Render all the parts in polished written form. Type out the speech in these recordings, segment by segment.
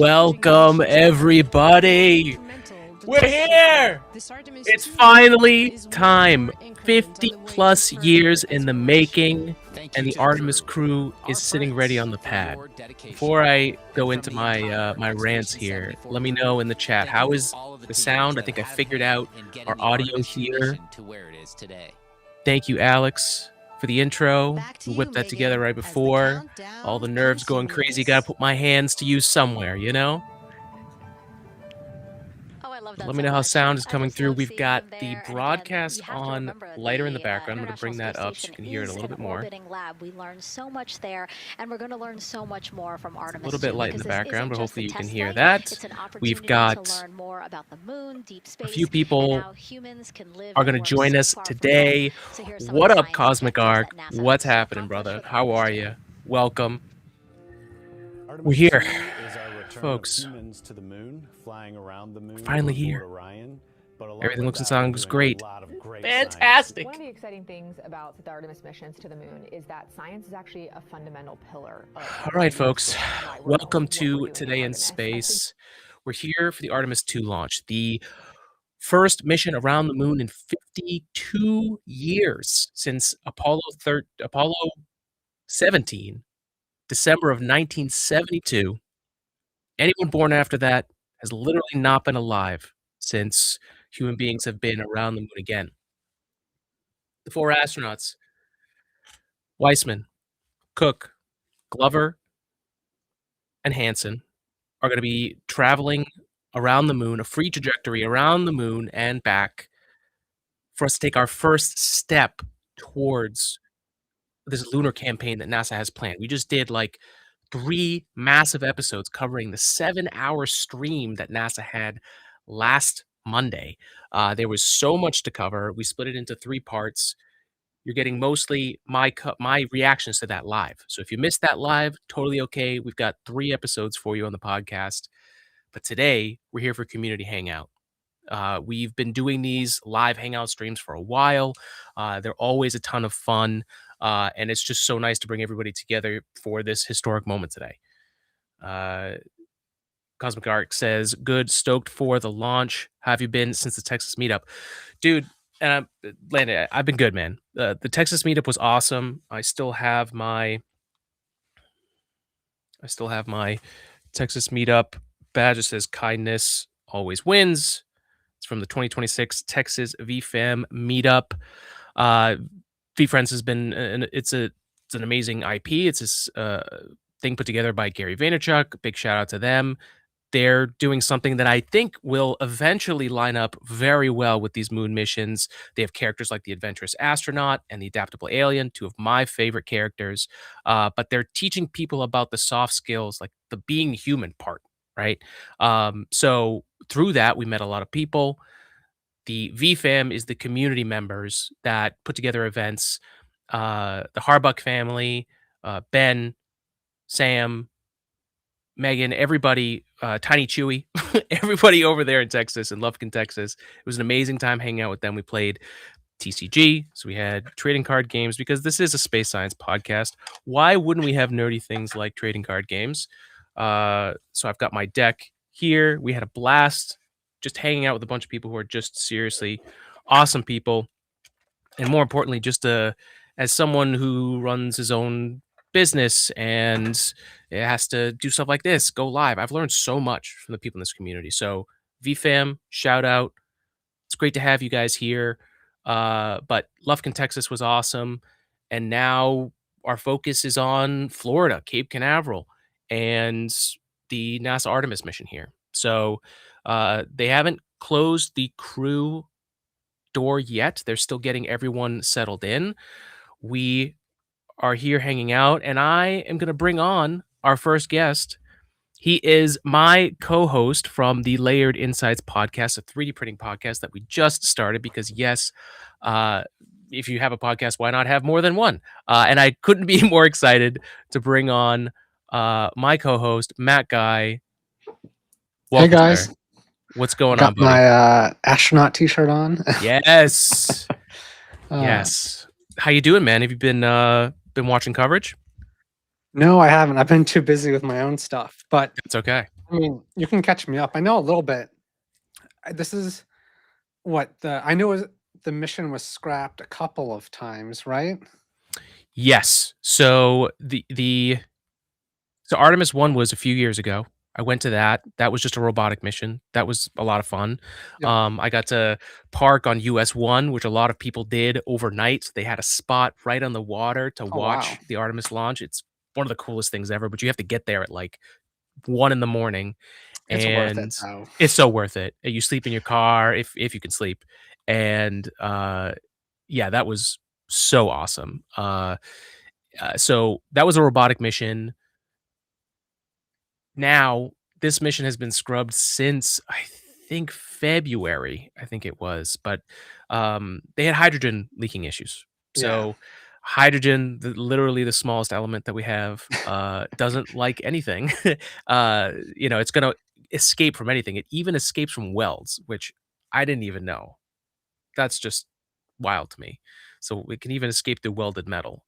Welcome, everybody. We're here. It's finally time. 50 plus years in the making, and the Artemis crew is sitting ready on the pad. Before I go into my my rants here, let me know in the chat, how is the sound? I think I figured out our audio here. Thank you, Alex, for the intro. We whipped that together right before. All the nerves going crazy. Gotta put my hands to use somewhere, you know? Let me know how sound is coming through. We've got the broadcast on lighter in the background. I'm going to bring that up so you can hear it a little bit more. We learned so much there, and we're going to learn so much more from Artemis. A little bit light in the background, but hopefully you can hear that. We've got a few people are going to join us today. What up, Cosmic Arc? What's happening, brother? How are you? Welcome. We're here, folks. Finally here. Everything looks and sounds great. Fantastic. One of the exciting things about the Artemis missions to the moon is that science is actually a fundamental pillar. All right, folks. Welcome to Today in Space. We're here for the Artemis 2 launch, the first mission around the moon in 52 years since Apollo 17, December of 1972. Anyone born after that has literally not been alive since human beings have been around the moon again. The four astronauts, Weissman, Cook, Glover, and Hansen, are going to be traveling around the moon, a free trajectory around the moon and back, for us to take our first step towards this lunar campaign that NASA has planned. We just did like 3 massive episodes covering the 7-hour stream that NASA had last Monday. There was so much to cover. We split it into 3 parts. You're getting mostly my reactions to that live. So if you missed that live, totally okay. We've got 3 episodes for you on the podcast. But today, we're here for Community Hangout. We've been doing these live hangout streams for a while. They're always a ton of fun. And it's just so nice to bring everybody together for this historic moment today. Cosmic Arc says, good, stoked for the launch. How have you been since the Texas meetup? Dude, Landon, I've been good, man. The Texas meetup was awesome. I still have my Texas meetup badge. It says kindness always wins. It's from the 2026 Texas VFam meetup. VFriends has been it's an amazing IP. It's this thing put together by Gary Vaynerchuk. Big shout out to them. They're doing something that I think will eventually line up very well with these moon missions. They have characters like the adventurous astronaut and the adaptable alien, 2 of my favorite characters. But they're teaching people about the soft skills, like the being human part, right? So through that, we met a lot of people. The VFam is the community members that put together events. The Harbuck family, Ben, Sam, Megan, everybody, Tiny Chewy, everybody over there in Texas, in Lufkin, Texas. It was an amazing time hanging out with them. We played TCG, so we had trading card games, because this is a space science podcast. Why wouldn't we have nerdy things like trading card games? So I've got my deck here. We had a blast just hanging out with a bunch of people who are just seriously awesome people. And more importantly, just as someone who runs his own business and it has to do stuff like this, go live, I've learned so much from the people in this community. So VFam, shout out. It's great to have you guys here. But Lufkin, Texas was awesome. And now our focus is on Florida, Cape Canaveral, and the NASA Artemis mission here. So they haven't closed the crew door yet. They're still getting everyone settled in. We are here hanging out, and I am going to bring on our first guest. He is my co-host from the Layered Insights podcast, a 3D printing podcast that we just started, because yes, if you have a podcast, why not have more than one? And I couldn't be more excited to bring on my co-host, Matt Guy. Welcome, hey guys. Sir. What's going on, buddy? My astronaut t-shirt on. Yes. Yes. How you doing, man? Have you been watching coverage? No, I haven't. I've been too busy with my own stuff, but it's okay. I mean, you can catch me up. I know a little bit. This is what I knew was the mission was scrapped a couple of times, right? Yes. So so Artemis 1 was a few years ago. I went to that. That was just a robotic mission. That was a lot of fun. Yep. I got to park on US-1, which a lot of people did overnight. They had a spot right on the water to Oh wow, watch the Artemis launch. It's one of the coolest things ever, but you have to get there at like 1 in the morning, it's worth it and though. it's so worth it. You sleep in your car if you can sleep, and, yeah, that was so awesome. So that was a robotic mission. Now, this mission has been scrubbed since, I think, February, I think it was, but, they had hydrogen leaking issues. Yeah. So, hydrogen, literally the smallest element that we have, doesn't like anything. It's gonna escape from anything. It even escapes from welds, which I didn't even know. That's just wild to me. So, it can even escape through welded metal.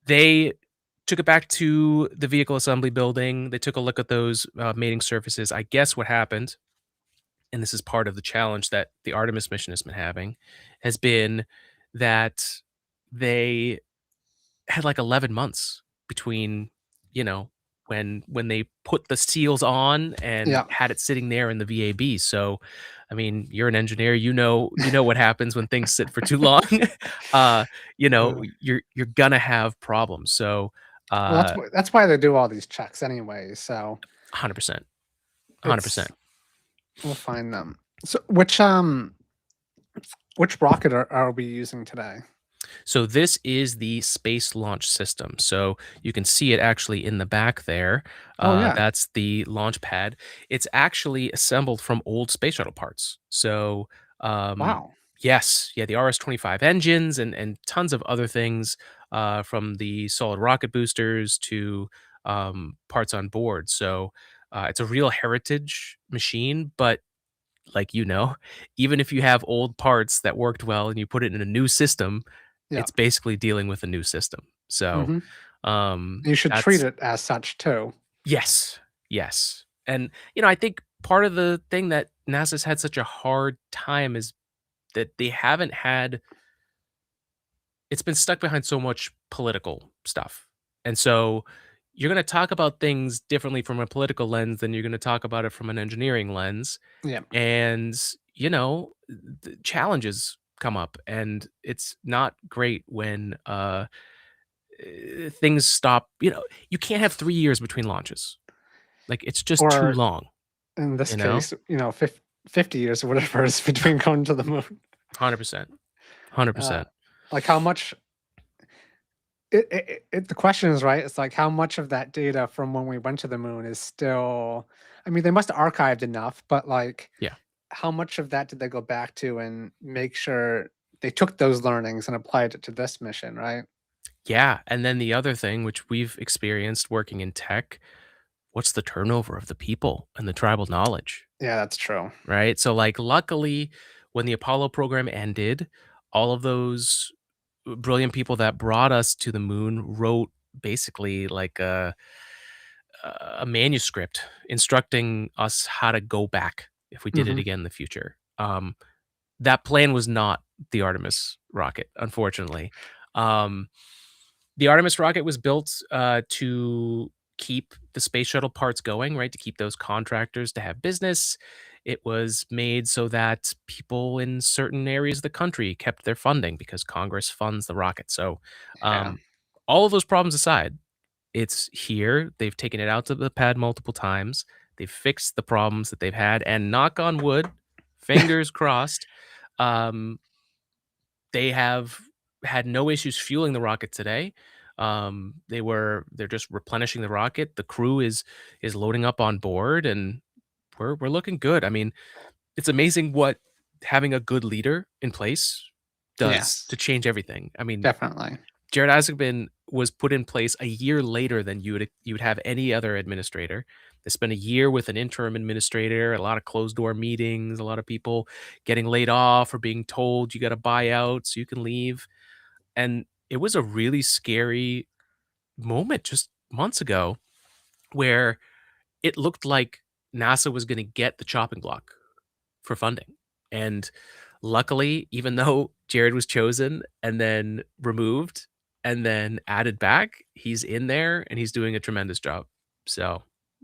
They took it back to the vehicle assembly building. They took a look at those, mating surfaces. I guess what happened, and this is part of the challenge that the Artemis mission has been having, has been that they had, like, 11 months between, you know, when they put the seals on and Yeah. had it sitting there in the VAB. So, I mean, you're an engineer, you know what happens when things sit for too long. Uh, Uh, you're gonna have problems. So, well, uh, that's why they do all these checks anyway. So 100%, it's 100%. we'll find them. So which rocket are we using today? So this is the Space Launch System. So you can see it actually in the back there. Oh yeah. That's the launch pad. It's actually assembled from old space shuttle parts. So Wow. yes, yeah, the RS-25 engines and tons of other things, from the solid rocket boosters to parts on board. So it's a real heritage machine, but like, even if you have old parts that worked well and you put it in a new system, Yeah. it's basically dealing with a new system. So, Hmm. You should treat that's it as such too. yes, yes. And, I think part of the thing that NASA's had such a hard time is that they haven't had it's been stuck behind so much political stuff. And so you're gonna talk about things differently from a political lens than you're gonna talk about it from an engineering lens. Yeah. And the challenges come up, and it's not great when things stop. You can't have 3 years between launches. Like, it's just too Or long. in this you know case, 50 years or whatever is between going to the moon. 100%. Uh, 100%. like how much the question is right. It's like how much of that data from when we went to the moon is still. I mean, they must have archived enough, but like, Yeah. how much of that did they go back to and make sure they took those learnings and applied it to this mission, right? Yeah, and then the other thing, which we've experienced working in tech, what's the turnover of the people and the tribal knowledge? Yeah, that's true. Right? So, like, luckily, when the Apollo program ended, all of those brilliant people that brought us to the moon wrote basically like a manuscript instructing us how to go back if we did it Hmm. again in the future. That plan was not the Artemis rocket, unfortunately. Um, the Artemis rocket was built to keep the space shuttle parts going, right? To keep those contractors to have business. It was made so that people in certain areas of the country kept their funding because Congress funds the rocket. So, Yeah. um, all of those problems aside, it's here. They've taken it out to the pad multiple times. They've fixed the problems that they've had, and knock on wood, fingers crossed, um, they have had no issues fueling the rocket today. They're just replenishing the rocket. The crew is loading up on board, and we're looking good. I mean, it's amazing what having a good leader in place does Yes, to change everything. I mean, definitely. Jared Isaacman was put in place a year later than you would have any other administrator. They spent a year with an interim administrator, a lot of closed door meetings, a lot of people getting laid off or being told you got to buy out so you can leave. And it was a really scary moment just months ago where it looked like NASA was going to get the chopping block for funding. And luckily, even though Jared was chosen and then removed and then added back, he's in there and he's doing a tremendous job. So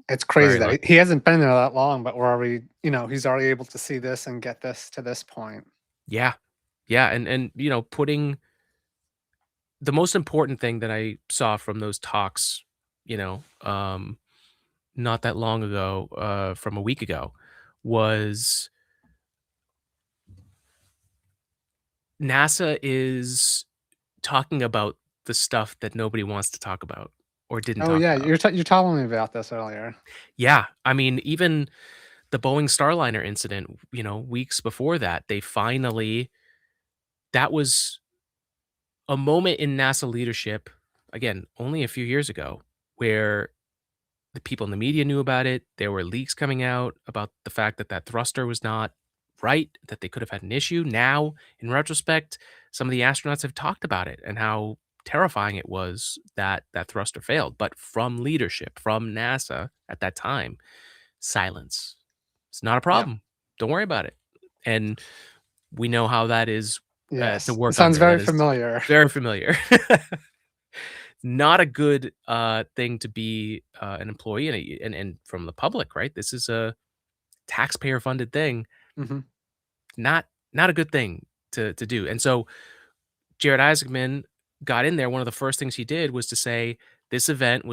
It's crazy very that lucky. he hasn't been there that long, but we're already, he's already able to see this and get this to this point. Yeah. Yeah. And putting the most important thing that I saw from those talks, you know, um, not that long ago, from a week ago, was NASA is talking about the stuff that nobody wants to talk about or didn't Oh talk yeah, about. you're telling me about this earlier. Yeah, I mean, even the Boeing Starliner incident, weeks before that, that was a moment in NASA leadership, again, only a few years ago, where the people in the media knew about it. There were leaks coming out about the fact that that thruster was not right, that they could have had an issue. Now, in retrospect, some of the astronauts have talked about it and how terrifying it was that that thruster failed. But from leadership, from NASA at that time, silence. It's not a Yeah. problem. Don't worry about it. And we know how that is to Yes. It work sounds under. very That is familiar. very familiar. Not a good thing to be an employee and from the public, right? This is a taxpayer funded thing. Hmm. Not a good thing to do. And so Jared Isaacman got in there. One of the first things he did was to say this event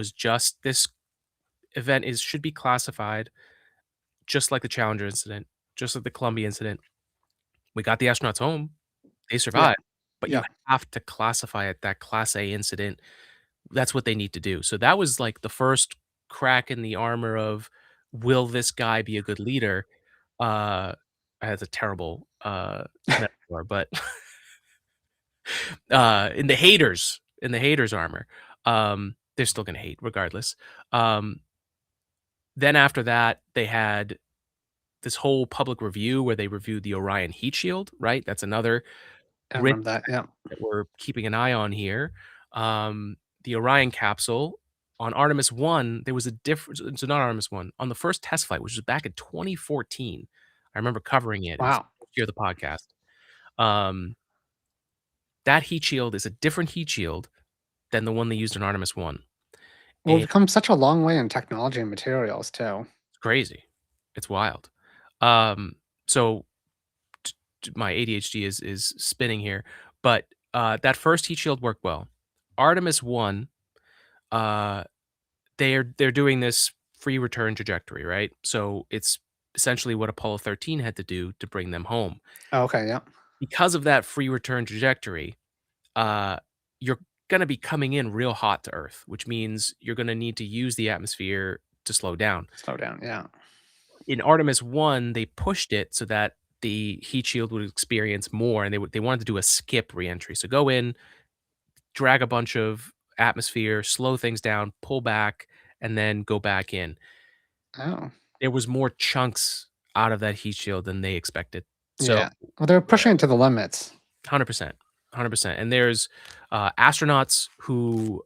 is should be classified just like the Challenger incident, just like the Columbia incident. We got the astronauts home. They Yeah. survived, but you Yeah. have to classify it that Class A incident. That's what they need to do. So that was like the first crack in the armor of, will this guy be a good leader? That's a terrible metaphor, but in the haters armor, they're still gonna hate regardless. Um, then after that, they had this whole public review where they reviewed the Orion heat shield, right? That's another I risk remember that. Yeah. that we're keeping an eye on here. The Orion capsule on Artemis 1, there was a difference. So not Artemis 1, on the first test flight, which was back in 2014. I remember covering it. It was Wow. the first year of the podcast. Um, that heat shield is a different heat shield than the one they used in Artemis 1. Well, And we've come such a long way in technology and materials too. it's crazy. It's wild. Um, so my ADHD is spinning here, but that first heat shield worked well. Artemis 1, uh, they're doing this free return trajectory, right? So it's essentially what Apollo 13 had to do to bring them home. Oh, okay. Yeah. Because of that free return trajectory, uh, you're going to be coming in real hot to Earth, which means you're going to need to use the atmosphere to slow down. Slow down. Yeah. In Artemis 1, they pushed it so that the heat shield would experience more, and they wanted to do a skip reentry. So go in, drag a bunch of atmosphere, slow things down, pull back, and then go back in. Oh. There was more chunks out of that heat shield than they expected. So, Yeah. Well, they're pushing it to the limits. 100%, 100%. And there's astronauts who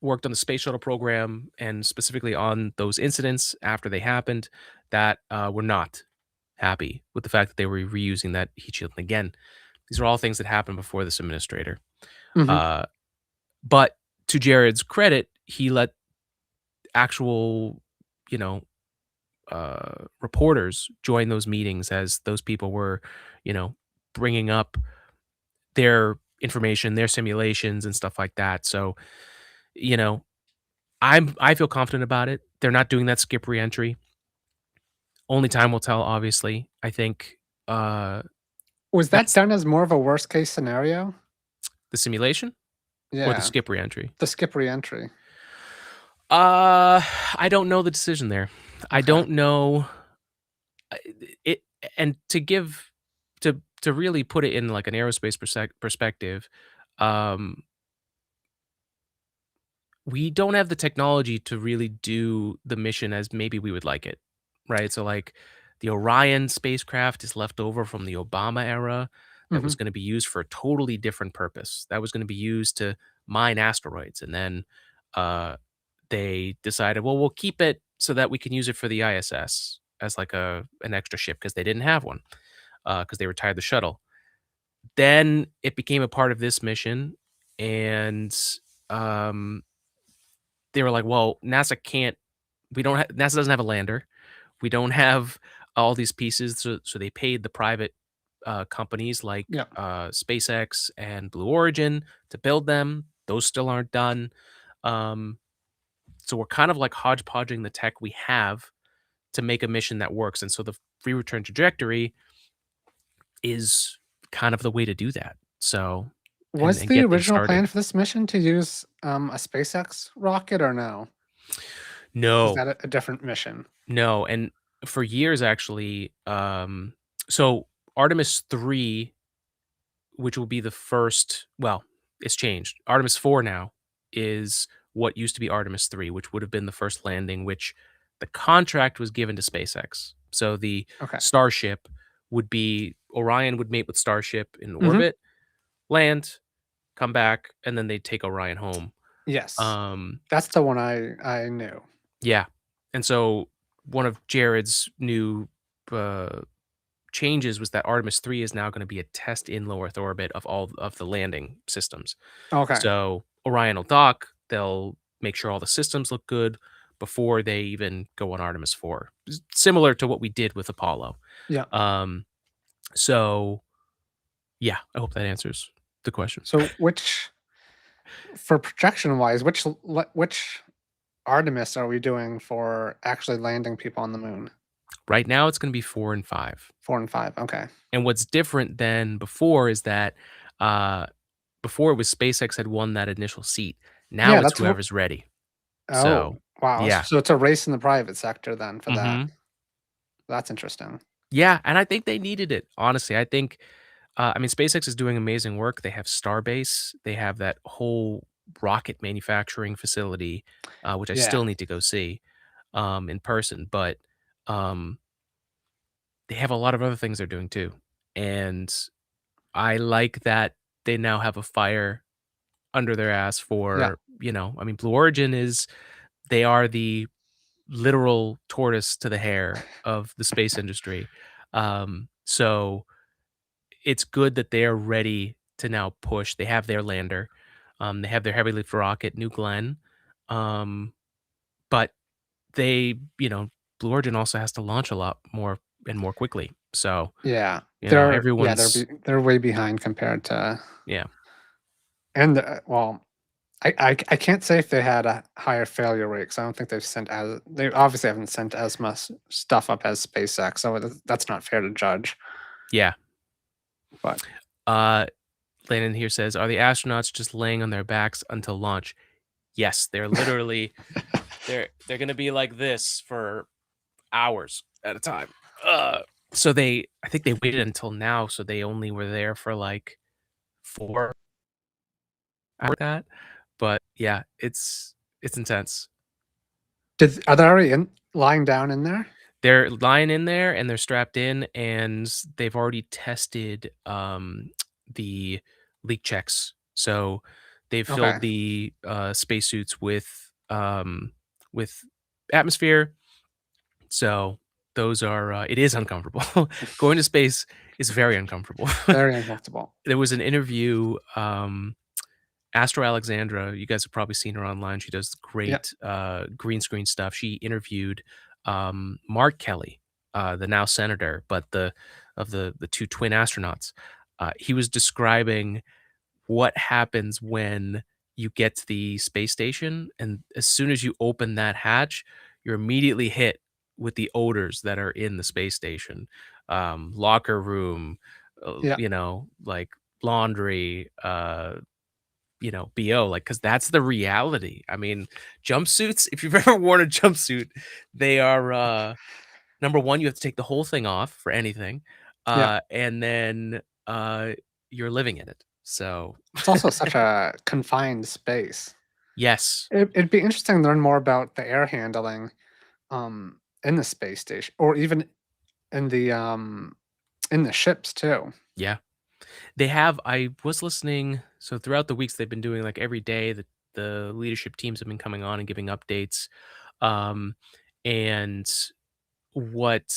worked on the space shuttle program and specifically on those incidents after they happened that were not happy with the fact that they were reusing that heat shield. And again, these are all things that happened before this administrator. Hmm. Uh, but to Jared's credit, he let actual, you know, reporters join those meetings as those people were, bringing up their information, their simulations, and stuff like that. So, you know, I feel confident about it. They're not doing that skip reentry. Only time will tell. Obviously, I think Was that that's done as more of a worst case scenario? the simulation or the Yeah. skip reentry. The skip reentry. I don't know the decision there. I Okay. don't know uh, it, and to really put it in like an aerospace perspective, um, we don't have the technology to really do the mission as maybe we would like it, right? So like the Orion spacecraft is left over from the Obama era that Hmm. was going to be used for a totally different purpose. That was going to be used to mine asteroids and then uh, they decided, well, we'll keep it so that we can use it for the ISS as like an extra ship because they didn't have one because they retired the shuttle. Then it became a part of this mission, and um, they were like, well, NASA can't. NASA doesn't have a lander. We don't have all these pieces, so they paid the private companies like Yeah. SpaceX and Blue Origin to build them. Those still aren't done. Um, so we're kind of like hodgepodging the tech we have to make a mission that works. And so the free return trajectory is kind of the way to do that. So Was and the get things original started. plan for this mission to use a SpaceX rocket or no? Was No, that a different mission? no, and for years actually, so Artemis 3, which will be the first, well, it's changed. Artemis 4 now is what used to be Artemis 3, which would have been the first landing, which the contract was given to SpaceX. So the Okay. Starship would be Orion would mate with Starship in Mhm. orbit, land, come back, and then they'd take Orion home. Yes. Um, That's the one I knew. yeah. And so one of Jared's new uh, changes was that Artemis 3 is now going to be a test in low Earth orbit of all of the landing systems. Okay. So Orion will dock, they'll make sure all the systems look good before they even go on Artemis 4. Similar to what we did with Apollo. Yeah. Um, so yeah, I hope that answers the question. So for projection wise, which Artemis are we doing for actually landing people on the moon? Right now it's going to be 4 and 5. 4 and 5. Okay. And what's different than before is that uh, before it was SpaceX had won that initial seat. Now Yeah, it's that's what. whoever's ready. Oh, So wow. yeah. So it's a race in the private sector then for that. Mhm. That's interesting. Yeah, and I think they needed it, honestly. I think, I mean, SpaceX is doing amazing work. They have Starbase. They have that whole rocket manufacturing facility, which I Yeah. still need to go see in person. But um, they have a lot of other things they're doing too, and I like that they now have a fire under their ass Yeah. for I mean, Blue Origin is they are the literal tortoise to the hair of the space industry. So it's good that they are ready to now push. They have their lander. They have their heavy lift rocket, New Glenn. Um, but Blue Origin also has to launch a lot more and more quickly. So, Yeah. They're everyone's they're way behind compared to. yeah. And well, I can't say if they had a higher failure rate because I don't think they obviously haven't sent as much stuff up as SpaceX, so that's not fair to judge. Yeah. But Uh Landon here says, "Are the astronauts just laying on their backs until launch?" Yes, they're literally they're gonna be like this for hours at a time. So I think they waited until now, so they only were there for like 4 hours. That, but yeah, it's intense. are they already lying down in there? They're lying in there and they're strapped in, and they've already tested the leak checks. So they've Okay. filled the spacesuits with atmosphere. So those are it is uncomfortable. Going to space is very uncomfortable. Very uncomfortable. There was an interview, Astro Alexandra, you guys have probably seen her online. She does Yeah. great green screen stuff. She interviewed Mark Kelly, the now senator, but the two twin astronauts. He was describing what happens when you get to the space station, and as soon as you open that hatch, you're immediately hit with the odors that are in the space station, locker room, Yeah. like laundry, bo, like, because that's the reality. I mean, jumpsuits, if you've ever worn a jumpsuit, they are number one, you have to take the whole thing off for anything, Yeah. and then you're living in it. So It's also such a confined space. yes. It'd be interesting to learn more about the air handling in the space station or even in the ships too. Yeah. They have I was listening, so throughout the weeks they've been doing like every day the leadership teams have been coming on and giving updates. Um, and what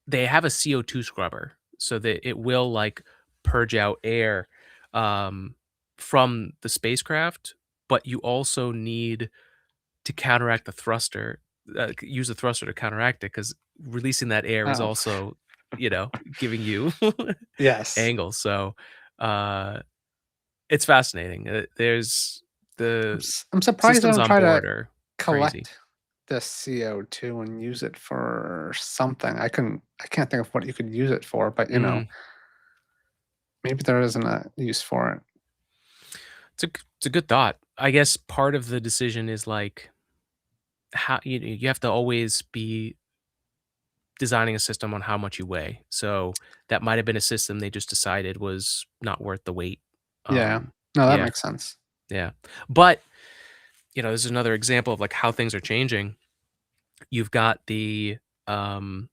they have a CO2 scrubber so that it will like purge out air um, from the spacecraft, but you also need to counteract the thruster, use the thruster to counteract it because releasing that air is Oh, also, giving you yes. angles. So uh, it's fascinating. There's the I'm surprised they systems don't on try to board are crazy. collect the CO2 and use it for something. I can't think of what you could use it for, but Mm, maybe there isn't a use for it. it's a good thought. I guess part of the decision is like how you have to always be designing a system on how much you weigh. So that might have been a system they just decided was not worth the weight. Yeah. Um, No, that yeah, makes sense. yeah. But this is another example of like how things are changing. You've got the um,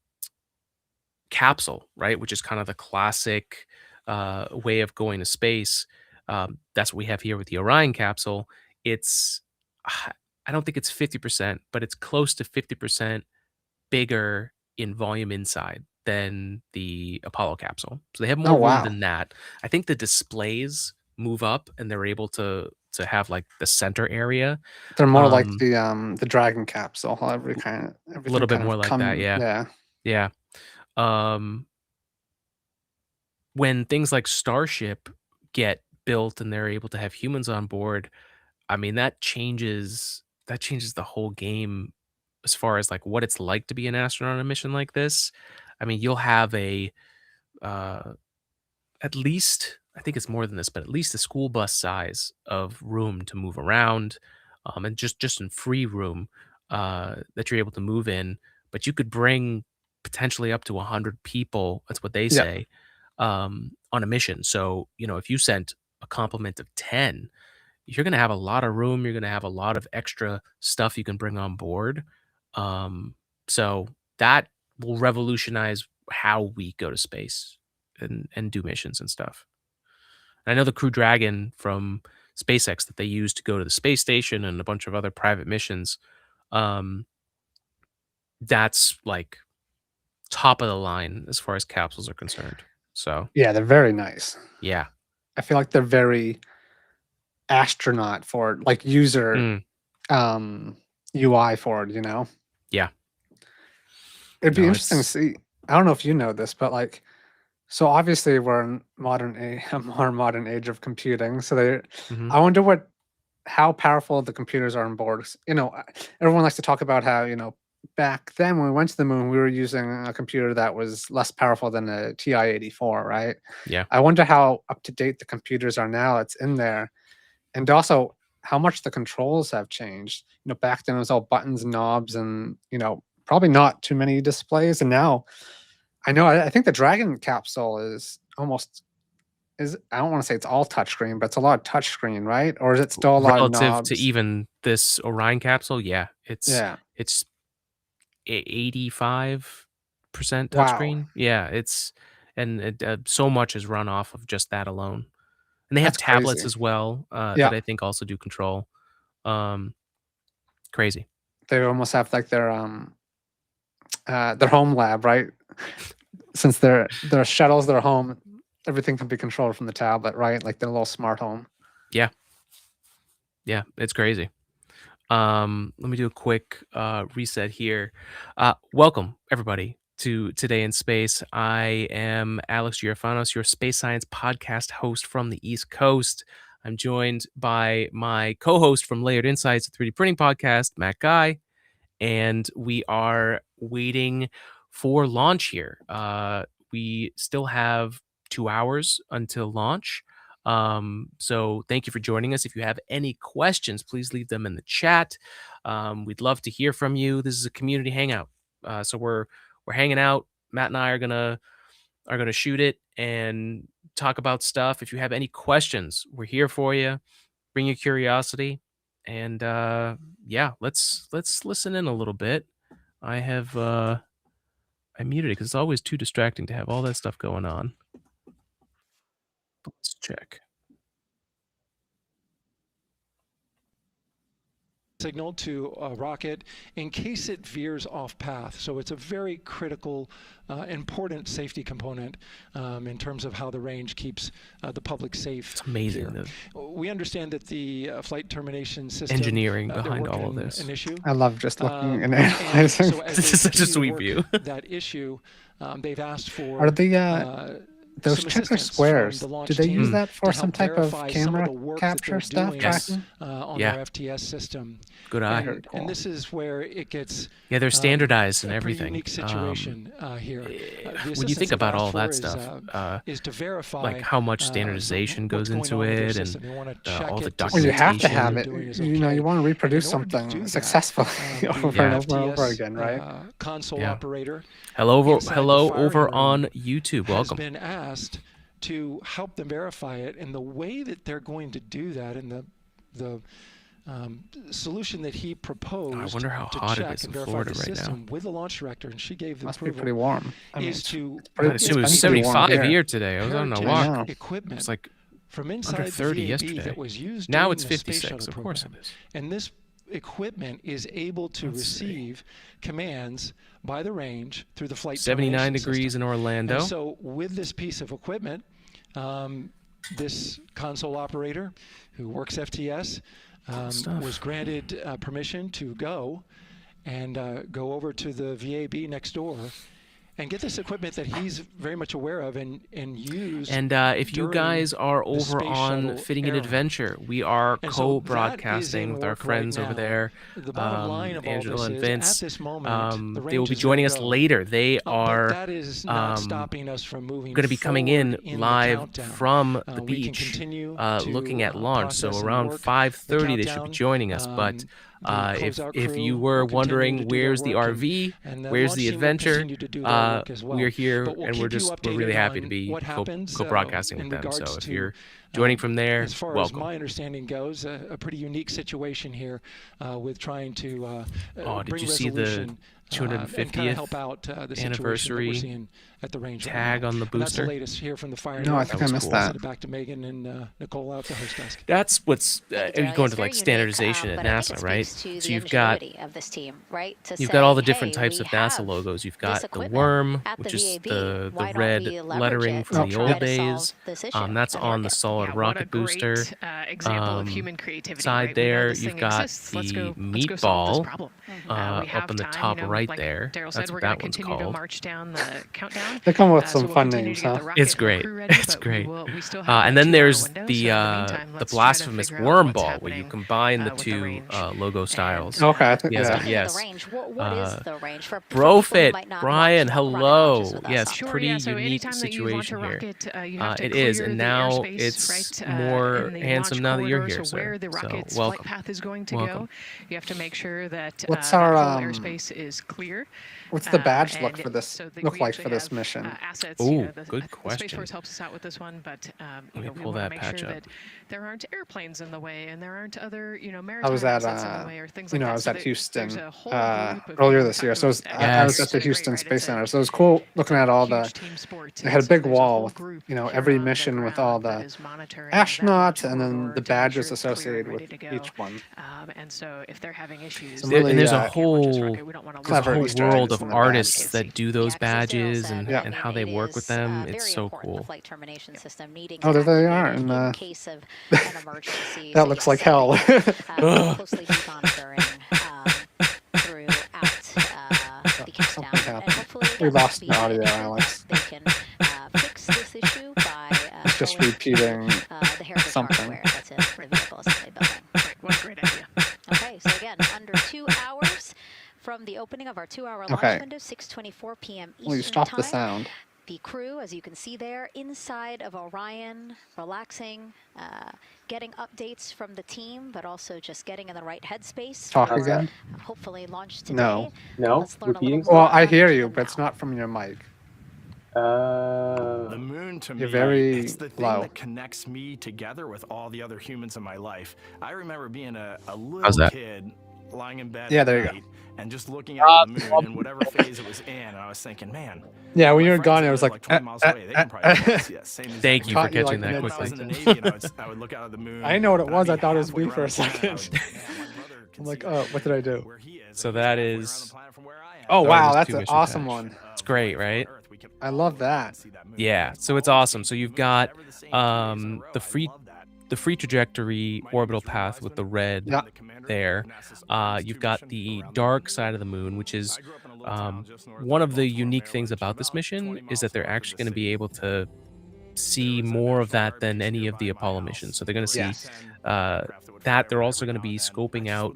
capsule, right, which is kind of the classic way of going to space. That's what we have here with the Orion capsule. It's I don't think it's 50%, but it's close to 50% bigger in volume inside than the Apollo capsule. So they have Oh, more room wow. than that. I think the displays move up and they're able to have like the center area. They're more like Um the Dragon capsule, how a everything little bit kind more of like that, yeah. yeah. Yeah. Um when things like Starship get built and they're able to have humans on board, I mean that changes the whole game as far as like what it's like to be an astronaut on a mission like this. I mean, you'll have a uh at least I think it's more than this, but at least a school bus size of room to move around, and just in free room that you're able to move in. But you could bring potentially up to 100 people. That's what they Yeah. say on a mission. So if you sent a complement of 10, you're going to have a lot of room. You're going to have a lot of extra stuff you can bring on board. Um, so that will revolutionize how we go to space and do missions and stuff. And I know the Crew Dragon from SpaceX that they use to go to the space station and a bunch of other private missions. Um, that's like top of the line as far as capsules are concerned. So Yeah, they're very nice. yeah. I feel like they're very astronaut forward, like user Mm, um UI forward. yeah. It'd be No, interesting to it's see. I don't know if you know this, but like so obviously we're in a more modern age of computing. So mhm, I wonder how powerful the computers are on board. Everyone likes to talk about how, back then when we went to the moon, we were using a computer that was less powerful than a TI-84, right? yeah. I wonder how up to date the computers are now that's in there, and also how much the controls have changed. Back then it was all buttons, knobs, and probably not too many displays. And now I know I think the Dragon capsule is I don't want to say it's all touchscreen, but it's a lot of touchscreen, right? Or is it still a lot of Relative to knobs? even this Orion capsule, yeah, Yeah. it's 85% Wow. touchscreen. Yeah, so much is run off of just that alone. And they have That's tablets crazy. as well, Yeah. that I think also do control. Um, Crazy. They almost have like their home lab, right? Since their shuttles, their home, everything can be controlled from the tablet, right? Like their little smart home. Yeah, yeah, it's crazy. Let me do a quick reset here. Welcome everybody to Today in Space. I am Alex Girofanos, your space science podcast host from the East Coast. I'm joined by my co-host from Layered Insights, a 3D printing podcast, Matt Guy, and we are waiting for launch here. We still have 2 hours until launch. So thank you for joining us. If you have any questions, please leave them in the chat. We'd love to hear from you. This is a community hangout. So we're hanging out. Matt and I are gonna shoot it and talk about stuff. If you have any questions, we're here for you. Bring your curiosity, and yeah, let's listen in a little bit. I muted it because it's always too distracting to have all that stuff going on. Let's check. signal to a rocket in case it veers off path. So it's a very critical, important safety component in terms of how the range keeps the public safe. It's amazing. here. We understand that the flight termination system Engineering they're behind all of working this. An issue. I love just looking and And analyzing. so as This they is such a continue to sweet work view. that issue, they've asked for Are the those some checker assistance from squares? the launch Do they use team that for to some help type of verify some camera the work that capture they're stuff? doing, Yes. on Yeah. their FTS system. Good eye. And, cool. and this is where it gets Yeah, they're standardized and a pretty everything. unique situation here. The When you assistance think they've about asked all that for stuff, is to verify like how much the- standardization what's goes going into on with their it, and system. They wanna check all the it to see Well, you have to what have they're it. doing is You know, okay. you want to reproduce in order to do something that, successfully the over and over and over FTS, again, right? Console Yeah. operator hello over, inside the hello firing over room on YouTube. has Welcome. been asked to help them verify it, and the way that they're going to do that, and the solution that he proposed wonder how to hot it check is and in verify Florida the right now. system with the launch director, and she gave the Must be approval, pretty warm. I mean, is it's to pretty I assume it was expensive warm 75 here. here today. I was on a heritage walk. know. equipment It's like from inside 30 the VAB yesterday. that was used now during it's the space 56. shuttle Of course it program. is. And this equipment is able to Let's see. receive commands by the range through the flight 79 termination degrees system. in Orlando. And so with this piece of equipment, this console operator who works FTS stuff. was granted permission to go and go over to the VAB next door and get this equipment that he's very much aware of and use. And if you during guys are the over space on shuttle Fitting An era. Adventure, we are And so that is co-broadcasting in with our work right friends over now. there, The bottom line of all Angela this and is, Vince. at this moment, the They will range be is joining no us go. later. They But are that is not stopping us from moving going to be coming forward in the live countdown. from the We can beach, continue looking to, at launch. So process and around work 5:30, they should be countdown. joining us. But The closeout if you crew were will continue wondering to do their where's the work, RV, and the where's launch the team will adventure, continue to do their work as well. we're here But we'll and keep you we're really updated happy to on be what happens, co-broadcasting in with them. So regards if to, you're joining from there, as far welcome. as my understanding goes, a pretty unique situation here with trying to Oh, did bring you see the resolution and kind of 250th help out the situation that we're anniversary seeing at the range right tag now. on the And that's the booster? latest here from the fire. No, I think I was missed cool. that. Send it back to Megan and Nicole out the host desk. That's what's Thank you, you Daryl. go Yeah, into it's like very unique, standardization at but I think NASA, it right? speaks to So the you've got ingenuity of this team, right? To you've say, got all the different hey, types we of NASA have logos. You've this got the equipment worm, at which the is VAB. the Why don't red we leverage lettering it from to the try old to solve days. this issue? That's And on we're- the solid Yeah, rocket what a booster. great example of human creativity. Side right? We know there, this you've thing got exists. Let's the go solve this meatball problem. up We have in the time, top right like there. Daryl That's said, we're what going to that one's continue to called. march down the countdown. They come with So some we'll fun continue names, to get huh? the rocket It's and the great. crew ready, It's but great. we still have And that then 2-hour there's window, the so in the meantime, the let's try to blasphemous figure out worm what's ball, where you happening, combine the with the two range. logo styles. Okay, I think Yes, yeah. Speaking yes. of the range, what is the range for people who Brofit, might not Brian, watch rocket hello. launches with us Yes, on Sure, pretty yeah. So unique anytime that you launch a situation here. rocket, you have to It clear is, and the now airspace, it's right, more in the handsome launch now that you're corridor, here, so where sir. the So, rocket's welcome. flight path is going to Welcome. go. You have to make sure that What's that our, whole airspace is clear. What's the badge look and for this? so Look we like actually for this have, mission? assets. Ooh, the, good the Space question. Force helps us out with this one, but Let we me want pull to that make patch sure up. that there aren't airplanes in the way and there aren't other, I maritime was at assets in the way or things you like know, that. I was So at there's Houston a whole group of earlier people this year. talking So it was, about I was Yes. at the It's Houston great, Space right? It's Center. a So it was cool looking at all the. huge team sport. They had a So big there's wall whole with group every here on the mission with all ground that the is monitoring that astronauts launch and then corridor the to make sure badges it's clear and associated ready with to go. each one. And so if they're having issues, Some There- really and there's a can't launch this whole rocket, we don't want to there's a clever whole Easter world eggs of in the artists badges. that do those Yeah, 'cause as Daryl badges said, and, I and mean, how they it work with is, them. very It's so important, cool. The flight termination system needing Oh, to there they are, activate and in case of an emergency. that So looks yes, like hell. something, we'll closely be monitoring throughout the countdown, and happened. hopefully We again, lost be the audio, ensure that Alex. They can fix this issue by Just showing, repeating the heritage something. hardware that's in the vehicle assembly building. Right, what a great idea. Okay, so again, under 2 hours from the opening of our 2-hour launch Okay. window, 6:24 p.m. Eastern Will you stop time. the sound? The crew, as you can see there, inside of Orion, relaxing, getting updates from the team, but also just getting in the right headspace. Talk for, again? Hopefully launch today. No. No? Let's learn a little Repeating? more Well, I about hear them you, but it's now. not from your mic. Uh, The moon to You're me, very it's the thing low. that connects me together with all the other humans in my life. I remember being a How's little that? kid lying in bed Yeah, at there you go. night and just looking out at the moon in whatever phase it was in, and I was thinking, man. Yeah, when my you were friends gone, that it was live like, 20 miles away, they can probably see that same exact Thank you moon. for Caught you, catching like, that When I was quickly. in the Navy and I would look out at the moon. I didn't know what it and I'd was. be I thought it was halfway me for a around the planet, I second. would- man, my brother I'm like, oh, what did I do? So that is Oh, Oh, wow, there's that's two an missions awesome hatched. one. It's great, right? I love that. Yeah, so it's awesome. So you've got the free trajectory orbital path with the red Yeah. there. You've got the dark side of the moon, which is one of the unique things about this mission is that they're actually going to be able to see more of that than any of the Apollo missions. So they're going to see Yes. that. They're also going to be scoping out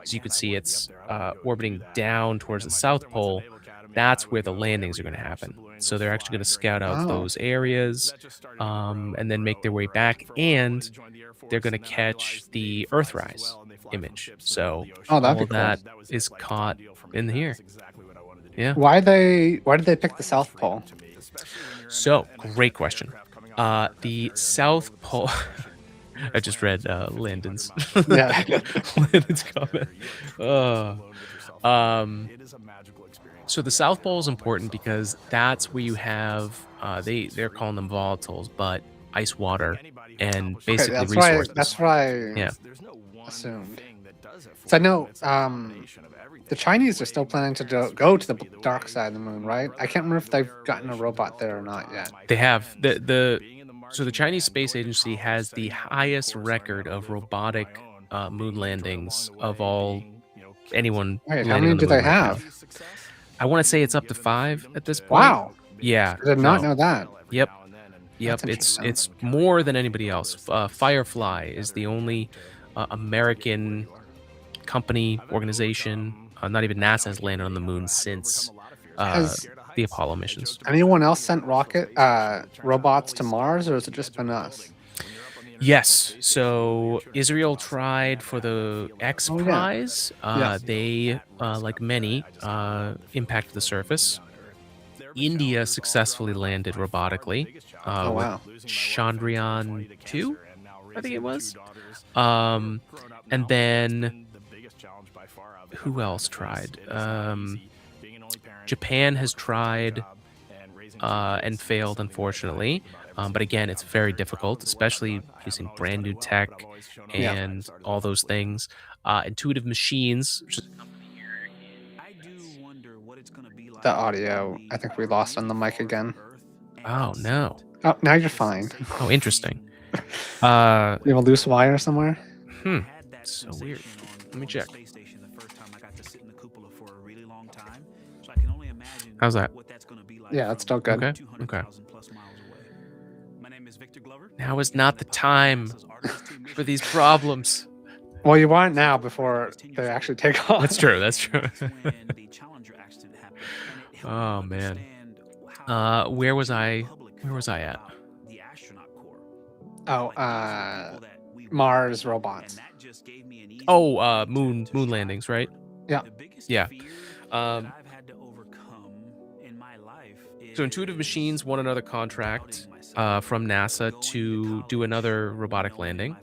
as you can see, it's orbiting down towards the South Pole. That's where the landings are going to happen. So they're actually going to scout out Oh. those areas and then make their way back. And they're going to catch the Earthrise image. So Oh, that'd all be of cool. that is caught in here. Yeah. Why did they pick the South Pole? So, great question. The South Pole. I just read Landon's Yeah. Landon's comment. So the South Pole is important because that's where you have they're calling them volatiles, but ice water and Okay, basically that's why. resources. That's what I Yeah. assumed. So I know the Chinese are still planning to go to the dark side of the moon, right? I can't remember if they've gotten a robot there or not yet. They have so the Chinese Space Agency has the highest record of robotic moon landings of anyone Wait, how landing many on the do they moon right now. have? I want to say it's up to 5 at this point. Wow, Yeah. I did not no. know that. Yep. That's It's interesting. more than anybody else. Firefly is the only American company organization. Not even NASA has landed on the moon since Has the Apollo missions. anyone else sent robots to Mars, or has it just been us? Yes. So Israel tried for the X Oh, yeah. Prize. Yeah. They, like many, impacted the surface. India successfully landed robotically Oh, with wow. Chandrayaan 2, I think it was. And then who else tried? Japan has tried and failed, unfortunately. But again, it's very difficult, especially using brand new tech Yeah. and all those things. Intuitive Machines, which is The audio. I think we lost on the mic again. oh no, Oh, now you're fine. oh interesting. You have a loose wire somewhere? So weird. Let me check. How's that? Yeah, that's still good. Okay. Okay. Now is not the time for these problems. Well, you want it now before they actually take off. That's true. That's true. Oh man. Where was I? Where was I at? Oh, Mars robots. Oh, moon landings, right? Yeah. Yeah. So Intuitive Machines won another contract from NASA to do another robotic landing.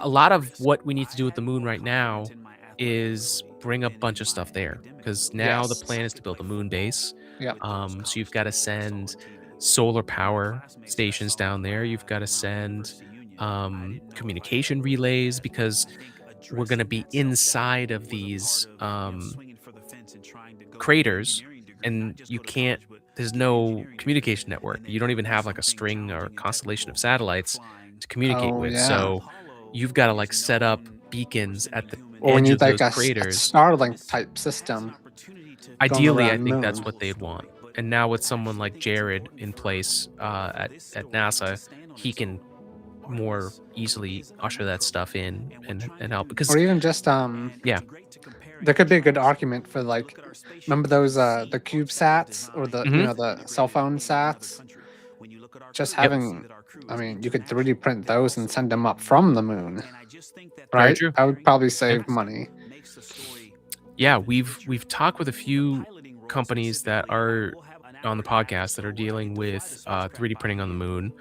A lot of what we need to do with the moon right now is bring a bunch of stuff there because now the Yes. plan is to build a moon base. Yeah. So you've got to send solar power stations down there. You've got to send communication relays because we're going to be inside of these craters and there's no communication network. You don't even have like a string or constellation of satellites to communicate Oh, with. yeah. So you've got to like set up beacons at the Or we edge need of like those a craters. Starlink type system. Ideally, I around think that's moon. what they'd want. And now with someone like Jared in place at NASA, he can more easily usher that stuff in and help because Or even just yeah. there could be a good argument for like, remember those the CubeSats or the Mhm. the cell phone sats? Just Yep. having, I mean, you could 3D print those and send them up from the moon, Very right? true. I would probably save money. Yeah, we've talked with a few companies that are on the podcast that are dealing with 3D printing on the moon.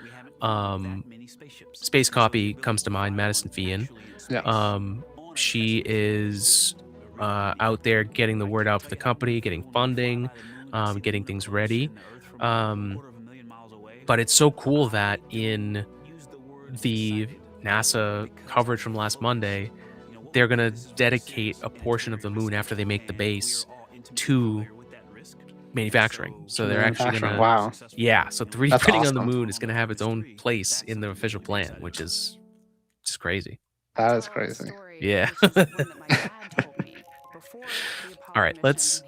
Space Copy comes to mind, Madison Fian. Yeah. She is out there getting the word out for the company, getting funding, getting things ready. But it's so cool that in the NASA coverage from last Monday, they're gonna dedicate a portion of the moon after they make the base to manufacturing. So they're actually Manufacturing, gonna, wow. yeah. So 3D That's printing on the awesome. moon is gonna have its own place in the official plan, which is just crazy. That is crazy. Yeah. All right, let's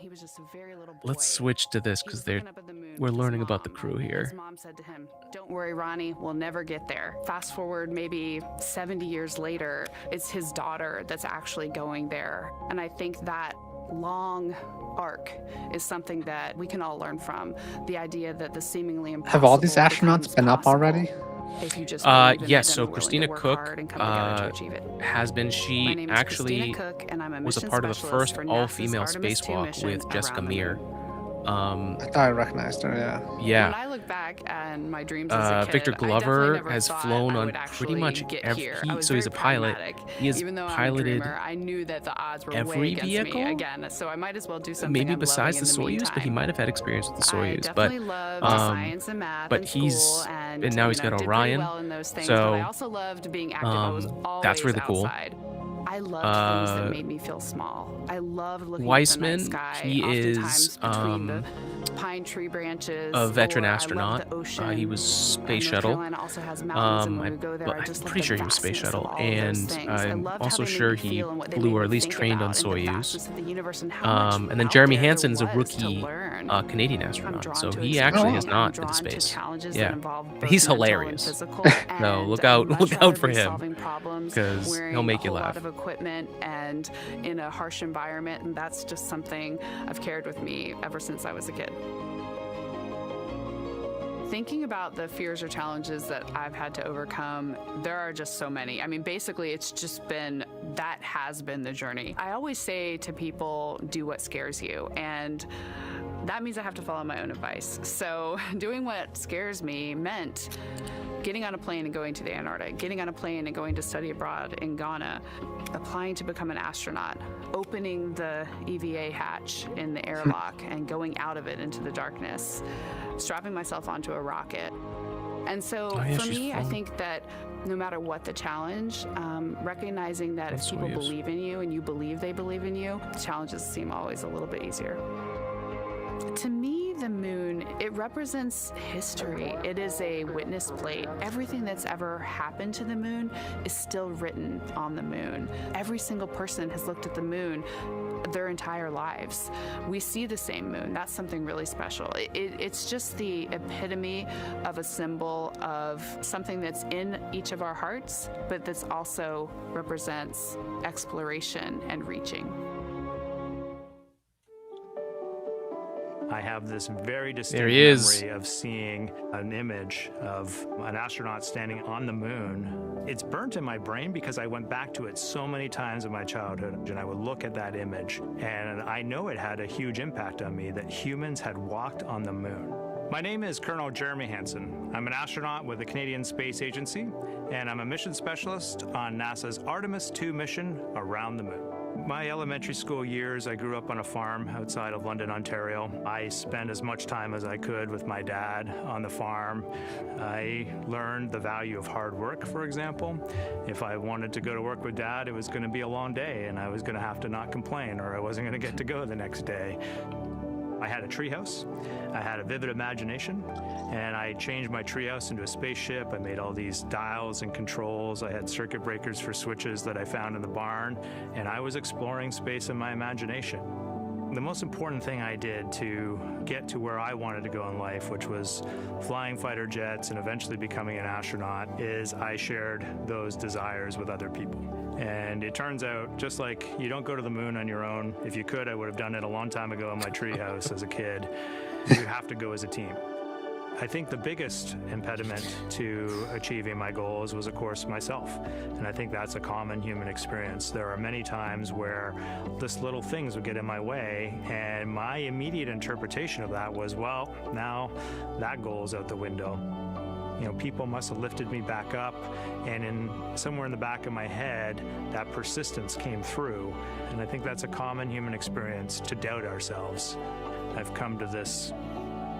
switch to this because we're learning about the crew His here. mom said to him, "Don't worry, Ronnie, we'll never get there." Fast forward maybe 70 years later, it's his daughter that's actually going there. And I think that long arc is something that we can all learn from. The idea that the seemingly impossible Have all these astronauts becomes been up possible already? if you just believe in Yes, it so and are willing to Christina work Cook hard and come together to achieve it. has been. My She name is actually Christina Cook, and I'm a was a mission part of the specialist first for NASA's all-female Artemis 2 spacewalk mission with Jessica around the Meir. moon. I thought I recognized her, yeah. Yeah. When I look back and my dreams as a kid, Victor I definitely Glover never has thought flown I on would pretty actually much get every. here. I was So he's a very pilot. pragmatic. He has Even though piloted I'm a dreamer, I knew that the odds were every way against vehicle? me again, so I might as well do something maybe I'm besides loving the in the Soyuz, but he meantime. might have had experience with the I Soyuz. definitely But loved science and math but in school, he's and now he's you know, got did pretty Orion. well in those things, So but I also loved being active. I was always that's really cool. outside. I loved things that made me feel small. I loved looking Weissman, at the night sky, he oftentimes is between the pine tree branches. a veteran or I loved astronaut. the ocean. He was space North shuttle. Carolina also has mountains, and when we go there, but I I'm just love pretty the sure he was space vastness of shuttle, all of those and things. I I'm loved also how they sure made me he feel and what they flew made or me at least think trained on about, and the Soyuz. vastness of the universe and how much And then out Jeremy there there Hansen's a was to rookie learn. Canadian I'm astronaut, drawn so to he actually has exploring. not I'm been to drawn space. to challenges Yeah. that involve But both he's mental and hilarious. physical, So and look I out much for rather be him, solving problems, 'cause he'll wearing make a you whole laugh. lot of equipment and in a harsh environment, and that's just something I've carried with me ever since I was a kid. Thinking about the fears or challenges that I've had to overcome, there are just so many. I mean, basically, it's just been, that has been the journey. I always say to people, do what scares you. And that means I have to follow my own advice. So doing what scares me meant getting on a plane and going to the Antarctic, getting on a plane and going to study abroad in Ghana, applying to become an astronaut, opening the EVA hatch in the airlock and going out of it into the darkness, strapping myself onto a rocket. And so for me, I think that no matter what the challenge, recognizing that if people believe in you and you believe they believe in you, the challenges seem always a little bit easier. To me, the moon, it represents history. It is a witness plate. Everything that's ever happened to the moon is still written on the moon. Every single person has looked at the moon their entire lives. We see the same moon. That's something really special. It's just the epitome of a symbol of something that's in each of our hearts, but that's also represents exploration and reaching. I have this very There distinct he is. memory of seeing an image of an astronaut standing on the moon. It's burnt in my brain because I went back to it so many times in my childhood, and I would look at that image, and I know it had a huge impact on me that humans had walked on the moon. My name is Colonel Jeremy Hansen. I'm an astronaut with the Canadian Space Agency, and I'm a mission specialist on NASA's Artemis 2 mission around the moon. My elementary school years, I grew up on a farm outside of London, Ontario. I spent as much time as I could with my dad on the farm. I learned the value of hard work, for example. If I wanted to go to work with Dad, it was going to be a long day, and I was going to have to not complain, or I wasn't going to get to go the next day. I had a treehouse, I had a vivid imagination, and I changed my treehouse into a spaceship. I made all these dials and controls. I had circuit breakers for switches that I found in the barn, and I was exploring space in my imagination. The most important thing I did to get to where I wanted to go in life, which was flying fighter jets and eventually becoming an astronaut, is I shared those desires with other people. And it turns out, just like you don't go to the moon on your own, if you could, I would have done it a long time ago in my treehouse as a kid. You have to go as a team. I think the biggest impediment to achieving my goals was, of course, myself. And I think that's a common human experience. There are many times where just little things would get in my way, and my immediate interpretation of that was, well, now that goal is out the window. You know, people must have lifted me back up, and somewhere in the back of my head, that persistence came through. And I think that's a common human experience, to doubt ourselves. I've come to this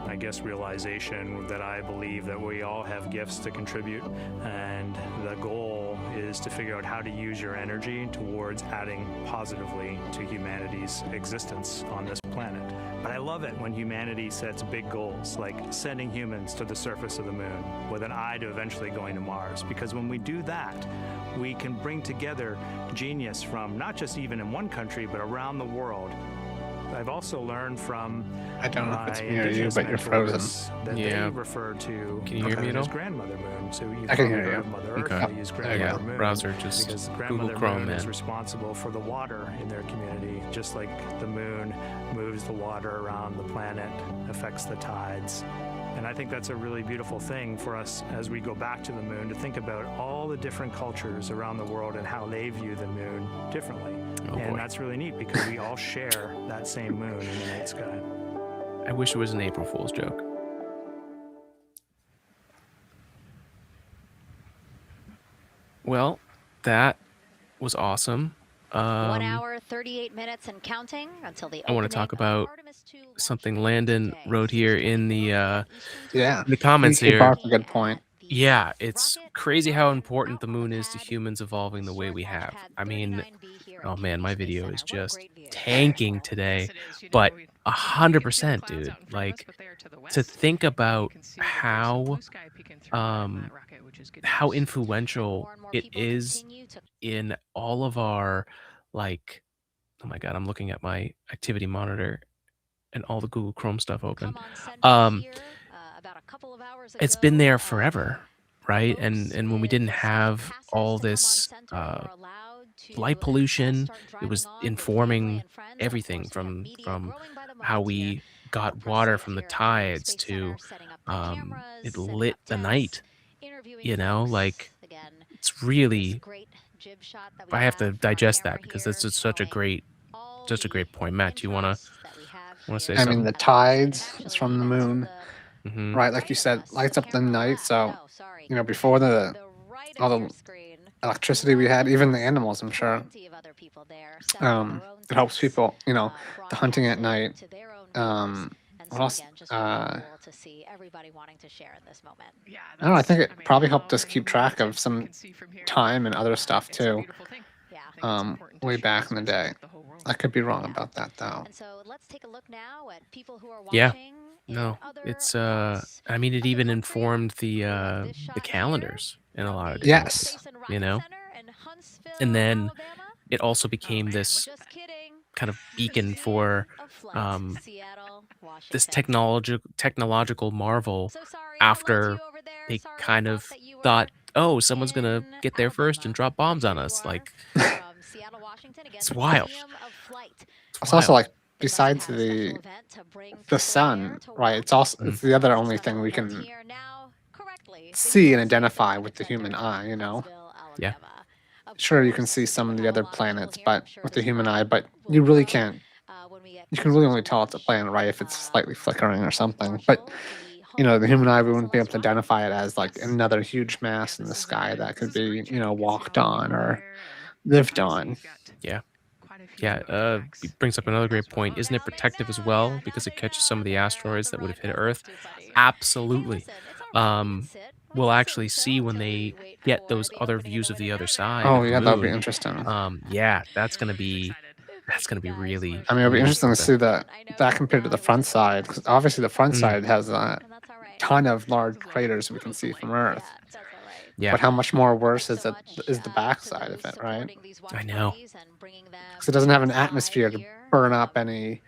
I guess, realization that I believe that we all have gifts to contribute, and the goal is to figure out how to use your energy towards adding positively to humanity's existence on this planet. But I love it when humanity sets big goals, like sending humans to the surface of the moon with an eye to eventually going to Mars, because when we do that, we can bring together genius from not just even in one country, but around the world. I've also learned from I don't know if it's my me or you, indigenous but you're frozen. mentors that Yeah. they refer to Can you hear me at as all? grandmother moon. So you've I can probably hear heard you. of Mother Earth. Okay. They use There you grandmother go. moon Browser just because Google grandmother Chrome, moon is man. responsible for the water in their community, just like the moon moves the water around the planet, affects the tides. And I think that's a really beautiful thing for us as we go back to the moon, to think about all the different cultures around the world and how they view the moon differently. Oh, And boy. that's really neat because we all share that same moon in the night sky. I wish it was an April Fool's joke. Well, that was awesome. 1 hour, 38 minutes and counting until the I want to talk opening of about Artemis 2 launch something vehicle Landon today. wrote here in the Yeah. comments He here. brought up a good point. Yeah, it's crazy how important the moon is to humans evolving the way we have. I mean, oh man, my video is just tanking today, but 100%, dude. Like, to think about how influential it is in all of our, like, oh my god, I'm looking at my activity monitor and all the Google Chrome stuff open. It's been there forever, right? And when we didn't have all this light pollution, it was informing everything from how we got water from the tides to it lit the night. You know, like, it's really, I have to digest that because that's just such a great point. Matt, do you want to say I something? mean, the tides is from the moon, Mhm. right? Like you said, lights up the night. So, before all the electricity we had, even the animals, I'm sure, it helps people, the hunting at night. What else? I don't know. I think it probably helped us keep track of some time and other stuff too. Way back in the day. I could be wrong about that though. And so let's take a look now at people who are Yeah. watching. No, it's I mean, it even informed the calendars in a lot of different Yes. ways, you know? And then it also became this kind of beacon for this technological marvel after they kind of thought, oh, someone's gonna get there first and drop bombs on us. Like, it's wild. It's also like, besides the sun, right? It's also it's the other only thing we can see and identify with the human eye. Yeah. Sure, you can see some of the other planets, but with the human eye, but you really can't. You can really only tell it's a planet, right? If it's slightly flickering or something. But the human eye, we wouldn't be able to identify it as like another huge mass in the sky that could be, walked on or lived on. Yeah. Yeah, it brings up another great point. Isn't it protective as well because it catches some of the asteroids that would have hit Earth? Absolutely. We'll actually see when they get those other views of the other side. Oh of the yeah, that'll be moon. interesting. Yeah, that's gonna be really. I mean, it'll be really interesting to something. see that compared to the front side, because obviously the front Mm. side has a ton of large craters we can see from Earth. Yeah, But how much more worse is the back side of it, right? I know. Because it doesn't have an atmosphere to burn up any,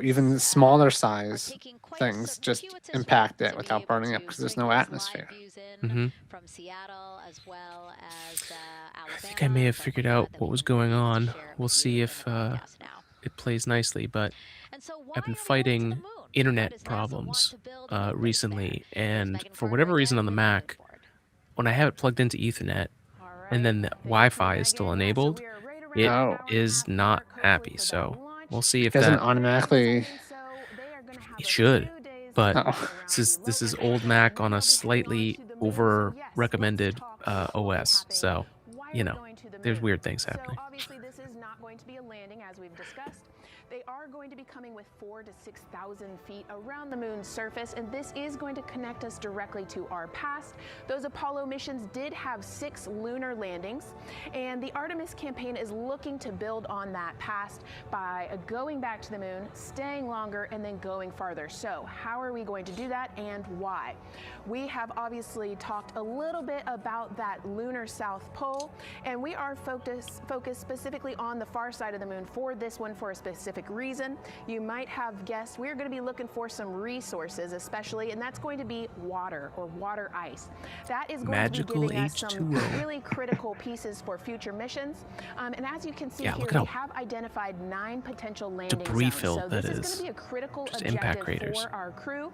even smaller size things just impact it without burning up because there's no atmosphere. hmm I think I may have figured out what was going on. We'll see if it plays nicely, but I've been fighting internet problems recently, and for whatever reason on the Mac, when I have it plugged into Ethernet and then the Wi-Fi is still enabled, it Oh. is not happy. So we'll see if Doesn't that automatically. it should. But Oh. this is old Mac on a slightly over recommended OS. So, there's weird things happening. So obviously this is not going to be a landing as we've discussed. They are going to be coming with 4,000 to 6,000 feet around the moon's surface, and this is going to connect us directly to our past. Those Apollo missions did have 6 lunar landings, and the Artemis campaign is looking to build on that past by going back to the moon, staying longer, and then going farther. So how are we going to do that, and why? We have obviously talked a little bit about that lunar South Pole, and we are focused specifically on the far side of the moon for this one for a specific reason. You might have guessed we're going to be looking for some resources, especially, and that's going to be water or water ice. That is going Magical to be giving us some H2O. really critical pieces for future missions. And as you can see Yeah, here, look at we how have identified 9 potential landing debris zones. filled So that this is is. going to be a critical Just impact objective craters. for our crew.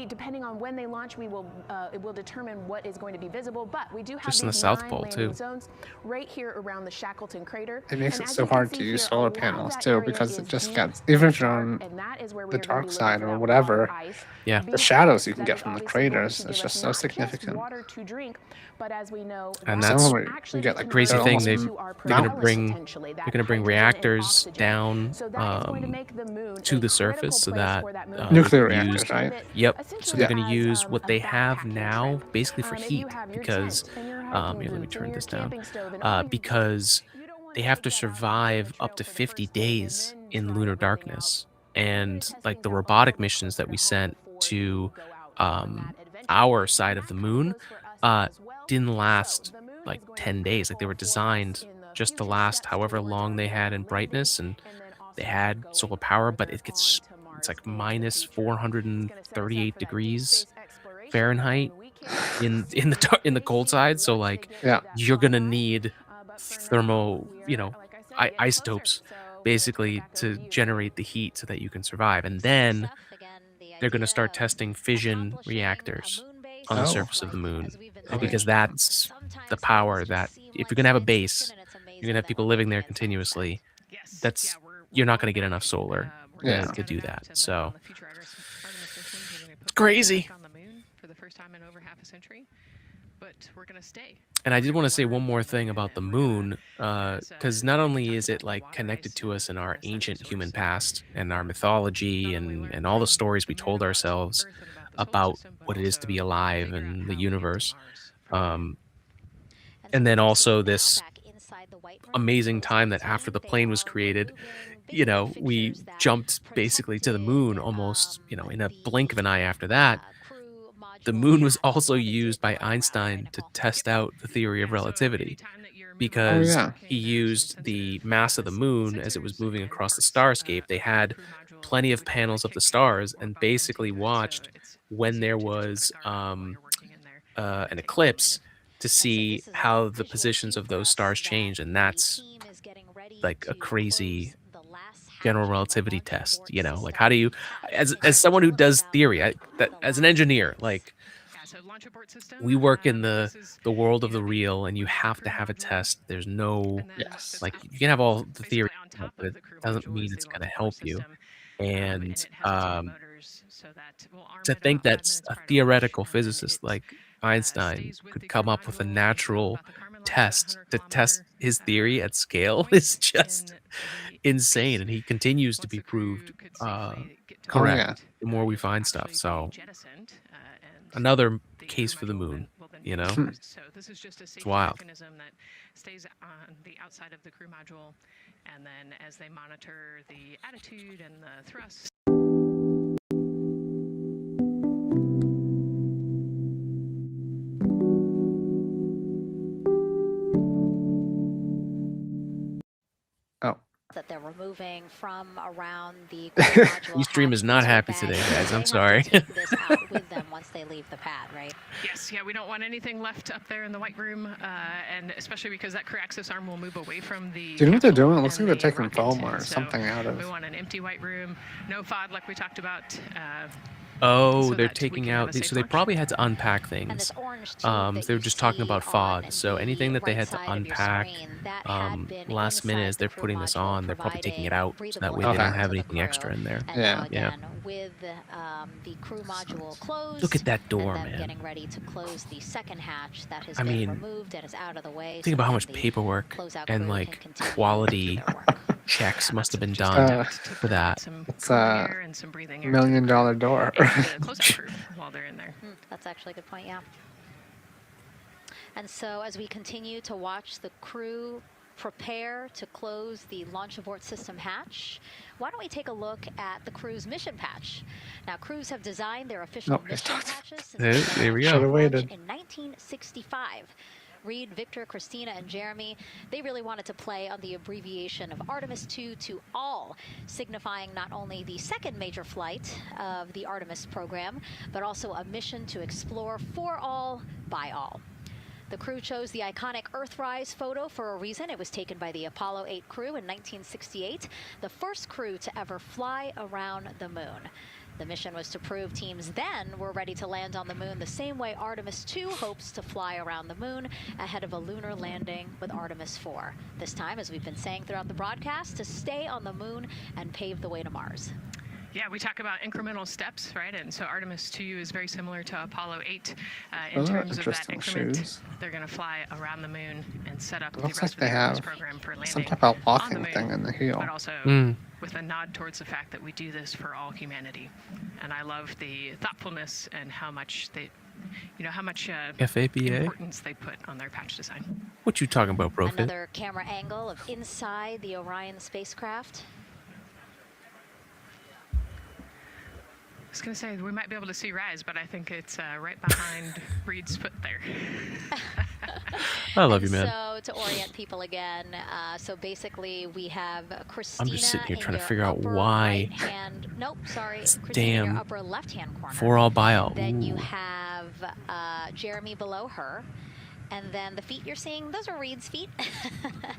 Depending on when they launch, it will determine what is going to be visible. But we do have Just in the these South 9 Pole, landing too. zones right here around the Shackleton crater. It makes And it as so you can hard see to use here, a solar lot of panels that too, area because it is just deep gets, even if you're dark, on and that is where we the are going to dark be looking side for or that whatever, water ice. Yeah. the Being shadows you can that get is from the obviously going craters to is give just us so not just significant. water to drink, but as we know, And that that's Some of it, actually you get be like crazy they're thing. almost converted to our They're gonna propellant, bring potentially, that they're gonna bring hydrogen and reactors oxygen. down So that is going to make the moon to a the critical surface so place that for that moon they nuclear can use. reactors, right? Yep. So essentially they're going to as use what a they have backpacking now trip. basically for If heat you have your because tent and your here, hiking let me boots turn and your this down. camping stove and all your gear, Because you don't want they to have take to that out on the survive trail up to for the 50 first day and days then in try lunar everything out. darkness. We're And testing like the out all robotic of the missions that equipment we at home sent before to you go out on that adventure. our side And of the that kind of moon goes for us as well. didn't So last the moon like is going to 10 be days. Like they critical were for us designed in the just to future last steps however towards long our they had lunar in landing, brightness, and and then they also had going solar power, but farther it gets on to Mars it's like into the minus future. It's gonna set us up 438 for that deep degrees space exploration, Fahrenheit and we can't in the in the cold side. So like Yeah. you're gonna need but for now, thermo, we are, like I said, getting isotopes closer. So I'm gonna turn it basically back over to to you, generate the heat so that you can survive. And then they're going to start testing fission reactors on the Oh. surface of the moon Okay. because that's the power that if you're going to have a base, you're going to have people living there continuously. Yes. That's we're you're not going going to get enough solar Yeah. to do that. And then So on the future Artemis missions, we're gonna put crazy. people back on the moon for the first time in over half a century. But we're going to stay. And I did want to say one more thing about the moon, because not only is it like connected to us in our ancient human past and our mythology and all the stories we told ourselves about what it is to be alive and the universe, and then also this amazing time that after the plane was created, we jumped basically to the moon almost, in a blink of an eye after that. The moon was also used by Einstein to test out the theory of relativity because yeah. he used the mass of the moon as it was moving across the starscape. They had plenty of panels of the stars and basically watched when there was an eclipse to see how the positions of those stars change. And that's like a crazy general relativity test. Like how do you, as someone who does theory, as an engineer, like we work in the world of the real, and you have to have a test. There's no Yes. like you can have all the theory, but it doesn't mean it's going to help you. And to think that a theoretical physicist like Einstein could come up with a natural test to test his theory at scale is just insane, and he continues to be proved correct yeah. the more we find stuff. So another case for the moon, So this is just a safety wild. mechanism that stays on the outside of the crew module, and then as they monitor the attitude and the thrust. Oh. That they're removing from around the crew module. Ustream is not happy today, guys. I'm sorry. They have to take this out with them once they leave the pad, right? Yes, yeah, we don't want anything left up there in the white room, and especially because that crew access arm will move away from the. Do you know what they're capsule doing? It looks like and they're the taking rocket, foam or and so something out We of. want an empty white room, no FOD like we talked about. Oh, So they're that we taking can have out. a safe So they launch. probably had to unpack And things. this orange tube They were just talking about FOD. So anything that they had to unpack last minute as they're putting this on, they're probably taking it out so that way they don't have anything extra in there. And Yeah. now Yeah. again, with the crew module closed. Look at that door, and them man. getting ready to close the second hatch that has I been mean, removed and is out of the way. Think so about how that much the paperwork closeout and crew like can continue quality their work. checks must have been Just done enough to for that. provide some It's cooling a air and some breathing $1 air to the million crew door. and to close out crew while they're in there. That's actually a good point, yeah. And so as we continue to watch the crew prepare to close the launch abort system hatch, why don't we take a look at the crew's mission patch? Now, crews have designed their official Nope, mission it's not. patches since There we go. Should've launch waited. in 1965. Reed, Victor, Christina, and Jeremy, they really wanted to play on the abbreviation of Artemis 2 to all, signifying not only the second major flight of the Artemis program, but also a mission to explore for all, by all. The crew chose the iconic Earthrise photo for a reason. It was taken by the Apollo 8 crew in 1968, the first crew to ever fly around the moon. The mission was to prove teams then were ready to land on the moon the same way Artemis 2 hopes to fly around the moon ahead of a lunar landing with Artemis 4. This time, as we've been saying throughout the broadcast, to stay on the moon and pave the way to Mars. Yeah, we talk about incremental steps, right? And so Artemis 2 is very similar to Apollo 8 in Those are terms of that interesting increment. shoes. They're going to fly around the moon and set up It the looks rest like they of the Artemis have program for landing some type of on the locking moon, thing in the heel. but also Mm. with a nod towards the fact that we do this for all humanity. And I love the thoughtfulness and how much they, how much FABA? importance they put on their patch design. What you talking about, bro? Another camera angle of inside the Orion spacecraft. I was going to say we might be able to see Rise, but I think it's right behind Reed's foot there. I love you, man. So to orient people again, so basically we have Christina. I'm just sitting here in trying to your figure out upper right right hand. Nope, sorry. It's Christina in damn your upper left-hand corner. For all by all. Then you Ooh. have Jeremy below her. And then the feet you're seeing, those are Reed's feet.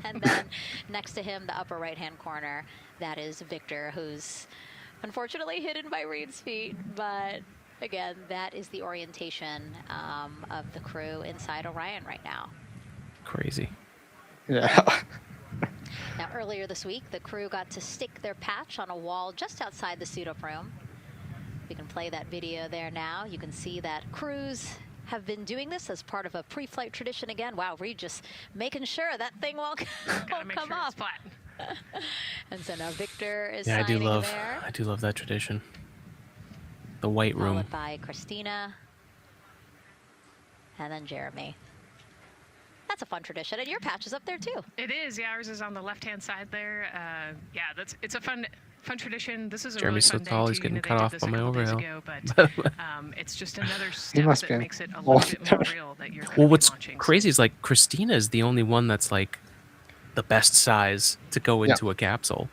And then next to him, the upper right-hand corner, that is Victor, who's unfortunately hidden by Reed's feet. But again, that is the orientation of the crew inside Orion right now. Crazy. Yeah. Now, earlier this week, the crew got to stick their patch on a wall just outside the suit-up room. We can play that video there now. You can see that crews have been doing this as part of a pre-flight tradition again. Wow, Reed just making sure that thing won't Gotta make come sure off. it's flat. And so now Victor is Yeah, signing there. I do love that tradition. The white room. Followed by Christina. And then Jeremy. That's a fun tradition. And your patch is up there too. It is. Yeah, ours is on the left-hand side there. Yeah, it's a fun tradition. This is a Jeremy's really so fun tall, day he's too. getting They cut did off this by a my couple days overhaul. ago, but it's just another step must that be makes it a old. little bit more real that you're going to Well, be what's launching. crazy is like Christina is the only one that's like the best size to go Yeah. into a capsule.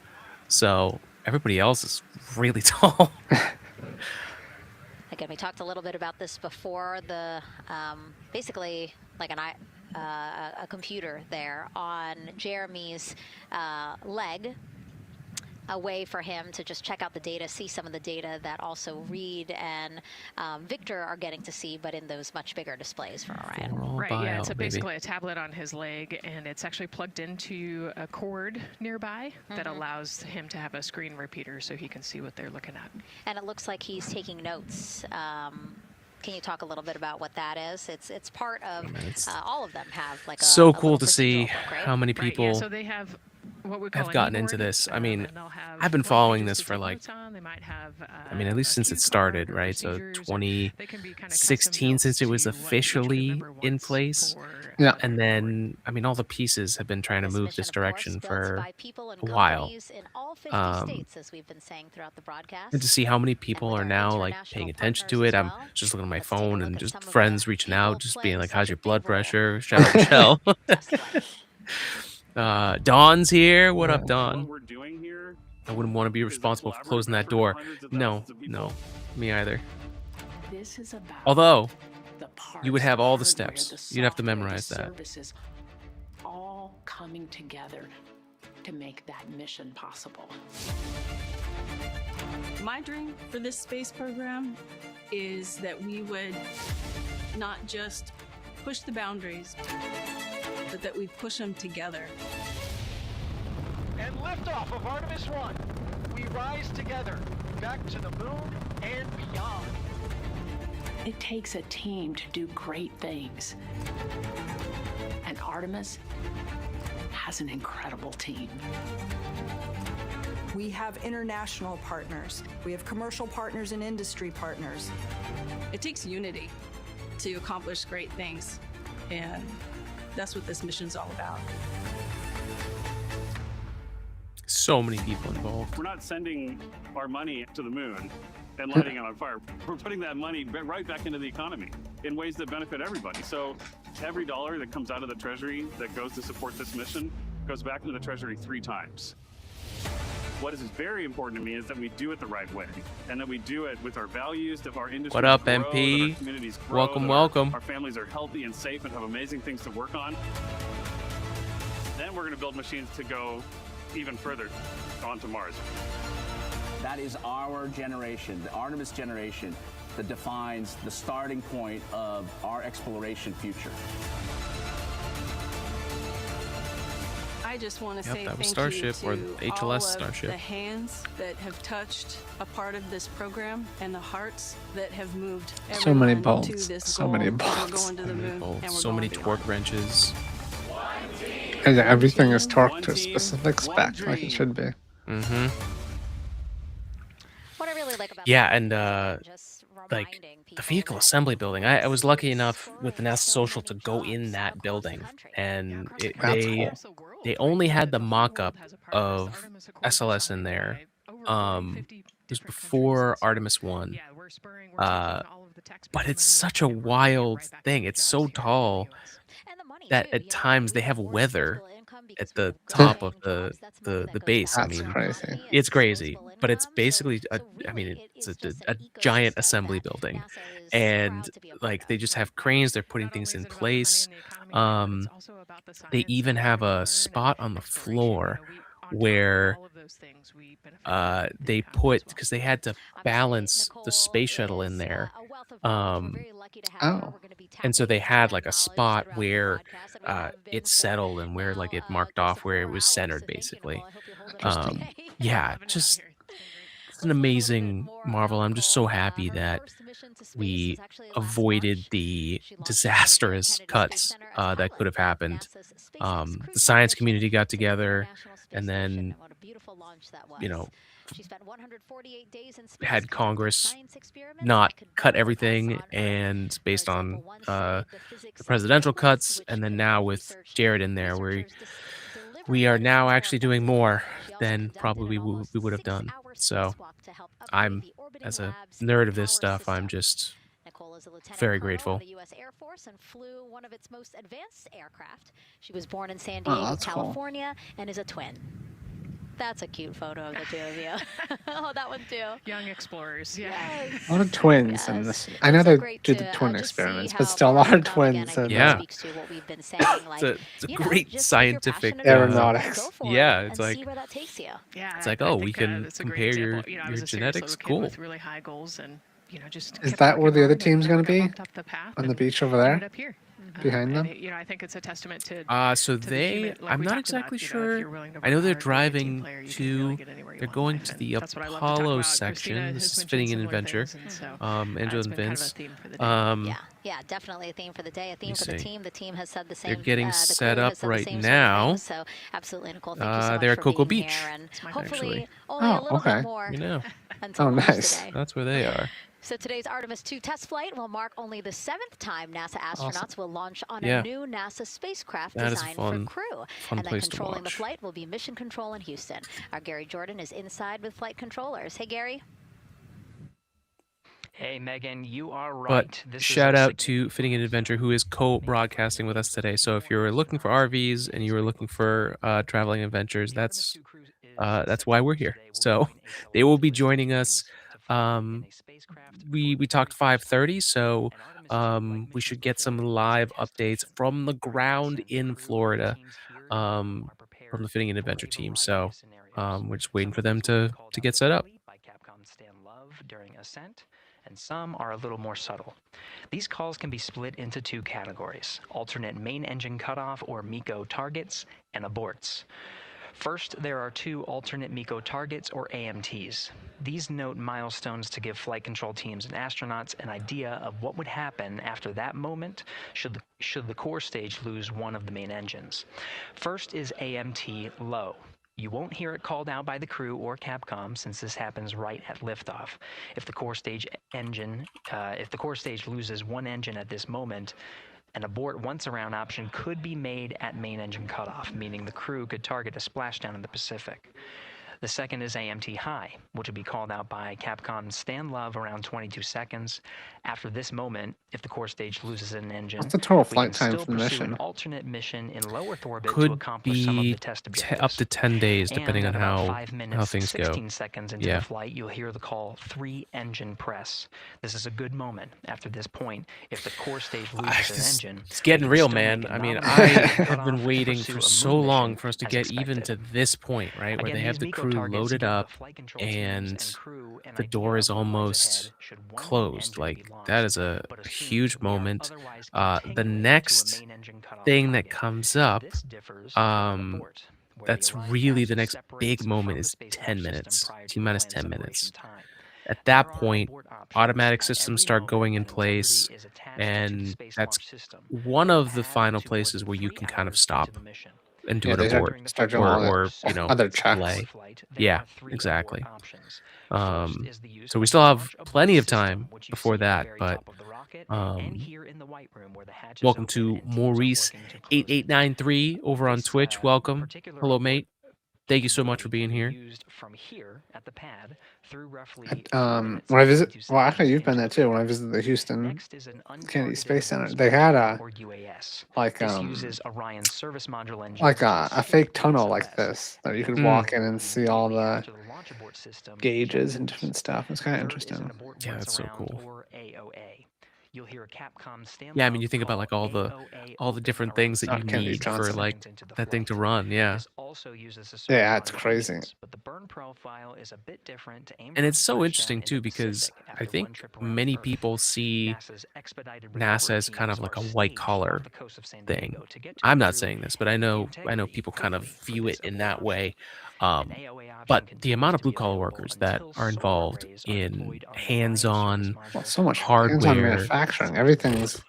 So everybody else is really tall. Again, we talked a little bit about this before. The basically like a computer there on Jeremy's leg, a way for him to just check out the data, see some of the data that also Reed and Victor are getting to see, but in those much bigger displays for Orion. For all Right, by yeah, all, it's baby. basically a tablet on his leg, and it's actually plugged into a cord nearby that allows him to have a screen repeater so he can see what they're looking at. And it looks like he's taking notes. Can you talk a little bit about what that is? It's part of, it's all of them have like a so a cool little to see procedural book, right? how many Right, people yeah, so they have what we call have an gotten into e-board, this. I mean, and they'll have I've been 20 following pages this to for take like, notes on. They might have, I mean, at least a since cue it started, card or right? So procedures, or 20, they can be kind of custom 16 notes since it was to what each officially member in wants place. for, Yeah. And their then, I mean, all the pieces have been trying to This move mission, this of course, direction built for by people and a while. companies in all 50 Um, states, as we've been saying throughout the broadcast. And to see how many people with are our now like international paying attention to partners it. as I'm well. just looking at my Let's take a phone look and at just some of the friends reaching people out, just being playing like, such how's a your big blood role. pressure? Shout out Michelle. Just like Dawn's here. What up, What Dawn? we're doing here I wouldn't want to be is a responsible for collaborative closing that effort door. of hundreds of No, thousands of no, people. me either. This is about Although the you would parts, have all the hardware, steps. the You'd have to software, the memorize that. Services all coming together to make that mission possible. My dream for this space program is that we would not just push the boundaries, but that we push them together. And liftoff of Artemis 1. We rise together, back to the moon and beyond. It takes a team to do great things. And Artemis has an incredible team. We have international partners. We have commercial partners and industry partners. It takes unity to accomplish great things, and that's what this mission's all about. So many people involved. We're not sending our money to the moon and lighting it on fire. We're putting that money right back into the economy in ways that benefit everybody. So every dollar that comes out of the Treasury that goes to support this mission goes back into the Treasury 3 times. What is very important to me is that we do it the right way, and that we do it with our values, that our industry What up, grow, MP? that our communities grow, Welcome, that welcome. Our families are healthy and safe and have amazing things to work on. Then we're going to build machines to go even further onto Mars. That is our generation, the Artemis generation, that defines the starting point of our exploration future. I just want to Yep, say that was thank you Starship, to or the all HLS of Starship. the hands that have touched a part of this program and the hearts that have moved So many everyone bolts, to this so goal. many We're bolts. going to the moon, and we're So going many beyond. torque wrenches. And yeah, everything is torqued to a One team, specific one spec, like it dream. should be. Mm-hmm. What I really like about Yeah, this and is just like reminding the people vehicle that assembly building. I was lucky it's enough with the spurring NASA so Social many to go in jobs that across the building, country. and That's cool. they only had the mock-up of SLS in there. It was before Artemis 1. But it's such a wild thing. It's so tall And the money that too, at you know, times they we have force weather disposable income at because the we're top of creating jobs. That's money the that goes base. I back to That's mean, the crazy. economy. it's crazy, disposable but it's income. basically So really, it's it's just a an giant ecosystem assembly that building, NASA is and proud to be a part like they of. just have cranes. They're putting things in place. They even have a spot on the floor where they put, because they had to balance the space shuttle in there. Oh. And so they had like a spot where it settled and where like it marked off where it was centered, basically. Yeah, just it's an amazing marvel. I'm just so happy that we avoided the disastrous cuts that could have happened. The science community got together and then, you know, had Congress not cut everything, and based on the presidential cuts, and then now with Jared in there, we are now actually doing more than probably we would have done. So I'm, as a nerd of this stuff, I'm just Nicole is a lieutenant very colonel grateful. in the U.S. Air Force and flew one of its most advanced aircraft. She was born in San Oh, Diego, that's cool. California, and is a twin. That's a cute photo of the two of you. Oh, that one too. Young explorers, yeah. Yes. A lot of twins in Yes. this. I know It's so they great did to, the twin just see experiments, how but still a far lot of we've come. Again, twins. I And, think Yeah. it speaks to what we've been saying. Like, It's a you know, great just if you're scientific passionate about it, Aeronautics. go for Yeah, it it's and like- see where that takes you. Yeah, It's like, I oh, we think, can that's a great compare your example. You know, I was a serious genetics. little kid Cool. with really high goals, and you know, just Is kept that where working the other hard and team's never going to got be? bumped up the path On the and beach over ended there? up here. Behind And them? it, you know, I think it's a testament to So to the they, human, like I'm we not talked about, exactly you know, if sure. you're willing to I know work they're hard, being a team driving player, you can really to, get anywhere you they're want going in life, to and the that's what I love to talk Apollo about. Christina section. has This is mentioned Fitting an similar Adventure. things, and so, Angela it's and been kind of a Vince. theme for the day. Yeah, definitely a theme for the day, a theme me for the see. team. The team has said the They're same. getting the set crew up has said the right same sort of now. things, so absolutely, Nicole. Thank you so much They're at for Cocoa being Beach, here, and hopefully actually. only a Oh, little okay. bit more You know, until Oh, launch nice. today. that's where they are. So today's Artemis 2 test flight will mark only the 7th time NASA astronauts will launch on Yeah. a new NASA spacecraft That is designed fun- for crew. fun And then place to controlling the watch. flight will be Mission Control in Houston. Our Gary Jordan is inside with flight controllers. Hey, Gary. Hey, Megan, you are right. But This is shout a out to Fitting an Adventure, who is co-broadcasting with us today. So if you're looking for RVs and you were looking for traveling adventures, that's why we're here. So they will be joining us. We talked 5:30, so we should get some live updates from the ground in Florida, from the Fitting an Adventure team. So we're just waiting for them to get set up. By Capcom Stan Love during ascent, and some are a little more subtle. These calls can be split into two categories: alternate main engine cutoff or MECO targets, and aborts. First, there are 2 alternate MECO targets, or AMTs. These note milestones to give flight control teams and astronauts an idea of what would happen after that moment should the core stage lose one of the main engines. First is AMT low. You won't hear it called out by the crew or Capcom since this happens right at liftoff. If the core stage loses one engine at this moment, an abort once around option could be made at main engine cutoff, meaning the crew could target a splashdown in the Pacific. The second is AMT high, which will be called out by Capcom's Stan Love around 22 seconds. After this moment, if the core stage loses an engine, What's the total we flight can time still for the pursue mission? an alternate mission in low Earth orbit to Could accomplish some of be the test objectives. up to 10 days, depending And on at about how 5 minutes, things 16 go. seconds into Yeah. the flight, you'll hear the call 3 engine press. This is a good moment. After this point, if the core stage loses an engine, It's getting we can real, still man. make a I mean, nominal I engine have cutoff been and waiting pursue for a so moon long mission for us to as get even expected. to this point, right? Where Again, they have these the MECO crew targets loaded give the up flight control teams and crew an the idea door is of what lies almost ahead should one closed. engine Like, be launched, that is a but assume huge we are moment. otherwise The continuing to a next main engine cutoff thing that target. comes up, This differs from an abort, where the that's arrive really path the next separates big from moment the is Space 10 Launch System minutes, prior to T the minus planned 10 separation minutes. time. At There that are point, abort options automatic at systems every start moment going in that integrity place, is attached to and Space that's Launch System. one of the Add final to more places than where you 3 can kind of hours stop into the mission. and do Yeah, an they abort start doing all or the other checks. delay. Flight, there Yeah, are 3 exactly. abort options. First is the use So we of still the have launch abort plenty of system, time which you before see at the that, very but top of the rocket, and here in the White Room where the hatches welcome open to and teams are Maurice working to close them. 8893 over on This Twitch. Welcome. particular Hello, abort mate. Thank you so much for being capability here. can be used from here at the pad through roughly 3 minutes When I and visit, 52 well, actually, seconds you've been into there the too. When I flight. visited the Houston Next is an Kennedy untargeted Space Center, boost they had module, a or UAS. like This uses Orion's service module engines like to a escape fake the tunnel like SOS. this that you could Once walk available in and see all immediately the after the launch abort system gauges and ejects. different stuff. It's kind of Third is an interesting. abort Yeah, once that's so around, cool. or AOA. You'll hear a Capcom Stan Yeah, I mean, Love you think about call like all the AOA different open things that around you 60 Kennedy need for Johnson. like seconds into the that thing to flight. run. Yeah. This also uses the service Yeah, it's module crazy. engines, but the burn profile is a bit different to aim And for a it's so splashdown interesting in too the because Pacific I after one think trip around many Earth. people see NASA's expedited NASA recovery as kind teams of like are a white staged collar off the coast of San thing. Diego to get to I'm the not crew saying this, but I with know integrity people kind of quickly for view this it in abort that option. way. An AOA option But the continues amount of to blue be collar available workers that until are solar involved arrays are in deployed on the Orion service hands-on Well, module so much hands-on hardware. manufacturing. Everything's,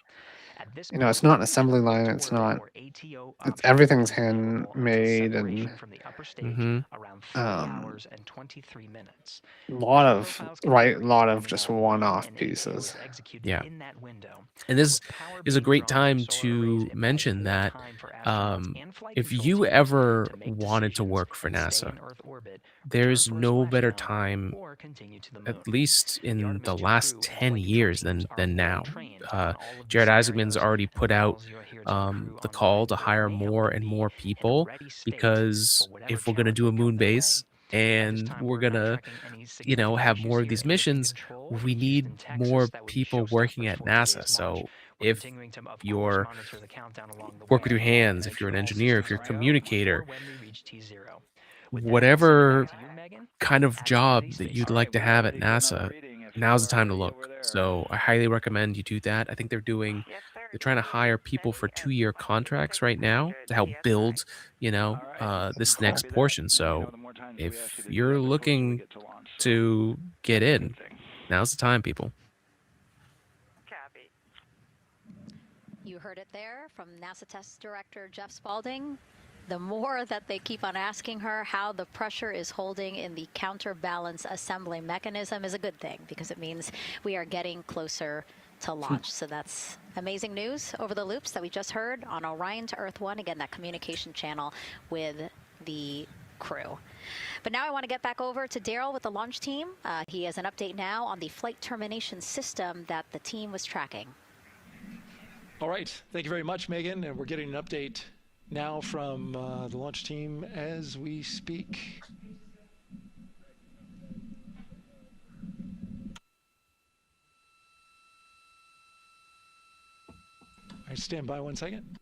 At this you know, it's point, not an assembly line. It's orbit not. or ATO It's option everything's is available until handmade separation and from the upper stage Mhm. around 3 hours and 23 minutes. a lot Burn of profiles can vary lot of depending just on when one-off an ATO pieces. is executed Yeah. in that window. And this With power is a being great drawn from time solar arrays, to it buys mention more that time for astronauts and flight if control you teams ever to make wanted to decisions work for and stay NASA, in Earth orbit, return there's for a no better splashdown, time, or continue to the moon. at least The in Artemis the 2 last crew and 10 flight control years teams are than well now. trained on all of these Jared Isaacman's scenarios, already put and the out calls you'll hear to the crew the on call Orion to will hire enable more them to and be more in a people ready state because for whatever if we're going to challenge do a may come moon their way. base At this and time, we're we're going not to, tracking any significant have issues more of here these in Mission missions, Control we in need Houston, more Texas. That would be people working showstoppers at for NASA. today's launch. So We're if continuing to, of course, you're monitor the countdown along the work with way your hands, and if you're an ensure all engineer, if systems you're a are go communicator, before when we reach T0. With that, I'll send it whatever back to you, Megan, kind of at the job Kennedy that Space you'd Center. like to have at NASA, now's the time to look. So I highly recommend you do that. I think they're trying to hire people for 2-year contracts right now to help build, this next portion. So if you're looking to get in, now's the time, people. You heard it there from NASA Test Director Jeff Spaulding. The more that they keep on asking her how the pressure is holding in the counterbalance assembly mechanism is a good thing, because it means we are getting closer to launch. So that's amazing news over the loops that we just heard on Orion to Earth 1. Again, that communication channel with the crew. But now I want to get back over to Daryl with the launch team. He has an update now on the flight termination system that the team was tracking. All right. Thank you very much, Megan. And we're getting an update now from the launch team as we speak. All right, stand by 1 second.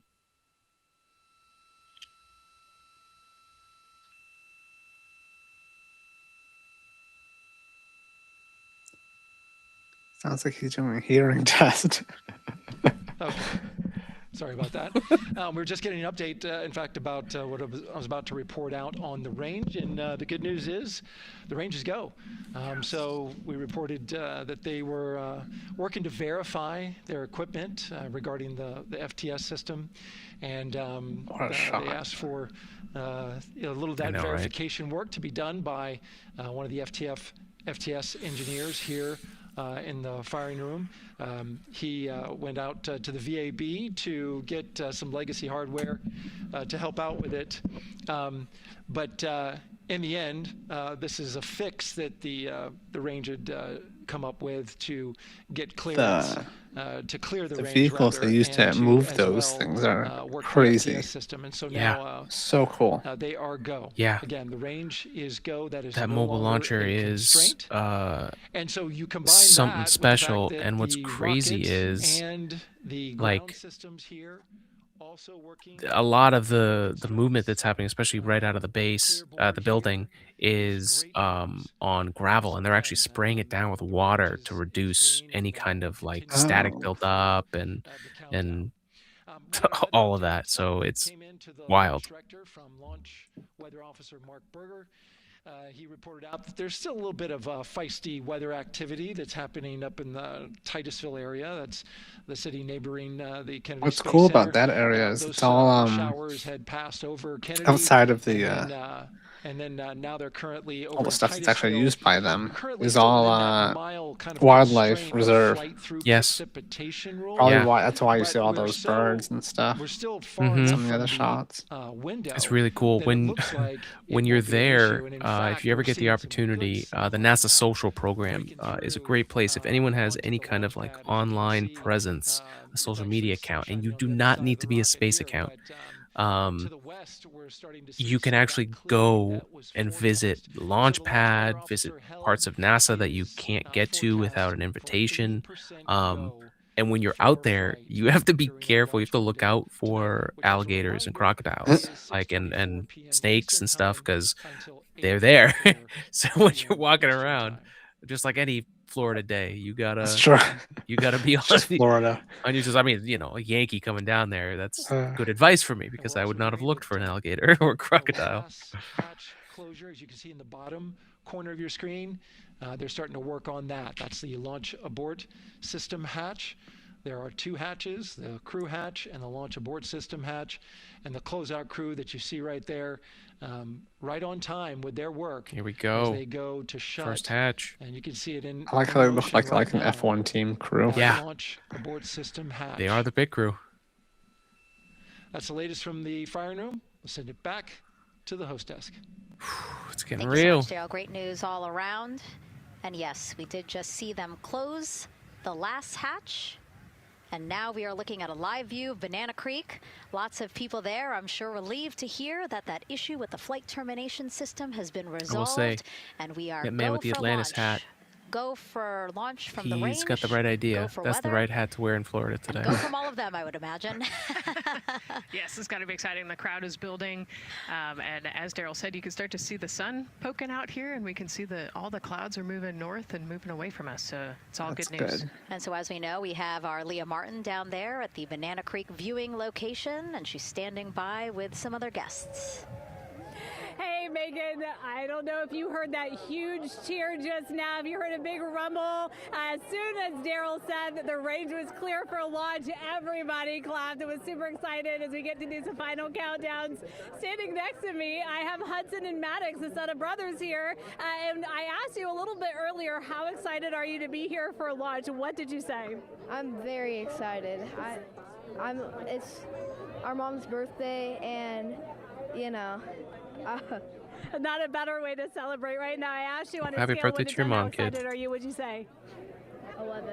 Sounds like he's doing a hearing test. Okay. Sorry about that. We're just getting an update, in fact, about what I was about to report out on the range. And the good news is the range is go. So we reported that they were working to verify their equipment regarding the FTS system. And they asked for a little of that verification work to be done by one of the FTS engineers here in the firing room. He went out to the VAB to get some legacy hardware to help out with it. But in the end, this is a fix that the range had come up with to get clearance, to clear the range. The vehicles they use to move those things are crazy. System. And so Yeah. now, So cool. they are go. Yeah. Again, the range is go. That is That no mobile longer launcher a is constraint. And so you combine something that with the special. fact that And what's the crazy rocket is and the like ground systems here also working. a lot of the movement that's happening, especially right out of the base, the building, is on gravel, and they're actually spraying it down with water to reduce any kind of like static buildup and all of that. So it's wild. Director from Launch Weather Officer Mark Berger. He reported out that there's still a little bit of feisty weather activity that's happening up in the Titusville area. That's the city neighboring the Kennedy What's Space cool Center. about that area is Those it's all showers had passed over Kennedy, outside of the and then now they're currently over all the in stuff that's actually Titusville. used by them Currently is still all in that mile kind of wildlife constraint of reserve. flight through Yes. precipitation rule. Probably Yeah. why that's why you But see all we're those so- birds and stuff. We're still far Mhm. enough Some of the other from shots. window It's really cool that it when looks like when it you're won't be an there. issue. And in If fact, you ever we're get the seeing some good opportunity, stuff the NASA Social program is a through, great place. If anyone has any onto the kind of launch like pad. If you can online see, presence, a social it's media actually account, and sunshine you on do the other not side of need the to be a rocket space here, account. but, to the west, we're starting to see You can some of that actually clearing go that was and forecast. visit So the launch launch pad, weather visit officer parts of NASA that you can't get to without an invitation. 80% Um, go and when you're for out there, flight you have to be during the careful. You have launch to look window out for tonight, which, as a alligators and reminder, crocodiles, is like and 6:24 p.m. snakes Eastern and stuff, time because until they're there. 8:24 So when you're p.m. walking Eastern around, time. just like any Florida day, That's true. you gotta be on Just Florida. on your just. I mean, a Yankee coming down there. That's Uh, good advice for me because we're I would also not have hearing looked for that, an alligator or a the crocodile. last hatch closure, as you can see in the bottom corner of your screen, they're starting to work on that. That's the launch abort system hatch. There are two hatches, the crew hatch and the launch abort system hatch, and the closeout crew that you see right there, right on time with their work. Here we As go. they go to shut. First hatch. And you can see it in I like in how they look motion like right an now. F1 team crew. That's Yeah. the launch abort system hatch. They are the big crew. That's the latest from the firing room. We'll send it back to the host desk. It's getting Thank you so real. much, Daryl. Great news all around. And yes, we did just see them close the last hatch. And now we are looking at a live view of Banana Creek. Lots of people there, I'm sure, relieved to hear that that issue with the flight termination system has been resolved. I will say, and we are that man go with the for Atlantis launch. hat, Go for launch from the range. he's got the right Go idea. for That's the weather, right hat to wear in Florida and today. go from all of them, I would imagine. Yes, it's got to be exciting. The crowd is building. And as Daryl said, you can start to see the sun poking out here, and we can see all the clouds are moving north and moving away from us. So it's all That's good news. good. And so as we know, we have our Leah Martin down there at the Banana Creek viewing location, and she's standing by with some other guests. Hey, Megan, I don't know if you heard that huge cheer just now. If you heard a big rumble, as soon as Daryl said that the range was clear for launch, everybody clapped. It was super excited as we get to do some final countdowns. Standing next to me, I have Hudson and Maddox, the son of brothers here. And I asked you a little bit earlier, how excited are you to be here for launch? What did you say? I'm very excited. It's our mom's birthday, and not a better way to celebrate right now. I asked you on a Happy scale of birthday 1 to your ten, how mom, kid. excited are you? What'd you say? 11.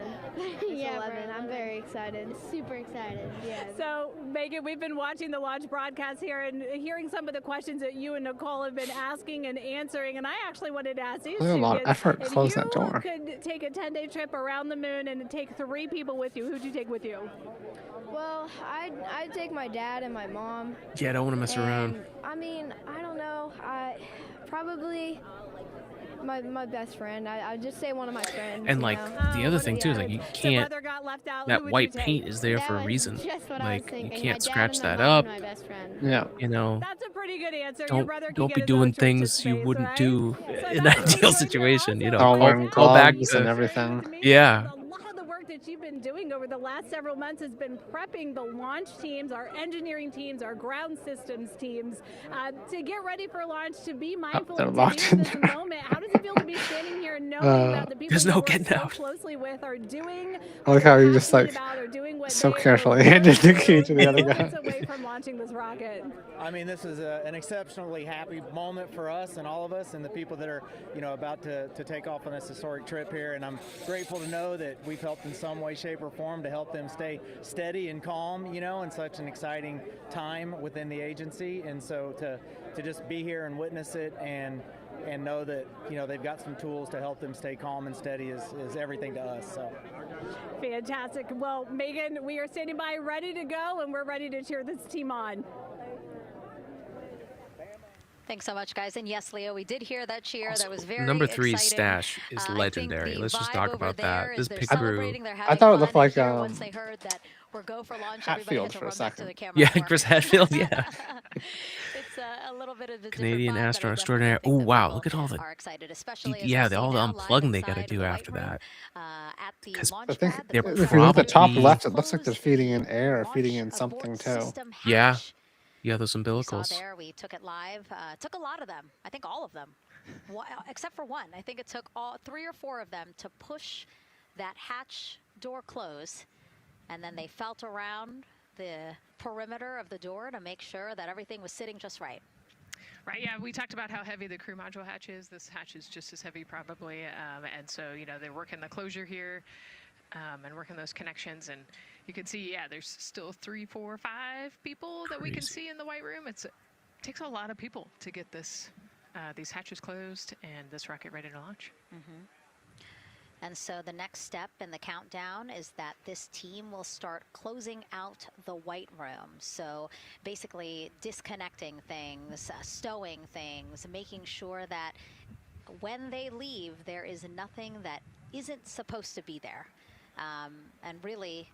Yeah, 11. I'm very excited. Super excited. Yeah. So, Megan, we've been watching the launch broadcast here and hearing some of the questions that you and Nicole have been asking and answering. And I actually wanted to ask these There's a lot of students, effort to if close you that door. could take a 10-day trip around the moon and take 3 people with you, who'd you take with you? Well, I'd take my dad and my mom. Yeah, I don't want to mess around. I mean, I don't know. Probably my best friend. I just say one of my friends. And you like know? the other thing too is like you can't. Brother got left out. That Who would white you take? paint is there That for a was reason. just what I was Like you thinking. can't my dad scratch and my that mom up. and my best friend. Yeah. You know, That's a pretty good answer. Your brother can don't get be his doing own church in things you space, wouldn't right? do So in an that's ideal really situation. You know, All wearing call back gloves and to everything. yeah. A lot of the work that you've been doing over the last several months has been prepping the launch teams, our engineering teams, our ground systems teams, to get ready for launch, to be mindful they're and locked to be in in this moment. How does it feel to be standing here and knowing that the people There's you no work getting so out. closely with are doing I like how you just like so carefully handed the key to the other guy. away from launching this rocket? I mean, this is an exceptionally happy moment for us and all of us and the people that are, about to take off on this historic trip here. And I'm grateful to know that we've helped in some way, shape, or form to help them stay steady and calm, in such an exciting time within the agency. And so to just be here and witness it and know that, they've got some tools to help them stay calm and steady is everything to us. So. Fantastic. Well, Megan, we are standing by ready to go, and we're ready to cheer this team on. Thanks so much, guys. And yes, Leo, we did hear that cheer. Also, That was very number 3's exciting. stash is legendary. Let's just talk about that. This pig crew. I thought it looked like once they heard that we're go for launch, Hatfield for a second. Yeah, Chris Hatfield. Yeah. It's a little bit of a Canadian astronaut extraordinaire. Oh wow, look at all the all the unplugging they got to do after that. Because I think they're if you look at the top probably- left, it looks like they're feeding in air or feeding in something too. Yeah. Yeah, those We saw umbilicals. there, we took it live. Took a lot of them. I think all of them, except for one. I think it took 3 or 4 of them to push that hatch door close, and then they felt around the perimeter of the door to make sure that everything was sitting just right. Right, yeah, we talked about how heavy the crew module hatch is. This hatch is just as heavy probably, and so, they're working the closure here and working those connections, and you can see, yeah, there's still 3, 4, 5 people that we can see in the white room. It takes a lot of people to get these hatches closed and this rocket ready to launch. Mm-hmm. And so the next step in the countdown is that this team will start closing out the white room. So basically disconnecting things, stowing things, making sure that when they leave, there is nothing that isn't supposed to be there. And really,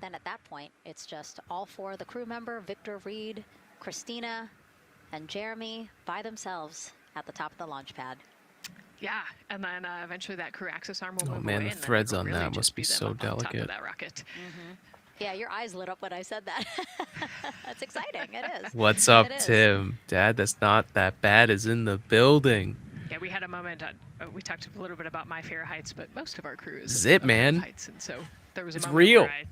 then at that point, it's just all 4 of the crew member, Victor, Reed, Christina, and Jeremy by themselves at the top of the launch pad. Yeah, and then eventually that crew access arm will Oh move man, away, the and then threads it'll on really that just must be them so up on top of delicate. that rocket. Mm-hmm. Yeah, your eyes lit up when I said that. That's exciting. It is. What's up, It is. Tim? Dad, that's not that bad. Is in the building. Yeah, we had a moment. We talked a little bit about My Fair Heights, but most of our crew is Zip, above man. Heights, and so there was a It's moment real. where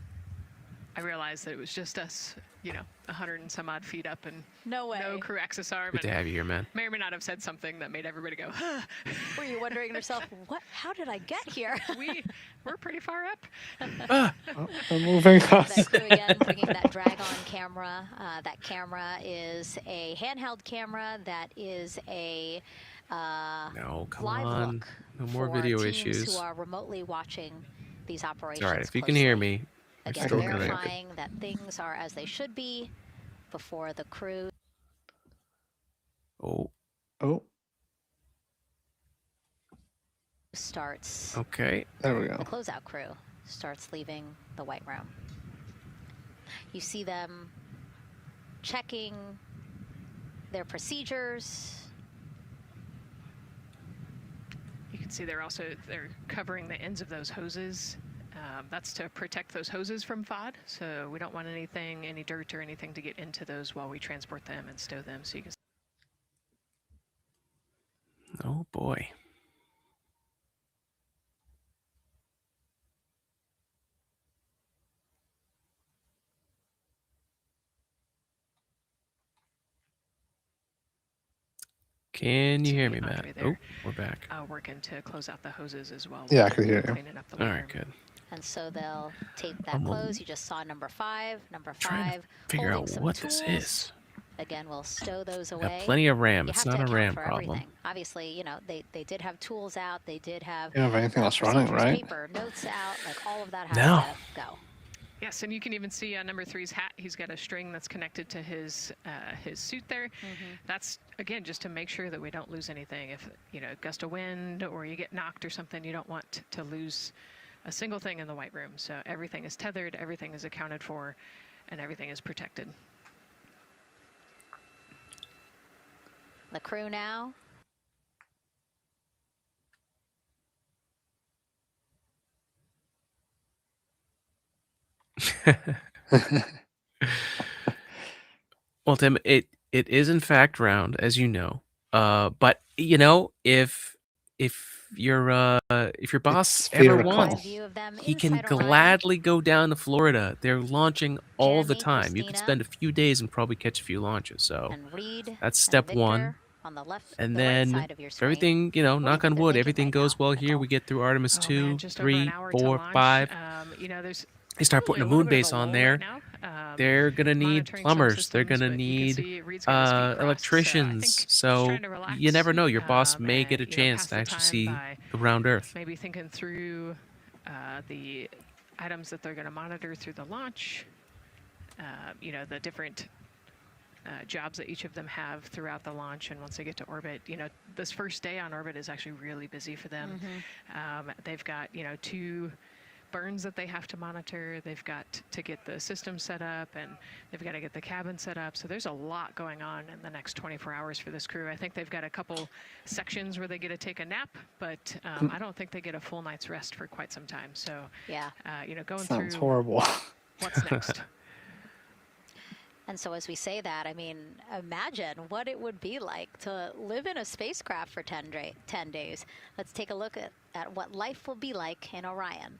I realized that it was just us, 100 and some odd feet up, and no crew access arm. Good to and have you here, man. May or may not have said something that made everybody go, huh. Were you wondering to yourself, what? How did I get here? We're pretty far up. They're moving us. That crew again, bringing that drag-on camera. That camera is a handheld camera that is a No, come live on. look No more for video teams issues. who are remotely watching these operations. All right, if you can hear closely. me, we're Again, still connected. verifying that things are as they should be before the crew Oh, starts. okay. There we go. The closeout crew starts leaving the white room. You see them checking their procedures. You can see they're covering the ends of those hoses. That's to protect those hoses from FOD. So we don't want any dirt or anything to get into those while we transport them and stow them. So you can. Oh boy. Can you hear me, Matt? Oh, we're back. Working to close out the hoses as well. Yeah, I could hear you. Cleaning up the All white right, room. good. And so they'll tape that I'm close. You just saw number 5. Number 5. Trying to figure holding out some what this tools. is. Again, we'll stow those Got away. plenty of RAM. You It's have to not a account RAM for problem. everything. Obviously, they did have tools out. They did have You don't have anything else running, procedures, right? paper, notes out, like all of that has No. to go. Yes, and you can even see on number 3's hat, he's got a string that's connected to his suit there. That's, again, just to make sure that we don't lose anything. If, you know, gust of wind or you get knocked or something, you don't want to lose a single thing in the white room. So everything is tethered, everything is accounted for, and everything is protected. The crew now. Well, Tim, it is in fact round, as you know. But you know, if your boss ever spherical. wants, he can gladly go down to Florida. They're launching all the time. You could spend a few days and probably catch a few launches. So that's step one. On the left, And the right then side of your if screen. everything, you know, knock on wood, everything goes well here. We get through Artemis 2, 3, 4, 5. You know, there's They start putting a moon base on there. They're gonna need plumbers. They're gonna need electricians. So you never know. Your boss may get a chance to actually see the round Earth. maybe thinking through the items that they're going to monitor through the launch, you know, the different jobs that each of them have throughout the launch. And once they get to orbit, you know, this first day on orbit is actually really busy for them. They've got, you know, 2 burns that they have to monitor. They've got to get the system set up, and they've got to get the cabin set up. So there's a lot going on in the next 24 hours for this crew. I think they've got a couple sections where they get to take a nap, but I don't think they get a full night's rest for quite some time. So yeah, you know, going Sounds through horrible. what's next. And so as we say that, I mean, imagine what it would be like to live in a spacecraft for 10 days. Let's take a look at what life will be like in Orion.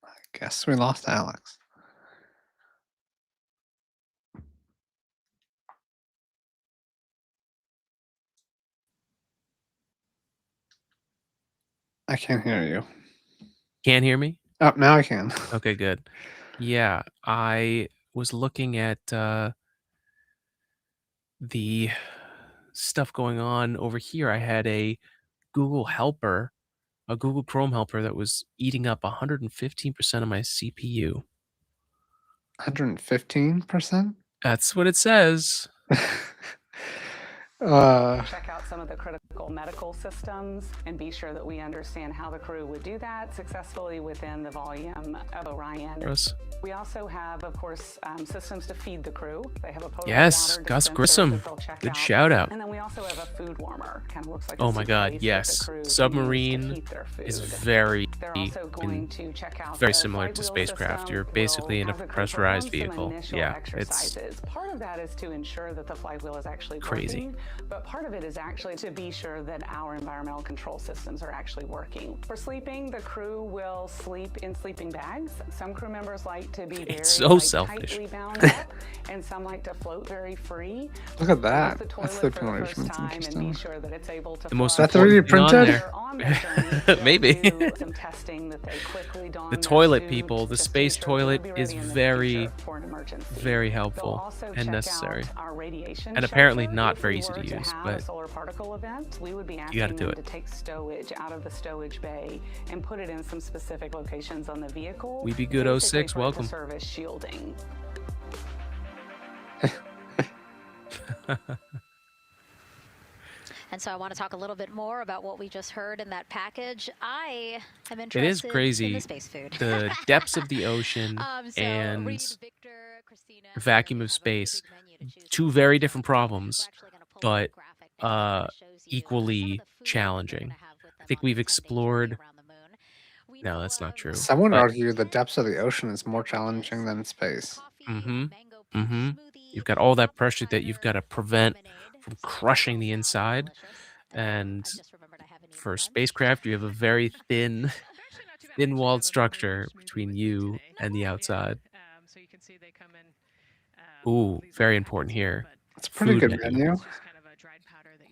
I guess we lost Alex. I can't hear you. Can't hear me? Oh, now I can. Okay, good. Yeah, I was looking at the stuff going on over here. I had a Google helper, a Google Chrome helper that was eating up 115% of my CPU. 115%? That's what it says. Check out some of the critical medical systems and be sure that we understand how the crew would do that successfully within the volume of Orion. Gross. We also have, of course, systems to feed the crew. They have a potable Yes, water Gus dispenser Grissom. that they'll check Good out. shout out. And then we also have a food warmer. Kind of looks like Oh a my God, suitcase that the yes. crew can use to Submarine keep their food. is very, They're also going to check out very the similar flight to wheel spacecraft. system. You're basically in a We'll have the crew pressurized perform some vehicle. initial Yeah, it's exercises. Part of that is to ensure that the flight wheel is actually crazy. working, but part of it is actually to be sure that our environmental control systems are actually working. For sleeping, the crew will sleep in sleeping bags. Some crew members like to be very so selfish. tightly bound up, and some like to float very free. Look at that. Use the That's toilet the for the arrangement. first time and Interesting. be sure that it's able to The most flush. Is that 3D important thing on printed? there. Maybe. Do some testing that they quickly don The their toilet, suit people, the just to space ensure they'll toilet be is ready in the very, future for an emergency. very They'll helpful also and check necessary. out our radiation And apparently shelter. not If very we easy were to use, have but a solar particle event, we would be asking you gotta do them it. to take stowage out of the stowage bay and put it in some specific locations on the vehicle. We be good basically 06, for it to welcome. serve as shielding. And so I want to talk a little bit more about what we just heard in that package. I am It interested is crazy. in the space food. The depths of the ocean and vacuum of space. 2 very different problems, but equally challenging. I think we've explored. No, that's not true. Some would But argue the depths of the ocean is more challenging than space. You've got all that pressure that you've got to prevent from crushing the inside, and for a spacecraft, you have a very thin-walled structure between you and the outside. So you can see they come in. Ooh, very important here. It's a pretty Food good menu. menu. It's just kind of a dried powder that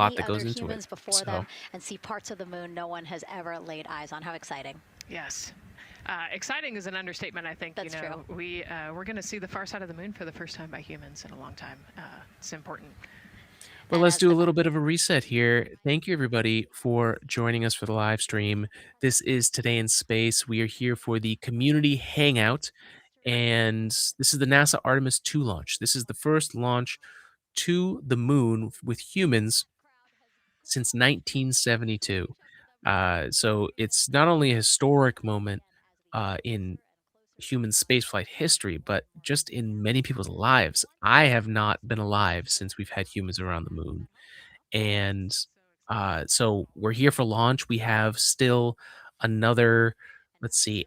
lot many that other goes into it. humans before So them and see parts of the moon no one has ever laid eyes on. How exciting. Yes. Exciting is an understatement, I think. That's true. We're going to see the far side of the moon for the first time by humans in a long time. It's important. well, let's do a little bit of a reset here. Thank you, everybody, for joining us for the live stream. This is Today in Space. We are here for the community hangout, and this is the NASA Artemis 2 launch. This is the first launch to the moon with humans since 1972. So it's not only a historic moment in human spaceflight history, but just in many people's lives. I have not been alive since we've had humans around the moon. And so we're here for launch. We have still another let's see,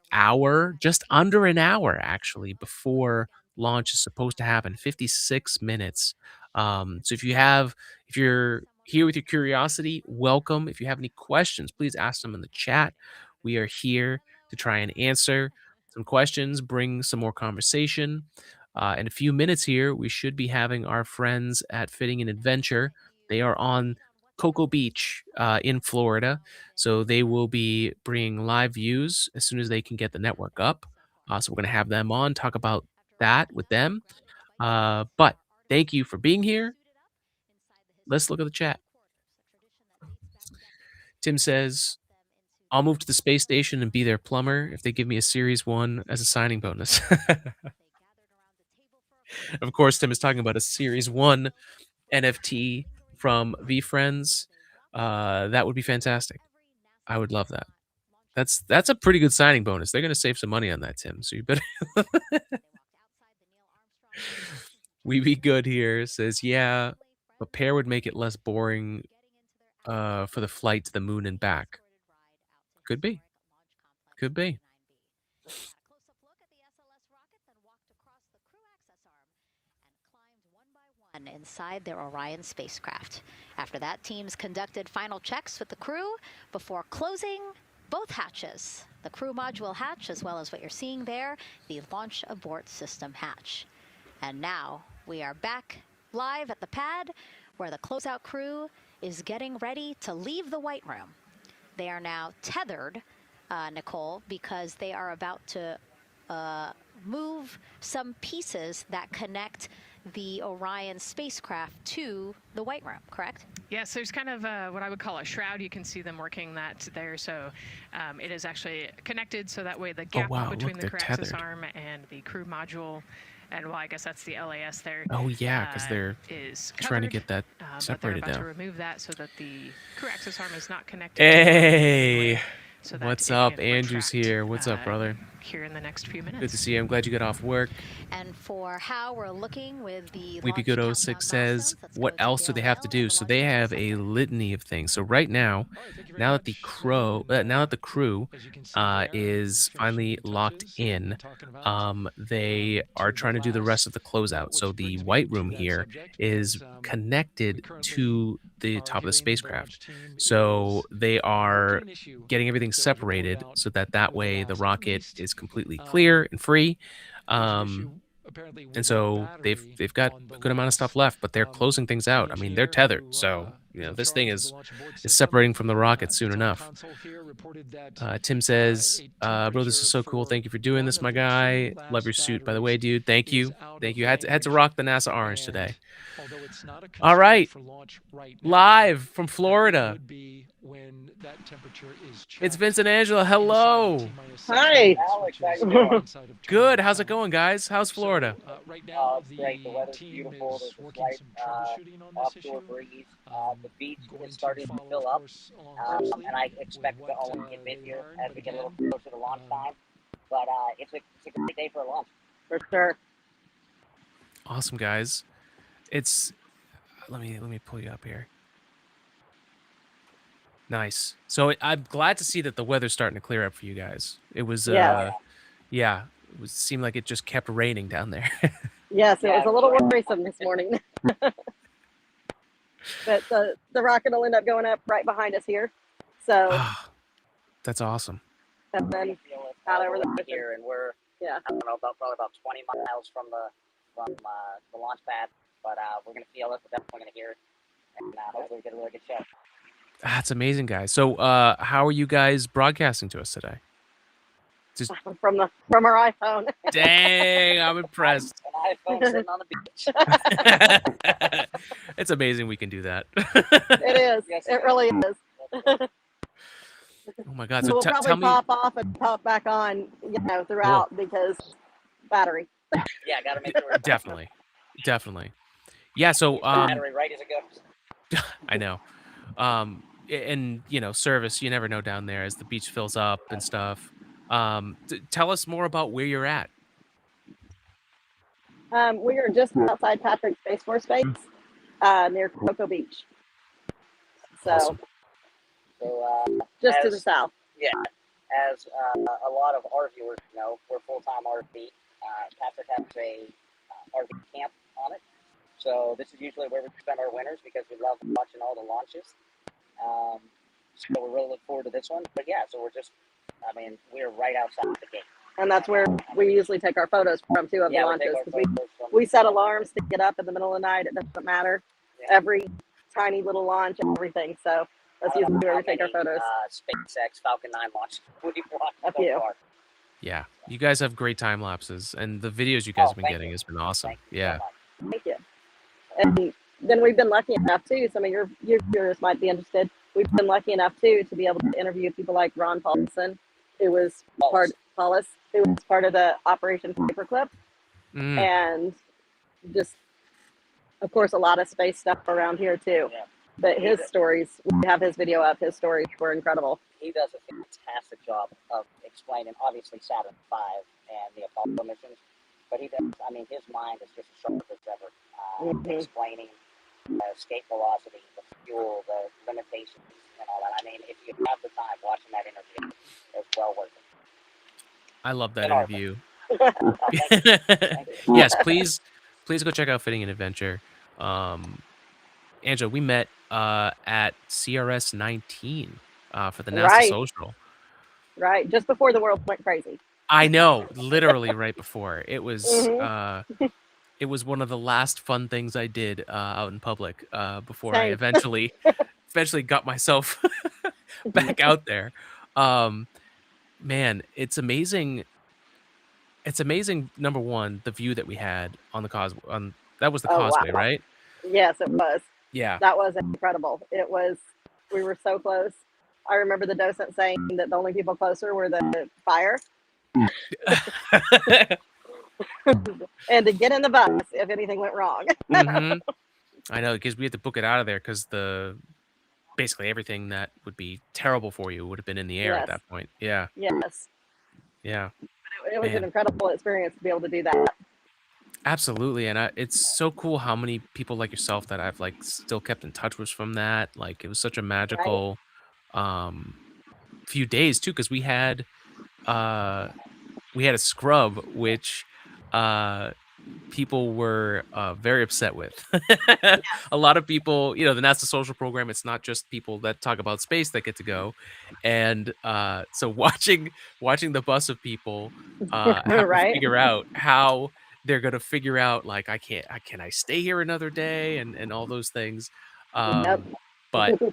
just under an hour actually before launch is supposed to happen, 56 minutes. So if you're here with your curiosity, welcome. If you have any questions, please ask them in the chat. We are here to try and answer some questions, bring some more conversation. In a few minutes here, we should be having our friends at Fitting and Adventure. They are on Cocoa Beach in Florida. So they will be bringing live views as soon as they can get the network up. So we're going to have them on, talk about that with them. But thank you for being here. Let's look at the chat. Tim says, I'll move to the space station and be their plumber if they give me a Series 1 as a signing bonus. Of course, Tim is talking about a Series 1 NFT from VFriends. That would be fantastic. I would love that. That's a pretty good signing bonus. They're going to save some money on that, Tim. So you better. We be good here says, yeah, a pair would make it less boring for the flight to the moon and back. Could be. Could be. Inside their Orion spacecraft. After that, teams conducted final checks with the crew before closing both hatches, the crew module hatch, as well as what you're seeing there, the launch abort system hatch. And now we are back live at the pad where the closeout crew is getting ready to leave the White Room. They are now tethered, Nicole, because they are about to move some pieces that connect the Orion spacecraft to the White Room, correct? Yes, there's kind of what I would call a shroud. You can see them working that there. So it is actually connected so that way the gap between the crew access arm and the crew module, and well, I guess that's the LAS there. Oh yeah, because they're trying to get that separated but they're about now. to remove that so that the crew access arm is not connected. Hey, so that what's it up? can Andrew's retract, here. What's up, brother? Here in the next few minutes. Good to see you. I'm glad you got off work. And for how we're looking with the WeBeGood06 says, what else do they have to do? So they have a litany of things. So right now, now that the crew is finally locked in, they are trying to do the rest of the closeout. So the White Room here is connected to the top of the spacecraft. So they are getting everything separated so that way the rocket is completely clear and free. And so they've got a good amount of stuff left, but they're closing things out. I mean, they're tethered, so this thing is separating from the rocket soon enough. Tim says, bro, this is so cool. Thank you for doing this, my guy. Love your suit, by the way, dude. Thank you. I had to rock the NASA orange today. All right, live from Florida. It's Vince and Angela. Hello. Hi. Good. How's it going, guys? How's Florida? It's great. The weather's beautiful. There's a slight offshore breeze. The beach is starting to fill up, and I expect to only get bit here as we get a little closer to launch time. But it's a great day for a launch, for sure. Awesome, guys. Let me pull you up here. Nice. So I'm glad to see that the weather's starting to clear up for you guys. It was seemed like it just kept raining down there. Yes, it was a little worrisome this morning. But the rocket will end up going up right behind us here. So that's awesome. And then out over the here, and we're I don't know probably about 20 miles from the launch pad. But we're gonna feel it. We're definitely gonna hear it, and hopefully we get a really good show. That's amazing, guys. So, how are you guys broadcasting to us today? Just from our iPhone. Dang, I'm impressed. An iPhone sitting on the beach. It's amazing we can do that. It is. Yes, it really is. Oh my God! So So we'll tell probably me. pop off and pop back on, throughout because battery. Yeah, gotta make sure. Definitely. Yeah. So battery right as it goes. I know. And service, you never know down there as the beach fills up and stuff. Tell us more about where you're at. We are just outside Patrick Space Force Base, near Cocoa Beach. So, Awesome. just to the south. Yeah, as a lot of our viewers know, we're full-time RV. Patrick has a RV camp on it. So this is usually where we spend our winters because we love watching all the launches. So we really look forward to this one. But yeah, so we're right outside the gate. And that's where we usually take our photos from too of the launches. We set alarms to get up in the middle of the night. It doesn't matter. Yeah. Every tiny little launch, everything. So that's usually where we take our photos. SpaceX Falcon 9 launch we've watched so far. Yeah, you guys have great time lapses, and the videos you guys have been getting has been awesome. Yeah. Thank you. And then we've been lucky enough too. Some of your viewers might be interested. We've been lucky enough too to be able to interview people like Ron Paulson, who was part of the Operation Paperclip, and just, of course, a lot of space stuff around here too. Yeah. But his stories, we have his video up. His stories were incredible. He does a fantastic job of explaining, obviously, Saturn V and the Apollo missions. But he does, his mind is just as sharp as ever, explaining escape velocity, the fuel, the limitations, and all that. If you have the time, watching that interview is well worth it. I love that interview. Yes, please go check out Fitting and Adventure. Angela, we met at CRS 19 for the NASA Social. Right, just before the world went crazy. I know, literally right before. It was it was one of the last fun things I did out in public before I eventually got myself back out there. Man, it's amazing. It's amazing. Number one, the view that we had on the that was the causeway, wow. Right? Yes, it was. Yeah, that was incredible. It was. We were so close. I remember the docent saying that the only people closer were the fire. And to get in the bus if anything went wrong. I know, because we had to book it out of there because basically everything that would be terrible for you would have been in the air at that point. Yeah. Yes. Yeah. It was an incredible experience to be able to do that. Absolutely, and it's so cool how many people like yourself that I've still kept in touch with from that. It was such a magical few days too, because we had a scrub which people were very upset with. A lot of people, the NASA Social program, it's not just people that talk about space that get to go, and so watching the bus of people have to figure out how they're gonna figure out can I stay here another day and all those things. But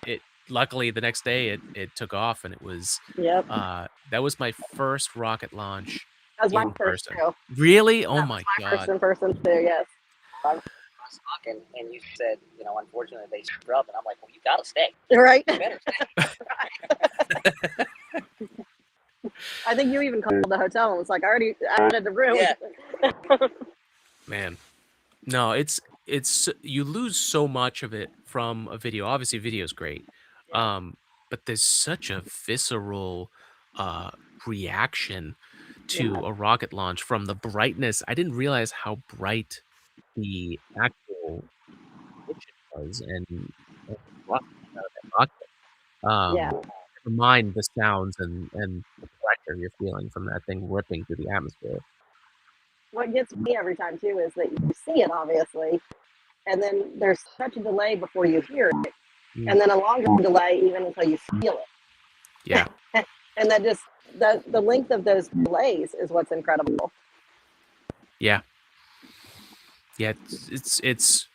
it luckily the next day it took off, and it was that was my first rocket launch. That was my first too. Really? Oh my God. First in person too, yes. I was talking, and you said, unfortunately they scrub, and I'm like, well, you gotta stay. Right. You better stay. I think you even called the hotel and was like, I already added the room. Yeah. Man, no, it's you lose so much of it from a video. Obviously, video is great, but there's such a visceral reaction to a rocket launch from the brightness. I didn't realize how bright the actual mission was, and rocket. Never mind the sounds and the pressure you're feeling from that thing ripping through the atmosphere. What gets me every time too is that you see it obviously, and then there's such a delay before you hear it, and then a longer delay even until you feel it. Yeah. And that just the length of those delays is what's incredible. Yeah. Yeah, it's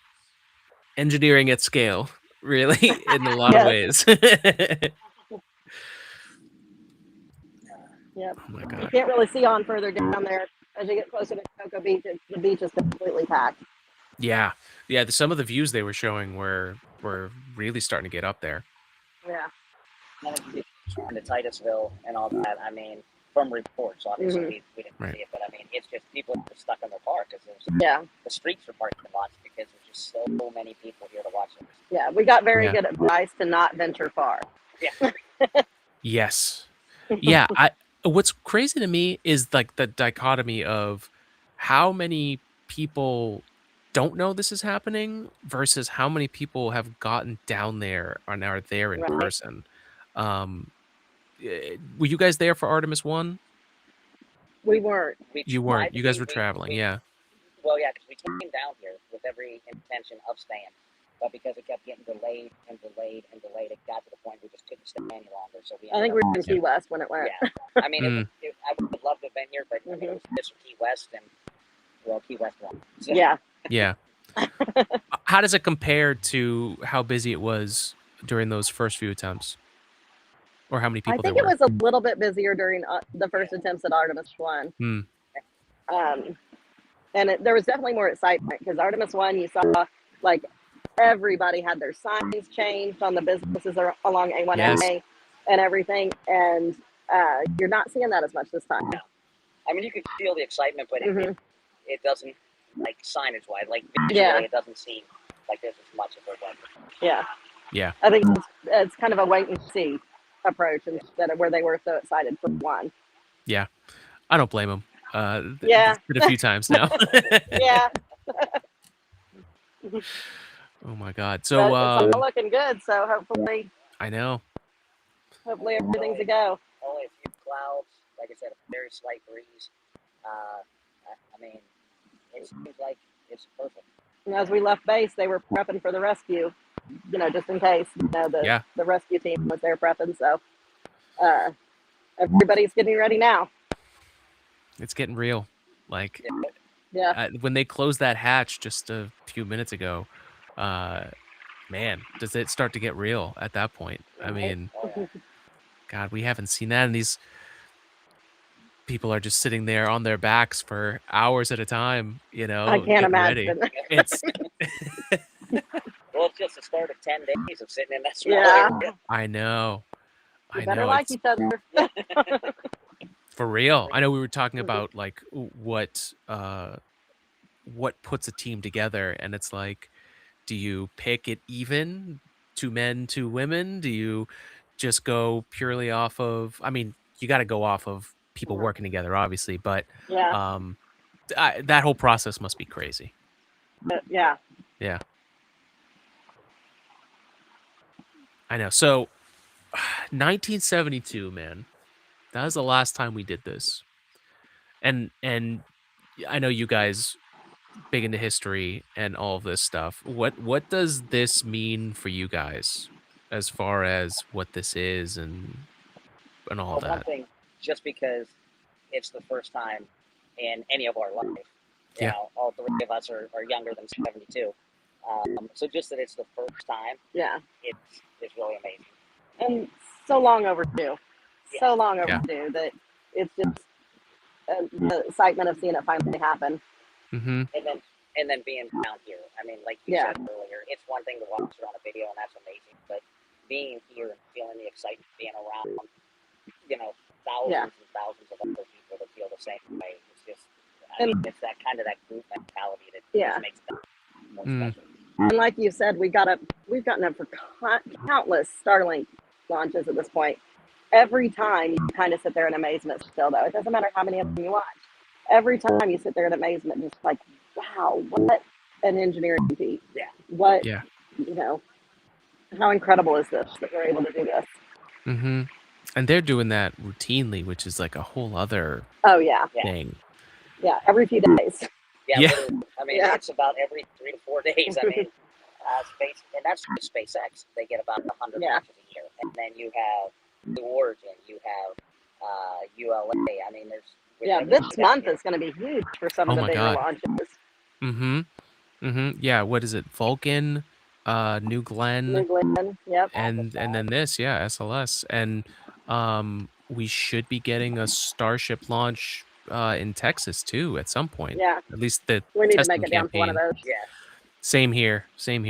engineering at scale, really, in a lot of ways. Yep. Oh my God. You can't really see on further down there. As you get closer to Cocoa Beach, the beach is completely packed. Yeah. Some of the views they were showing were really starting to get up there. Yeah. And the Titusville and all that. From reports, obviously we didn't see it, but it's just people are stuck in their car because the streets are parking lots because there's just so many people here to watch it. Yeah, we got very good advice to not venture far. Yeah. Yes. Yeah. What's crazy to me is the dichotomy of how many people don't know this is happening versus how many people have gotten down there and are there in person. were you guys there for Artemis 1? We weren't. You weren't. You guys were traveling, yeah. Well, yeah, because we came down here with every intention of staying, but because it kept getting delayed and delayed and delayed, it got to the point we just couldn't stay any longer. So we. I think we were in Key West when it went. Yeah, I mean, I would have loved to have been here, but I mean, it was just Key West and Key West won. So. Yeah. Yeah. How does it compare to how busy it was during those first few attempts? Or how many people I think it was a little bit busier during the first attempts at Artemis 1. And there was definitely more excitement because Artemis 1, you saw like everybody had their signs changed on the businesses along A1A and everything. And you're not seeing that as much this time. No. I mean, you could feel the excitement, but it doesn't, like signage-wise, like visually, it doesn't seem like there's as much as there was. Yeah. Yeah. I think it's kind of a wait and see approach instead of where they were so excited for one. Yeah. I don't blame them. Yeah. Did a few times now. Yeah. Oh my God. So it's all looking good. So hopefully. I know. Hopefully everything's a go. Only a few clouds. Like I said, a very slight breeze. I mean, it seems like it's perfect. And as we left base, they were prepping for the rescue. You know, just in case. You know, the rescue team was there prepping. So everybody's getting ready now. It's getting real. Like, when they closed that hatch just a few minutes ago, man, does it start to get real at that point? I mean, God, we haven't seen that. And these people are just sitting there on their backs for hours at a time, you know. I can't imagine. It's well, it's just the start of 10 days of sitting in that small area. I know. You better like each other. For real. I know we were talking about like what puts a team together, and it's like, do you pick it even, 2 men, 2 women? Do you just go purely off of, I mean, you got to go off of people working together, obviously, but that whole process must be crazy. Yeah. I know. So 1972, man. That was the last time we did this. And I know you guys big into history and all of this stuff. What does this mean for you guys as far as what this is and all that? One thing, just because it's the first time in any of our life. You know, all 3 of us are younger than 72. So just that it's the first time. Yeah. It's really amazing. And so long overdue. So long overdue that it's just the excitement of seeing it finally happen. Mm-hmm. And then being down here. I mean, like you said earlier, it's one thing to watch it on a video, and that's amazing. But being here and feeling the excitement, being around, you know, thousands and thousands of other people that feel the same way. It's just, I mean, it's that kind of that group mentality that just makes it more special. And like you said, we've gotten up for countless Starlink launches at this point. Every time you kind of sit there in amazement still, though. It doesn't matter how many of them you watch. Every time you sit there in amazement, just like, wow, what an engineering feat. Yeah. What, you know, how incredible is this that we're able to do this? Mm-hmm. And they're doing that routinely, which is like a whole other thing. Yeah, every few days. Yeah. I mean, it's about every 3 to 4 days. I mean, space, and that's just SpaceX. They get about 100 launches a year. And then you have Blue Origin, you have ULA. I mean, this month is going to be huge for some of the bigger launches. Mm-hmm. Mm-hmm. Yeah, what is it? Vulcan, New Glenn. Yep. And then this, SLS. And we should be getting a Starship launch in Texas too at some point. Yeah. At least the we need to testing make it down to one of campaign. those. Yeah. Same here.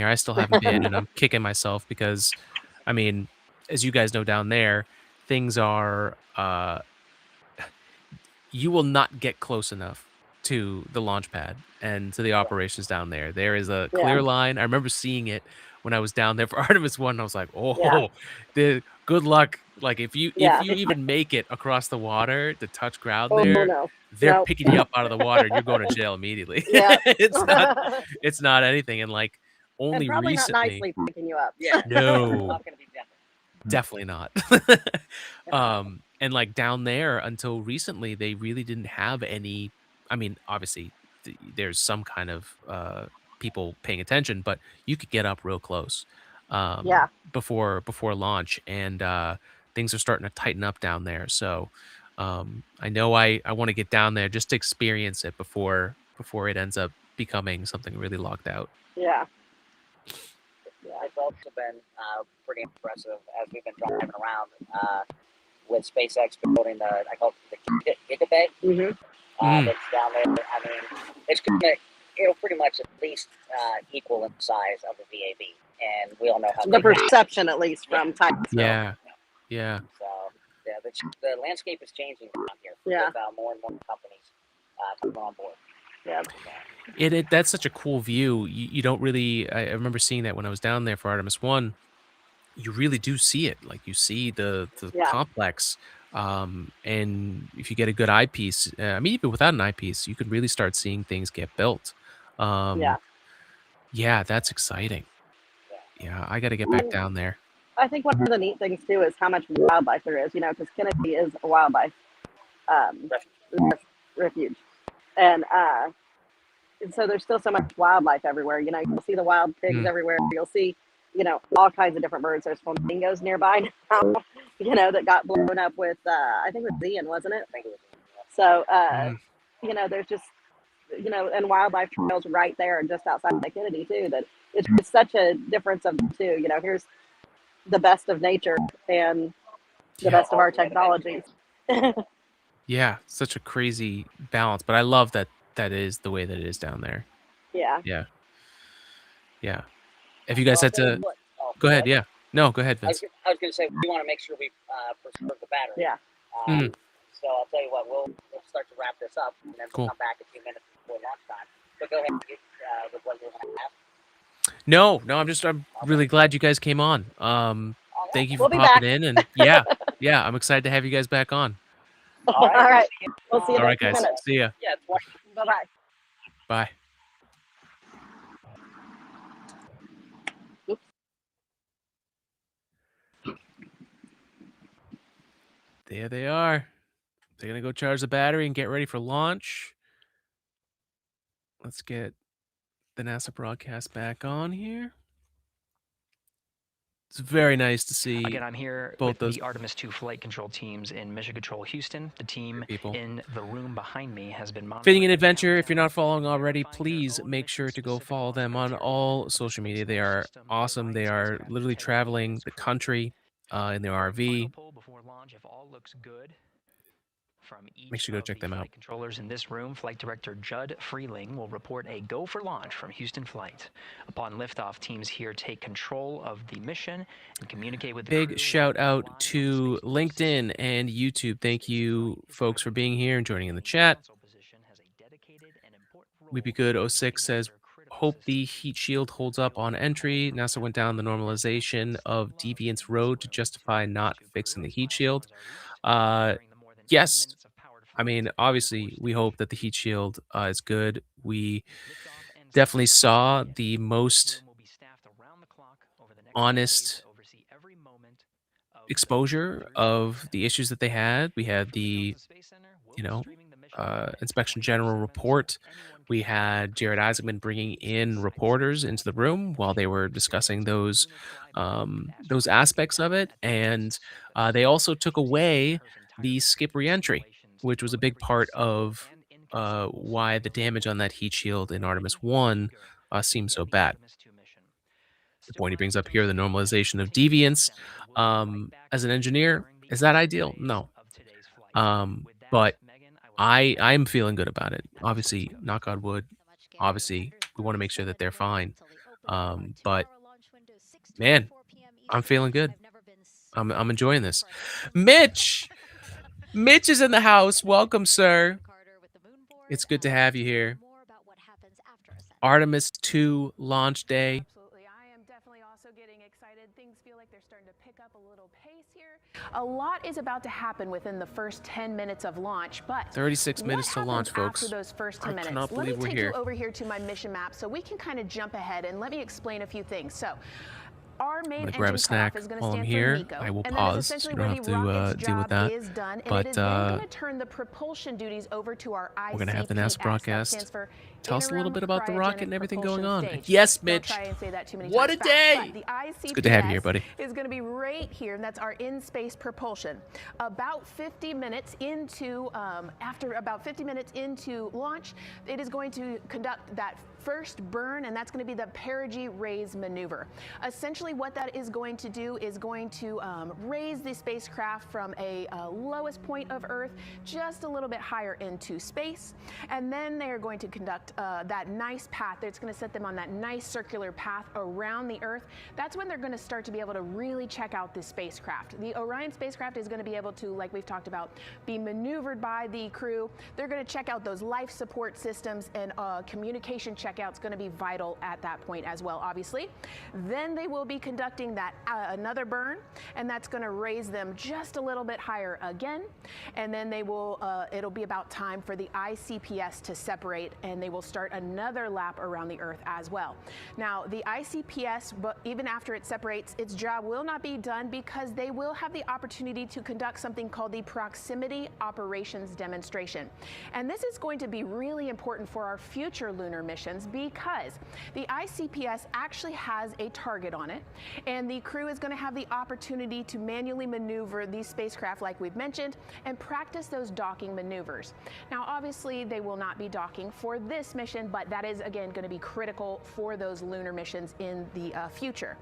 I still haven't been, and I'm kicking myself because, I mean, as you guys know down there, things are, you will not get close enough to the launch pad and to the operations down there. There is a clear line. I remember seeing it when I was down there for Artemis 1. I was like, good luck. Like if you even make it across the water to touch ground there, they're picking you up out of the water and you're going to jail immediately. Yeah. it's not anything. And like only and probably recently, not nicely picking you up. Yeah. No. Not gonna be gentle. Definitely not. And like down there until recently, they really didn't have any. I mean, obviously, there's some kind of people paying attention, but you could get up real close Yeah. before launch, and things are starting to tighten up down there. So I know I want to get down there just to experience it before it ends up becoming something really locked out. Yeah. Yeah, it's also been pretty impressive as we've been driving around with SpaceX building I call it the Gigabay that's down there. I mean, it'll pretty much at least equal in size of the VAB, and we all know how The perception, at least, from Titan. Yeah. So yeah, the landscape is changing around here. Yeah. With more and more companies coming on board. Yeah. That's such a cool view. You don't really. I remember seeing that when I was down there for Artemis 1. You really do see it. Like, you see the Yeah. complex. And if you get a good eyepiece, I mean, even without an eyepiece, you could really start seeing things get built. Yeah. Yeah, that's exciting. Yeah, I got to get back down there. I think one of the neat things too is how much wildlife there is. Because Kennedy is a wildlife refuge, and so there's still so much wildlife everywhere. You'll see the wild pigs everywhere. You'll see, all kinds of different birds. There's flamingos nearby now, that got blown up with I think it was Ian, wasn't it? So there's just and wildlife trails right there and just outside of Kennedy too. That it's just such a difference of the two. Here's the best of nature and the best of our technologies. Yeah, such a crazy balance, but I love that is the way that it is down there. Yeah. Yeah. If you guys had to go ahead, yeah. No, go ahead, I was Vince. going to say we want to make sure we preserve the battery. Yeah. So I'll tell you what, we'll start to wrap this up, and then we'll Cool. come back a few minutes before launch time. So go ahead and get with what you're going to ask. No, I'm really glad you guys came on. Thank you for We'll be popping back. in, and yeah, I'm excited to have you guys back on. All right. We'll see you All in right, a few guys. minutes. See ya. Yeah. Bye-bye. Bye. There they are. They're gonna go charge the battery and get ready for launch. Let's get the NASA broadcast back on here. It's very nice to see. Again, I'm here both with those the Artemis 2 flight control teams in Mission Control Houston. The team in the room behind me has been Fitting an Adventure. If you're not following already, please make sure to go follow them on all social media. They are awesome. They are literally traveling the country in their RV. Before launch, if all looks good. From each Make sure you go check them out. flight controllers in this room, Flight Director Judd Freeling will report a go for launch from Houston flight. Upon liftoff, teams here take control of the mission and communicate with the crew. Big shout out to LinkedIn and YouTube. Thank you, folks, for being here and joining in the chat. We'd Be Good 06 says, hope the heat shield holds up on entry. NASA went down the normalization of Deviant's road to justify not fixing the heat shield. Yes. I mean, obviously, we hope that the heat shield is good. We definitely saw the most honest exposure of the issues that they had. We had the, Inspection General report. We had Jared Isaacman bringing in reporters into the room while they were discussing those aspects of it, and they also took away the skip reentry, which was a big part of why the damage on that heat shield in Artemis 1 seemed so bad. The point he brings up here, the normalization of deviance. As an engineer, is that ideal? No. But I'm feeling good about it. Obviously, knock on wood. Obviously, we want to make sure that they're fine. But man, I'm feeling good. I'm enjoying this. Mitch is in the house. Welcome, sir. It's good to have you here. Artemis 2 launch day. A lot is about to happen within the first 10 minutes of launch, but 36 minutes to launch, folks. After those first 10 minutes, cannot let me believe we're take here. you over here to my mission map so we can kind of jump ahead and let me explain a few things. So, Our I'm main gonna engine grab a cutoff snack is going while to I'm stand here. for MECO, I will and that is pause, so essentially you where don't have the to rocket's deal with job that. is done, and But it is then going to turn the propulsion duties over to our ICPS. we're gonna have the NASA That broadcast. stands for Tell us a little Interim bit about the rocket and Cryogenic everything going Propulsion on. Stage. Yes, Don't Mitch. try and say that too many What times a fast. day! But the ICPS It's good to have you here, buddy. is going to be right here, and that's our in-space propulsion. About 50 minutes into, after about 50 minutes into launch, it is going to conduct that first burn, and that's going to be the perigee raise maneuver. Essentially, what that is going to do is going to raise the spacecraft from a lowest point of Earth just a little bit higher into space, and then they are going to conduct that nice path. It's going to set them on that nice circular path around the Earth. That's when they're going to start to be able to really check out this spacecraft. The Orion spacecraft is going to be able to, like we've talked about, be maneuvered by the crew. They're going to check out those life support systems, and communication checkout's going to be vital at that point as well, obviously. Then they will be conducting that another burn, and that's going to raise them just a little bit higher again. And then they will, it'll be about time for the ICPS to separate, and they will start another lap around the Earth as well. Now, the ICPS, but even after it separates, its job will not be done, because they will have the opportunity to conduct something called the Proximity Operations Demonstration. And this is going to be really important for our future lunar missions, because the ICPS actually has a target on it, and the crew is going to have the opportunity to manually maneuver these spacecraft, like we've mentioned, and practice those docking maneuvers. Now, obviously, they will not be docking for this mission, but that is, again, going to be critical for those lunar missions in the future.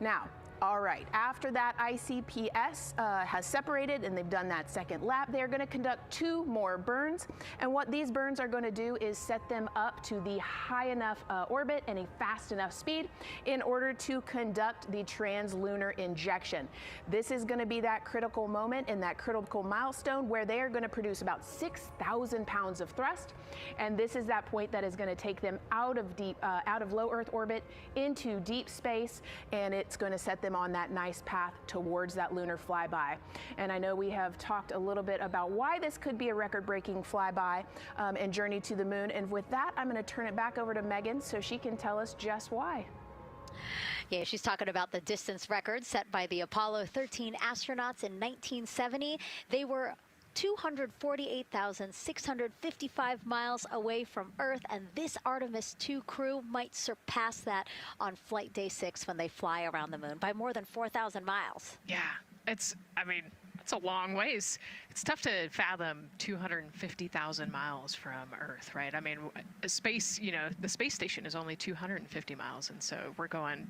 Now, all right, after that ICPS has separated and they've done that second lap, they're going to conduct 2 more burns. And what these burns are going to do is set them up to the high enough orbit and a fast enough speed in order to conduct the translunar injection. This is going to be that critical moment and that critical milestone where they are going to produce about 6,000 pounds of thrust. And this is that point that is going to take them out of low Earth orbit into deep space, and it's going to set them on that nice path towards that lunar flyby. And I know we have talked a little bit about why this could be a record-breaking flyby and journey to the moon. And with that, I'm going to turn it back over to Megan so she can tell us just why. Yeah, she's talking about the distance record set by the Apollo 13 astronauts in 1970. They were 248,655 miles away from Earth, and this Artemis 2 crew might surpass that on flight day 6 when they fly around the moon by more than 4,000 miles. Yeah, it's a long ways. It's tough to fathom 250,000 miles from Earth, right? I mean, space, the space station is only 250 miles, and so we're going,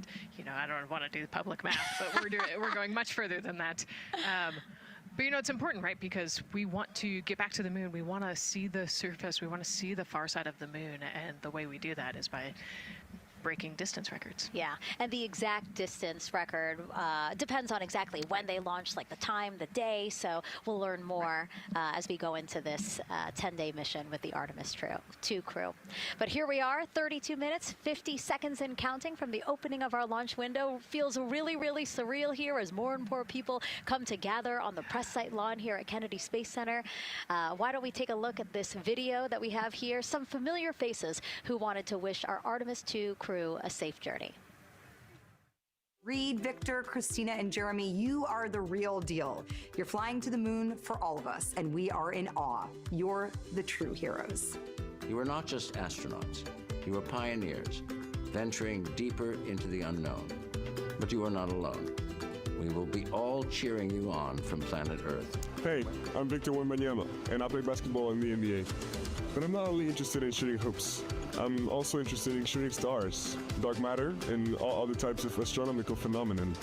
I don't want to do the public math, but we're going much further than that. But it's important, right? Because we want to get back to the moon. We want to see the surface. We want to see the far side of the moon. And the way we do that is by breaking distance records. Yeah, and the exact distance record depends on exactly when they launched, like the time, the day. So we'll learn more as we go into this 10-day mission with the Artemis 2 crew. But here we are, 32 minutes, 50 seconds and counting from the opening of our launch window. Feels really, really surreal here as more and more people come to gather on the press site lawn here at Kennedy Space Center. Why don't we take a look at this video that we have here? Some familiar faces who wanted to wish our Artemis 2 crew a safe journey. Reed, Victor, Christina, and Jeremy, you are the real deal. You're flying to the moon for all of us, and we are in awe. You're the true heroes. You are not just astronauts. You are pioneers, venturing deeper into the unknown. But you are not alone. We will be all cheering you on from planet Earth. Hey, I'm Victor Wembanyama, and I play basketball in the NBA. But I'm not only interested in shooting hoops. I'm also interested in shooting stars, dark matter, and all other types of astronomical phenomenon.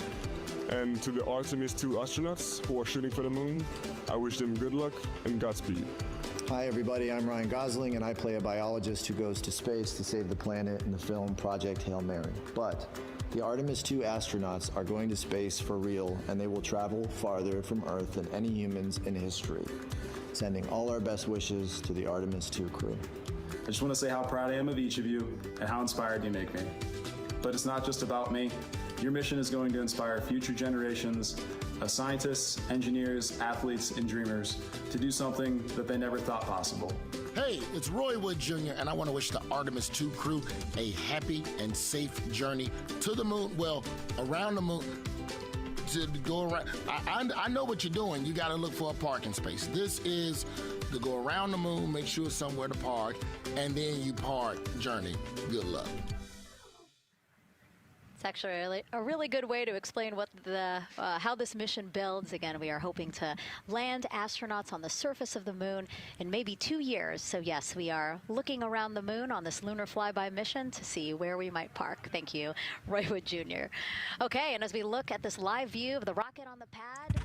And to the Artemis 2 astronauts who are shooting for the moon, I wish them good luck and Godspeed. Hi everybody, I'm Ryan Gosling, and I play a biologist who goes to space to save the planet in the film Project Hail Mary. But the Artemis 2 astronauts are going to space for real, and they will travel farther from Earth than any humans in history. Sending all our best wishes to the Artemis 2 crew. I just want to say how proud I am of each of you and how inspired you make me. But it's not just about me. Your mission is going to inspire future generations of scientists, engineers, athletes, and dreamers to do something that they never thought possible. Hey, Hey, it's Roy Wood Jr., and I want to wish the Artemis 2 crew a happy and safe journey to the moon. Well, around the moon. To go around. I know what you're doing. You got to look for a parking space. This is to go around the moon, make sure somewhere to park, and then you park journey. Good luck. It's actually a really good way to explain what how this mission builds. Again, we are hoping to land astronauts on the surface of the moon in maybe 2 years. So yes, we are looking around the moon on this lunar flyby mission to see where we might park. Thank you, Roy Wood Jr. Okay, and as we look at this live view of the rocket on the pad.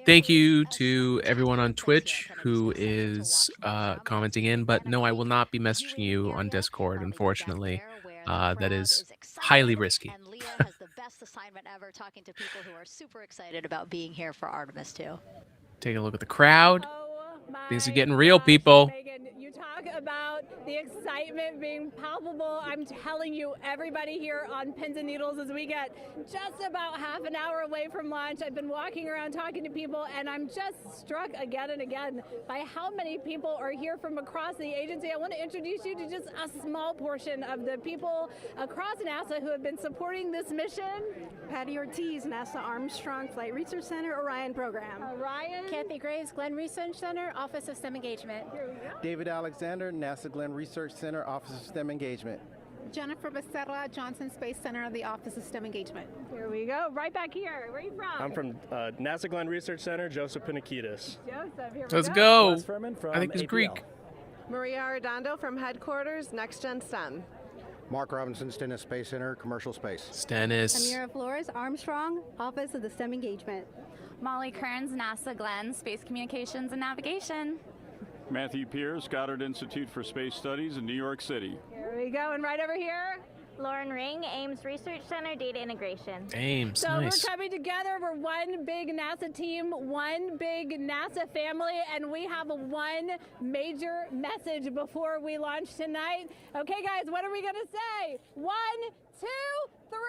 Thank you to everyone on Twitch who is commenting in, but no, I will not be messaging you on Discord, unfortunately. That is highly risky. And Leah has the best assignment ever, talking to people who are super excited about being here for Artemis 2. Take a look at the crowd. Oh Things are getting real, people. Megan, you talk about the excitement being palpable. I'm telling you, everybody here on pins and needles as we get just about half an hour away from launch. I've been walking around talking to people, and I'm just struck again and again by how many people are here from across the agency. I want to introduce you to just a small portion of the people across NASA who have been supporting this mission. Patty Ortiz, NASA Armstrong Flight Research Center, Orion Program. Orion. Kathy Graves, Glenn Research Center, Office of STEM Engagement. David Alexander, NASA Glenn Research Center, Office of STEM Engagement. Jennifer Becerra, Johnson Space Center, the Office of STEM Engagement. Here we go, right back here. Where are you from? I'm from NASA Glenn Research Center, Joseph Panakitis. Joseph, here Let's we go. Wes Furman from I think it's APL. Greek. Maria Arredondo from headquarters, Next Gen STEM. Mark Robinson, Stennis Space Center, Commercial Space. Stennis. Amira Flores, Armstrong, Office of the STEM Engagement. Molly Kearns, NASA Glenn, Space Communications and Navigation. Matthew Pierce, Goddard Institute for Space Studies in New York City. Here we go, and right over here. Lauren Ring, Ames Research Center, Data Integration. Ames, so nice. We're coming together. We're one big NASA team, one big NASA family, and we have one major message before we launch tonight. Okay, guys, what are we going to say? 1, 2, 3.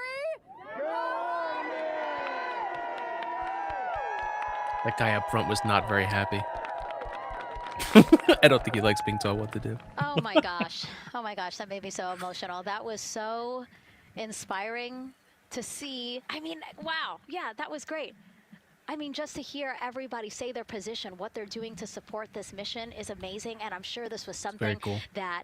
That guy up front was not very happy. I don't think he likes being told what to do. Oh my gosh. Oh my gosh, that made me so emotional. That was so inspiring to see. I mean, wow. Yeah, that was great. I mean, just to hear everybody say their position, what they're doing to support this mission is amazing. And I'm sure this was something that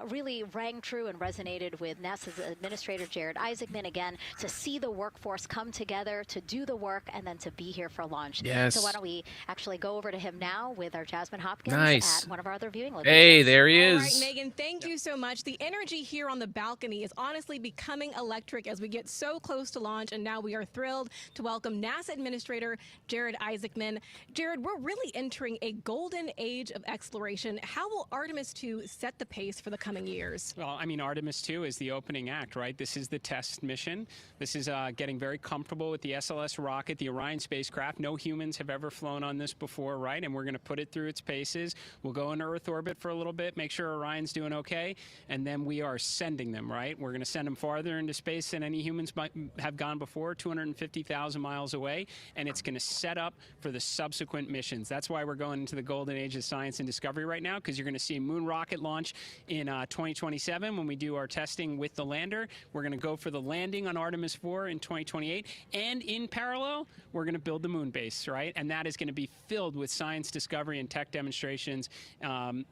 really rang true and resonated with NASA's Administrator Jared Isaacman, again, to see the workforce come together to do the work and then to be here for launch. Yes. So why don't we actually go over to him now with our Jasmine Hopkins Nice. at one of our other viewing locations. Hey, there he is. All right, Megan, thank you so much. The energy here on the balcony is honestly becoming electric as we get so close to launch, and now we are thrilled to welcome NASA Administrator Jared Isaacman. Jared, we're really entering a golden age of exploration. How will Artemis 2 set the pace for the coming years? Well, I mean, Artemis 2 is the opening act, right? This is the test mission. This is getting very comfortable with the SLS rocket, the Orion spacecraft. No humans have ever flown on this before, right? And we're going to put it through its paces. We'll go into Earth orbit for a little bit, make sure Orion's doing okay, and then we are sending them, right? We're going to send them farther into space than any humans might have gone before, 250,000 miles away, and it's going to set up for the subsequent missions. That's why we're going into the golden age of science and discovery right now, because you're going to see a moon rocket launch in 2027 when we do our testing with the lander. We're going to go for the landing on Artemis 4 in 2028, and in parallel, we're going to build the moon base, right? And that is going to be filled with science discovery and tech demonstrations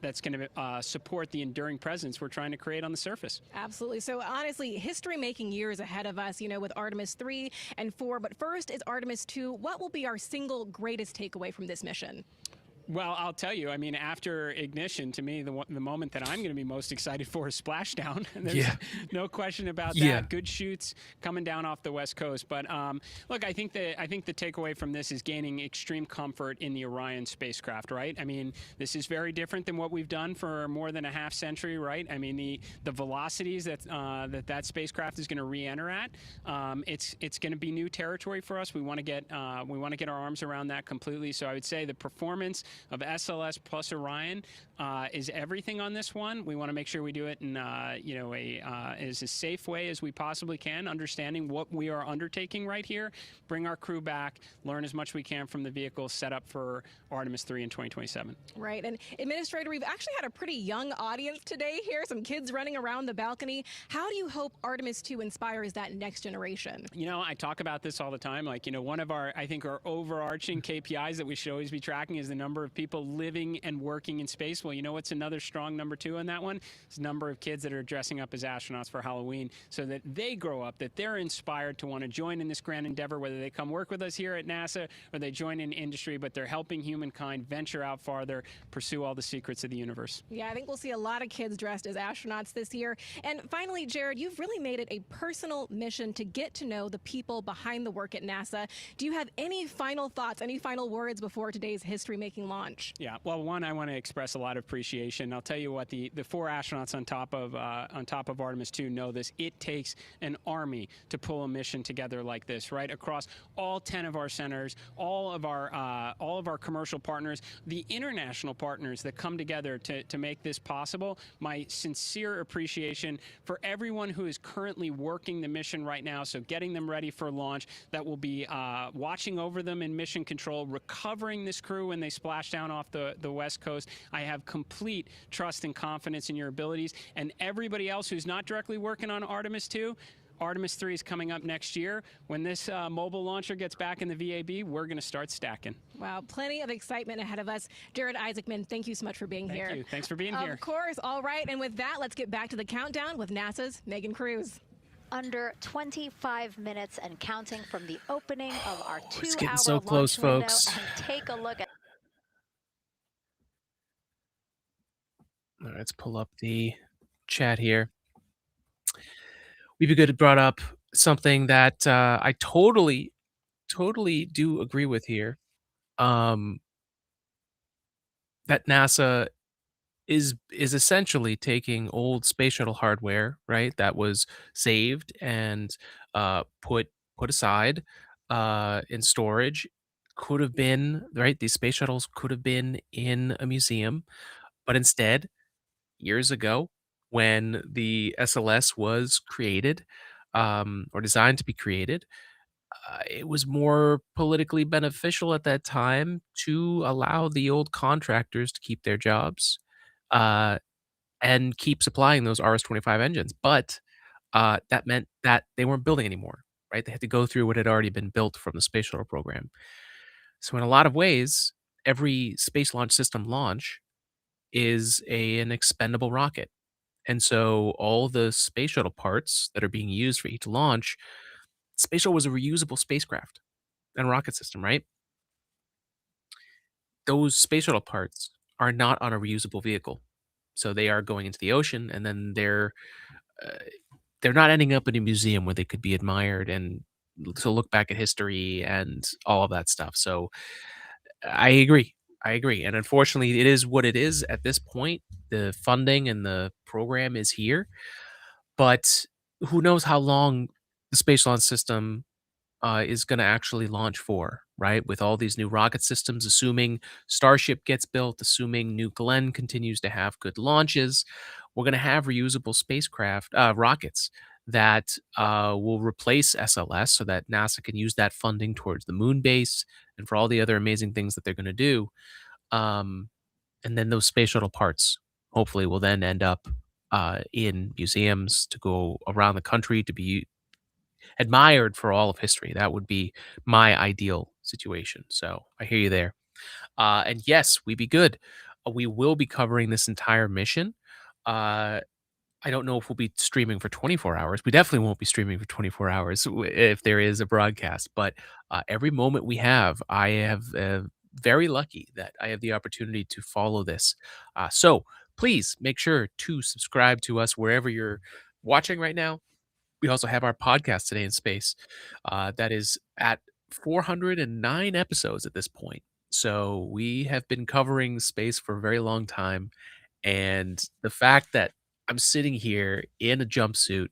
that's going to support the enduring presence we're trying to create on the surface. Absolutely. So honestly, history-making years ahead of us, you know, with Artemis 3 and 4. But first is Artemis 2. What will be our single greatest takeaway from this mission? Well, I'll tell you, I mean, after ignition, to me, the moment that I'm going to be most excited for is splashdown. There's no question about that. Good shoots coming down off the West Coast. But look, I think the takeaway from this is gaining extreme comfort in the Orion spacecraft, right? I mean, this is very different than what we've done for more than a half century, right? I mean, the velocities that spacecraft is going to re-enter at, it's going to be new territory for us. We want to get our arms around that completely. So I would say the performance of SLS plus Orion is everything on this one. We want to make sure we do it in as a safe way as we possibly can, understanding what we are undertaking right here. Bring our crew back, learn as much we can from the vehicle, set up for Artemis 3 in 2027. Right. And Administrator, we've actually had a pretty young audience today here, some kids running around the balcony. How do you hope Artemis 2 inspires that next generation? I talk about this all the time. One of our overarching KPIs that we should always be tracking is the number of people living and working in space. Well, what's another strong number 2 on that one? It's the number of kids that are dressing up as astronauts for Halloween, so that they grow up, that they're inspired to want to join in this grand endeavor, whether they come work with us here at NASA or they join in industry, but they're helping humankind venture out farther, pursue all the secrets of the universe. Yeah, I think we'll see a lot of kids dressed as astronauts this year. And finally, Jared, you've really made it a personal mission to get to know the people behind the work at NASA. Do you have any final thoughts, any final words before today's history-making launch? Yeah, well, one, I want to express a lot of appreciation. I'll tell you what, the 4 astronauts on top of Artemis 2 know this. It takes an army to pull a mission together like this, right? Across all 10 of our centers, all of our commercial partners, the international partners that come together to make this possible. My sincere appreciation for everyone who is currently working the mission right now, so getting them ready for launch, that will be watching over them in mission control, recovering this crew when they splash down off the West Coast. I have complete trust and confidence in your abilities, and everybody else who's not directly working on Artemis 2. Artemis 3 is coming up next year. When this mobile launcher gets back in the VAB, we're going to start stacking. Wow, plenty of excitement ahead of us. Jared Isaacman, thank you so much for being here. Thank you. Thanks for being here. Of course. All right. And with that, let's get back to the countdown with NASA's Megan Cruz. Under 25 minutes and counting from the opening of our 2-hour It's getting so close, launch window. folks. And take a look at. All right, let's pull up the chat here. We've Good brought up something that I totally do agree with here. That NASA is essentially taking old space shuttle hardware, right? That was saved and put aside in storage. Could have been, right? These space shuttles could have been in a museum, but instead, years ago, when the SLS was created or designed to be created, it was more politically beneficial at that time to allow the old contractors to keep their jobs and keep supplying those RS-25 engines. But that meant that they weren't building anymore, right? They had to go through what had already been built from the space shuttle program. So in a lot of ways, every space launch system launch is an expendable rocket. And so all the space shuttle parts that are being used for each launch, space shuttle was a reusable spacecraft and rocket system, right? Those space shuttle parts are not on a reusable vehicle. So they are going into the ocean, and then they're not ending up in a museum where they could be admired and to look back at history and all of that stuff. So I agree. And unfortunately, it is what it is at this point. The funding and the program is here, but who knows how long the space launch system is going to actually launch for, right? With all these new rocket systems, assuming Starship gets built, assuming New Glenn continues to have good launches, we're going to have reusable spacecraft rockets that will replace SLS so that NASA can use that funding towards the moon base and for all the other amazing things that they're going to do. And then those space shuttle parts hopefully will then end up in museums to go around the country to be admired for all of history. That would be my ideal situation. So I hear you there. And yes, we be good. We will be covering this entire mission. I don't know if we'll be streaming for 24 hours. We definitely won't be streaming for 24 hours if there is a broadcast. But every moment we have, I have very lucky that I have the opportunity to follow this. So please make sure to subscribe to us wherever you're watching right now. We also have our podcast, Today in Space, that is at 409 episodes at this point. So we have been covering space for a very long time. And the fact that I'm sitting here in a jumpsuit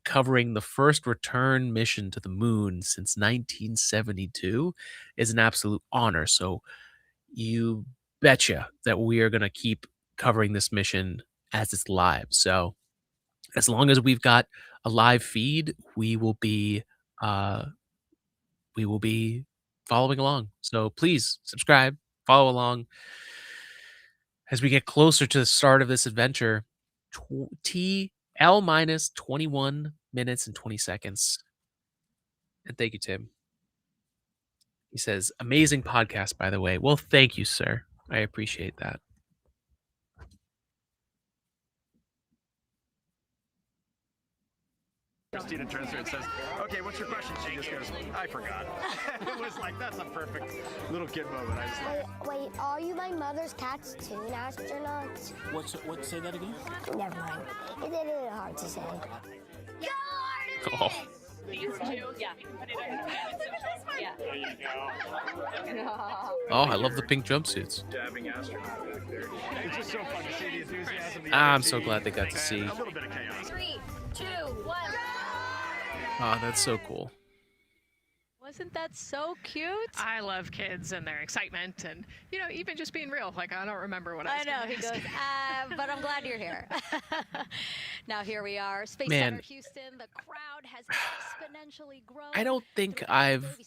covering the first return mission to the moon since 1972 is an absolute honor. So you betcha that we are gonna keep covering this mission as it's live. So as long as we've got a live feed, uh we will be following along. So please subscribe, follow along as we get closer to the start of this adventure. TL minus 21 minutes and 20 seconds. And thank you, Tim. He says, amazing podcast, by the way. Well, thank you, sir. I appreciate that. Christina turns to her and says, okay, what's your question? She just goes, I forgot. It was like, that's a perfect little kid moment. I just Wait, are you my mother's cats too, astronauts? What? Say that again? Never mind. It's really hard to say. Oh. These two, yeah. Yeah. There you go. Oh, I love the pink jumpsuits. Dabbing astronaut back there. It's just so fun to see the enthusiasm. I'm so glad they got to see. A little bit of chaos. 3, 2, 1. Oh, that's so cool. Wasn't that so cute? I love kids and their excitement and, even just being real. Like, I don't remember what I was know. gonna He goes, ask. but I'm glad you're here. Now here we are. Space Man. Center Houston. The crowd has exponentially grown. I don't think I've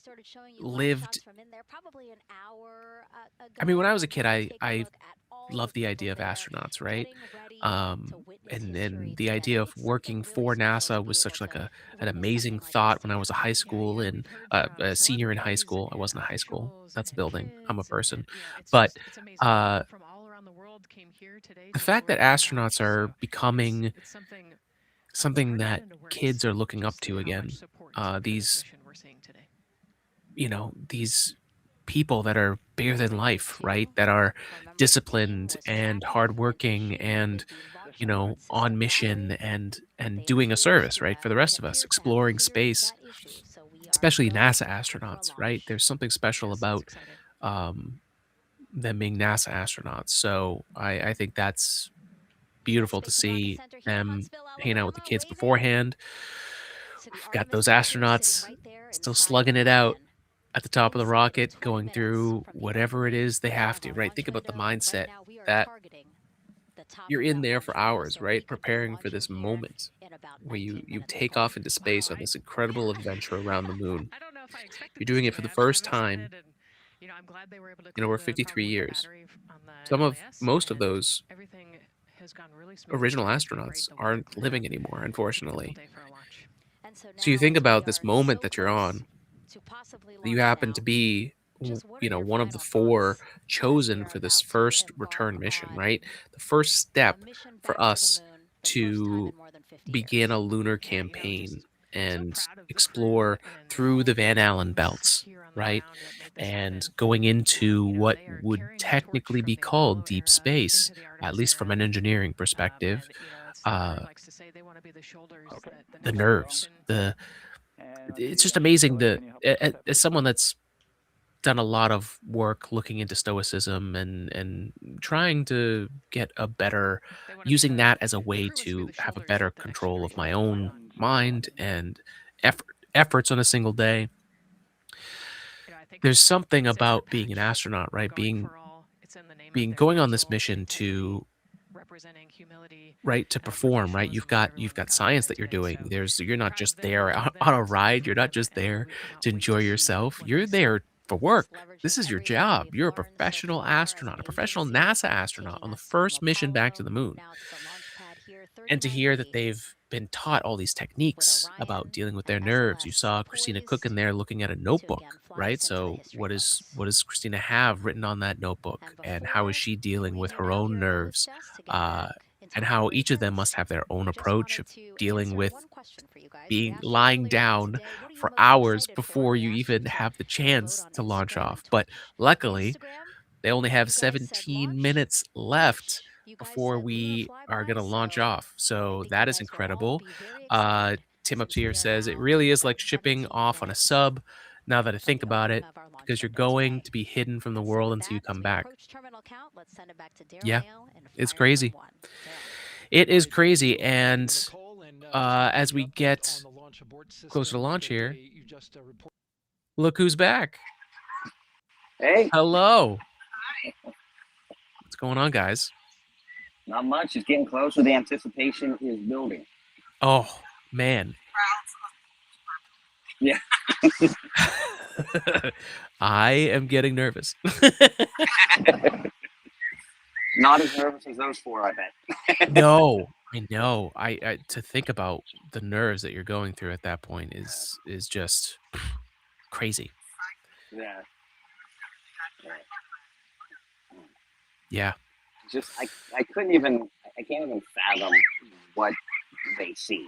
lived. From in there, probably an hour ago. I mean, when I was a kid, I loved the idea of astronauts, right? And then the idea of working for NASA was such like an amazing thought when I was a high school and a senior in high school. I wasn't a high school. That's a building. I'm a person. But the fact that astronauts are becoming something that kids are looking up to again, these people that are bigger than life, right? That are disciplined and hardworking and, on mission and doing a service, right? For the rest of us, exploring space, especially NASA astronauts, right? There's something special about them being NASA astronauts. So I think that's beautiful to see them hanging out with the kids beforehand. We've got those astronauts still slugging it out at the top of the rocket, going through whatever it is they have to, right? Think about the mindset that you're in there for hours, right? Preparing for this moment where you take off into space on this incredible adventure around the moon. You're doing it for the first time in over 53 years. Most of those original astronauts aren't living anymore, unfortunately. So you think about this moment that you're on, that you happen to be, one of the 4 chosen for this first return mission, right? The first step for us to begin a lunar campaign and explore through the Van Allen belts, right? And going into what would technically be called deep space, at least from an engineering perspective. The nerves, it's just amazing as someone that's done a lot of work looking into stoicism and trying to get a better, using that as a way to have a better control of my own mind and efforts on a single day. There's something about being an astronaut, right? Being going on this mission to right to perform, right? You've got science that you're doing. You're not just there on a ride. You're not just there to enjoy yourself. You're there for work. This is your job. You're a professional astronaut, a professional NASA astronaut on the first mission back to the moon. And to hear that they've been taught all these techniques about dealing with their nerves. You saw Christina Cook in there looking at a notebook, right? So what does Christina have written on that notebook, and how is she dealing with her own nerves? And how each of them must have their own approach of dealing with lying down for hours before you even have the chance to launch off. But luckily, they only have 17 minutes left before we are going to launch off. So that is incredible. Tim up here says it really is like shipping off on a sub. Now that I think about it, because you're going to be hidden from the world until you come back. Yeah, it's crazy. It is crazy. And as we get closer to launch here, look who's back. Hey. Hello. What's going on, guys? Not much. It's getting closer. The anticipation is building. Oh, man. Yeah. I am getting nervous. Not as nervous as those four, I bet. No, I know. I to think about the nerves that you're going through at that point is just crazy. Yeah. Yeah. Just I can't even fathom what they see.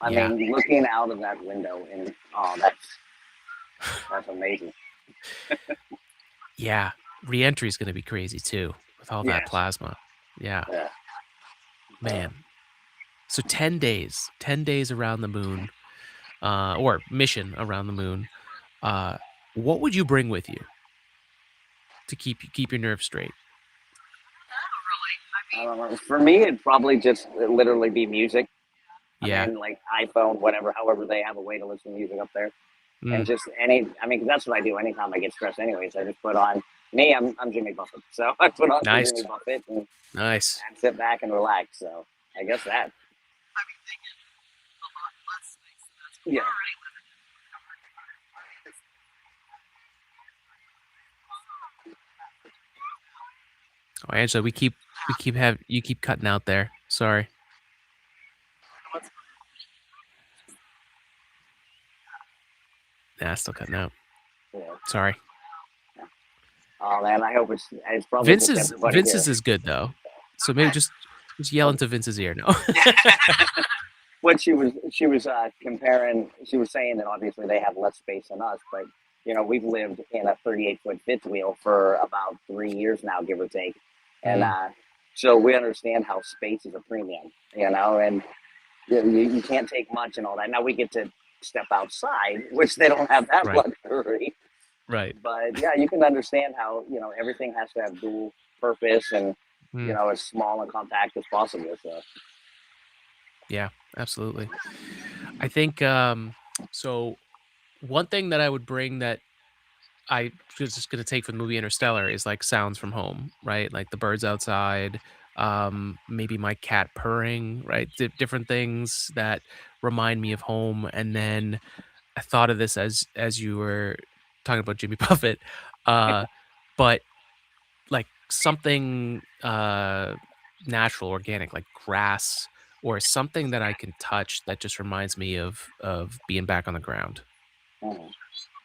I Yeah. mean, looking out of that window and that's amazing. Yeah. Re-entry is going to be crazy too with all that Yes. plasma. Yeah. Yeah. Man. So 10 days around the moon, or mission around the moon. What would you bring with you to keep your nerves straight? I don't know. For me, it'd probably just literally be music. Yeah. I mean, like iPhone, whatever, however they have a way to listen to music up there. Mm. And just that's what I do anytime I get stressed anyways. I just put on, I'm Jimmy Buffett. So I put on Nice. Jimmy Buffett and Nice. sit back and relax. So I guess that. Yeah. Oh, Angela, you keep cutting out there. Sorry. Nah, still cutting out. Yeah. Sorry. Oh man, I hope it's probably just everybody Vince's here. is good though. So maybe just yell into Vince's ear now. What she was comparing, she was saying that obviously they have less space than us, but we've lived in a 38-foot fifth wheel for about 3 years now, give or take, and so we understand how space is a premium, and you can't take much and all that. Now we get to step outside, which they don't have that Right. luxury. Right. But yeah, you can understand how everything has to have dual purpose and as small and compact as possible. So Yeah, absolutely. I think so one thing that I would bring that I was just gonna take from the movie Interstellar is like sounds from home, right? Like the birds outside, maybe my cat purring, right? Different things that remind me of home. And then I thought of this as you were talking about Jimmy Buffett, but like something natural, organic, like grass or something that I can touch that just reminds me of being back on the ground.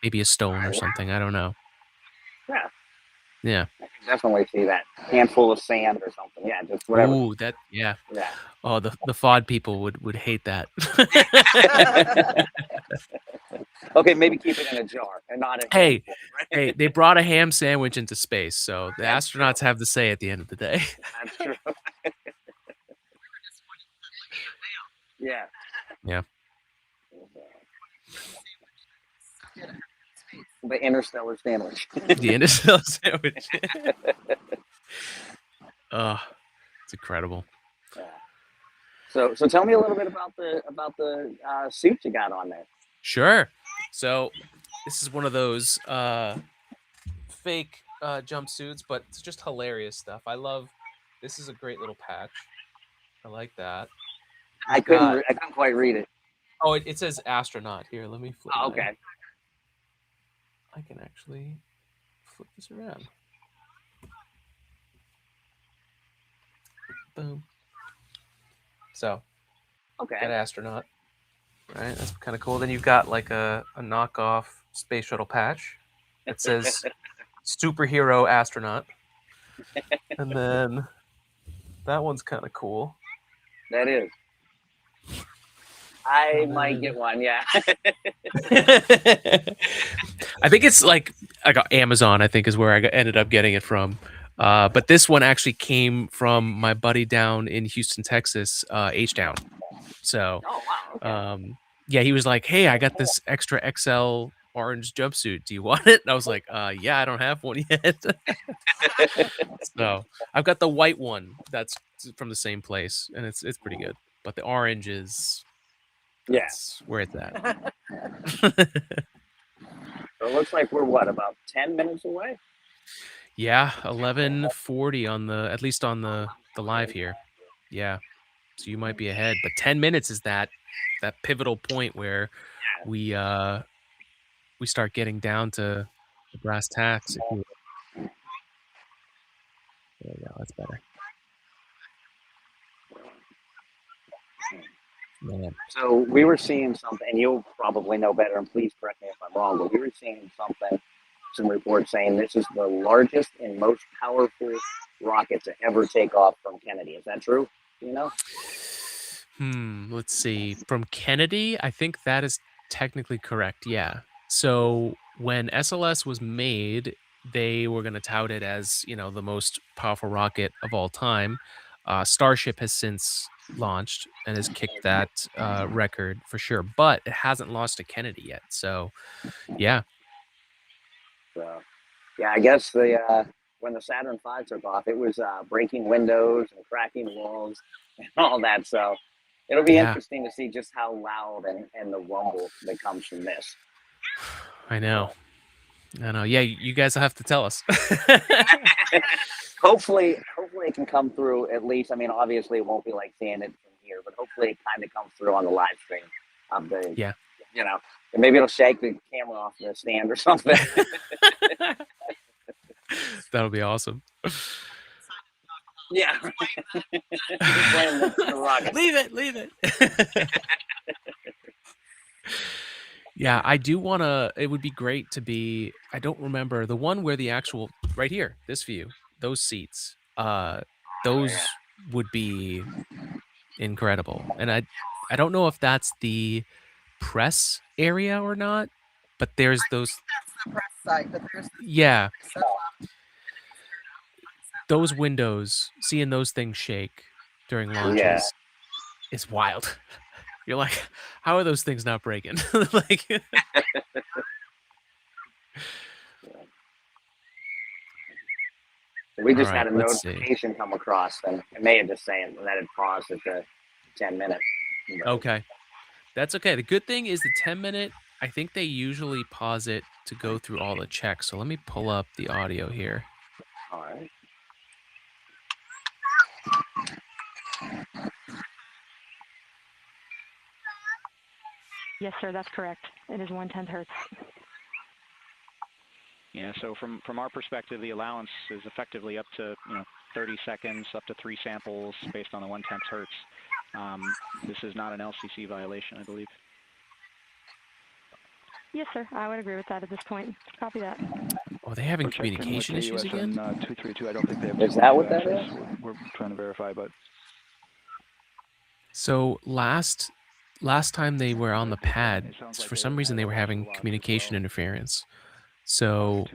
Maybe a stone or something. I don't know. yeah, Yeah. I can definitely see that handful of sand or something. Yeah, just whatever. Ooh, yeah. Yeah. Oh, the FOD people would hate that. Okay, maybe keep it in a jar and not a Hey, handful, right? hey, they brought a ham sandwich into space, so the astronauts have the say at the end of the day. That's true. Yeah. Yeah. The interstellar sandwich. The interstellar sandwich. Oh, it's incredible. So tell me a little bit about the suit you got on there. Sure. So this is one of those fake jumpsuits, but it's just hilarious stuff. This is a great little patch. I like that. I couldn't quite read it. Oh, it says astronaut here. Let me flip. Oh, okay. I can actually flip this around. Boom. So, Okay. got astronaut. Right, that's kind of cool. Then you've got like a knockoff space shuttle patch. It says superhero astronaut. And then that one's kind of cool. That is. I might get one, yeah. I think it's like I got Amazon, I think is where I ended up getting it from. But this one actually came from my buddy down in Houston, Texas, H-Town. So, yeah, he was like, "Hey, I got this extra XL orange jumpsuit. Do you want it?" And I was like, "Yeah, I don't have one yet." So I've got the white one that's from the same place, and it's pretty good. But the orange is where it's at. So it looks like we're about 10 minutes away? Yeah, 11:40 on at least on the live here. Yeah. So you might be ahead, but 10 minutes is that pivotal point where we we start getting down to the brass tacks. If you There we go. That's better. Man. So we were seeing something, and you'll probably know better, and please correct me if I'm wrong, but we were seeing something, some reports saying this is the largest and most powerful rocket to ever take off from Kennedy. Is that true? You know? Let's see. From Kennedy, I think that is technically correct. Yeah. So when SLS was made, they were going to tout it as, the most powerful rocket of all time. Starship has since launched and has kicked that record for sure, but it hasn't lost to Kennedy yet. So, yeah. So, yeah, I guess when the Saturn V took off, it was breaking windows and cracking walls and all that. So it'll be interesting to see just how loud and the rumble that comes from this. I know. Yeah, you guys will have to tell us. Hopefully it can come through at least. I mean, obviously it won't be like seeing it from here, but hopefully it kind of comes through on the live stream of the, and maybe it'll shake the camera off the stand or something. That'll be awesome. Yeah. Leave it. Yeah, I do want to. It would be great to be. I don't remember the one where the actual right here, this view, those seats. Those would be incredible, and I don't know if that's the press area or not, but there's those. That's the press site, but there's Yeah. Those windows, seeing those things shake during launches is wild. You're like, how are those things not breaking? Like, we just had a notification come across, and it may have just saying that it paused at the 10 minutes. Okay. That's okay. The good thing is the 10-minute, I think they usually pause it to go through all the checks. So let me pull up the audio here. All right. Yes, sir, that's correct. It is 1/10 hertz. Yeah, so from our perspective, the allowance is effectively up to 30 seconds, up to 3 samples based on the 1/10 hertz. This is not an LCC violation, I believe. Yes, sir, I would agree with that at this point. Copy that. Oh, they having communication issues again? 232. I don't think they have. Is that what that is? We're trying to verify, but. So last time they were on the pad, for some reason they were having communication interference. So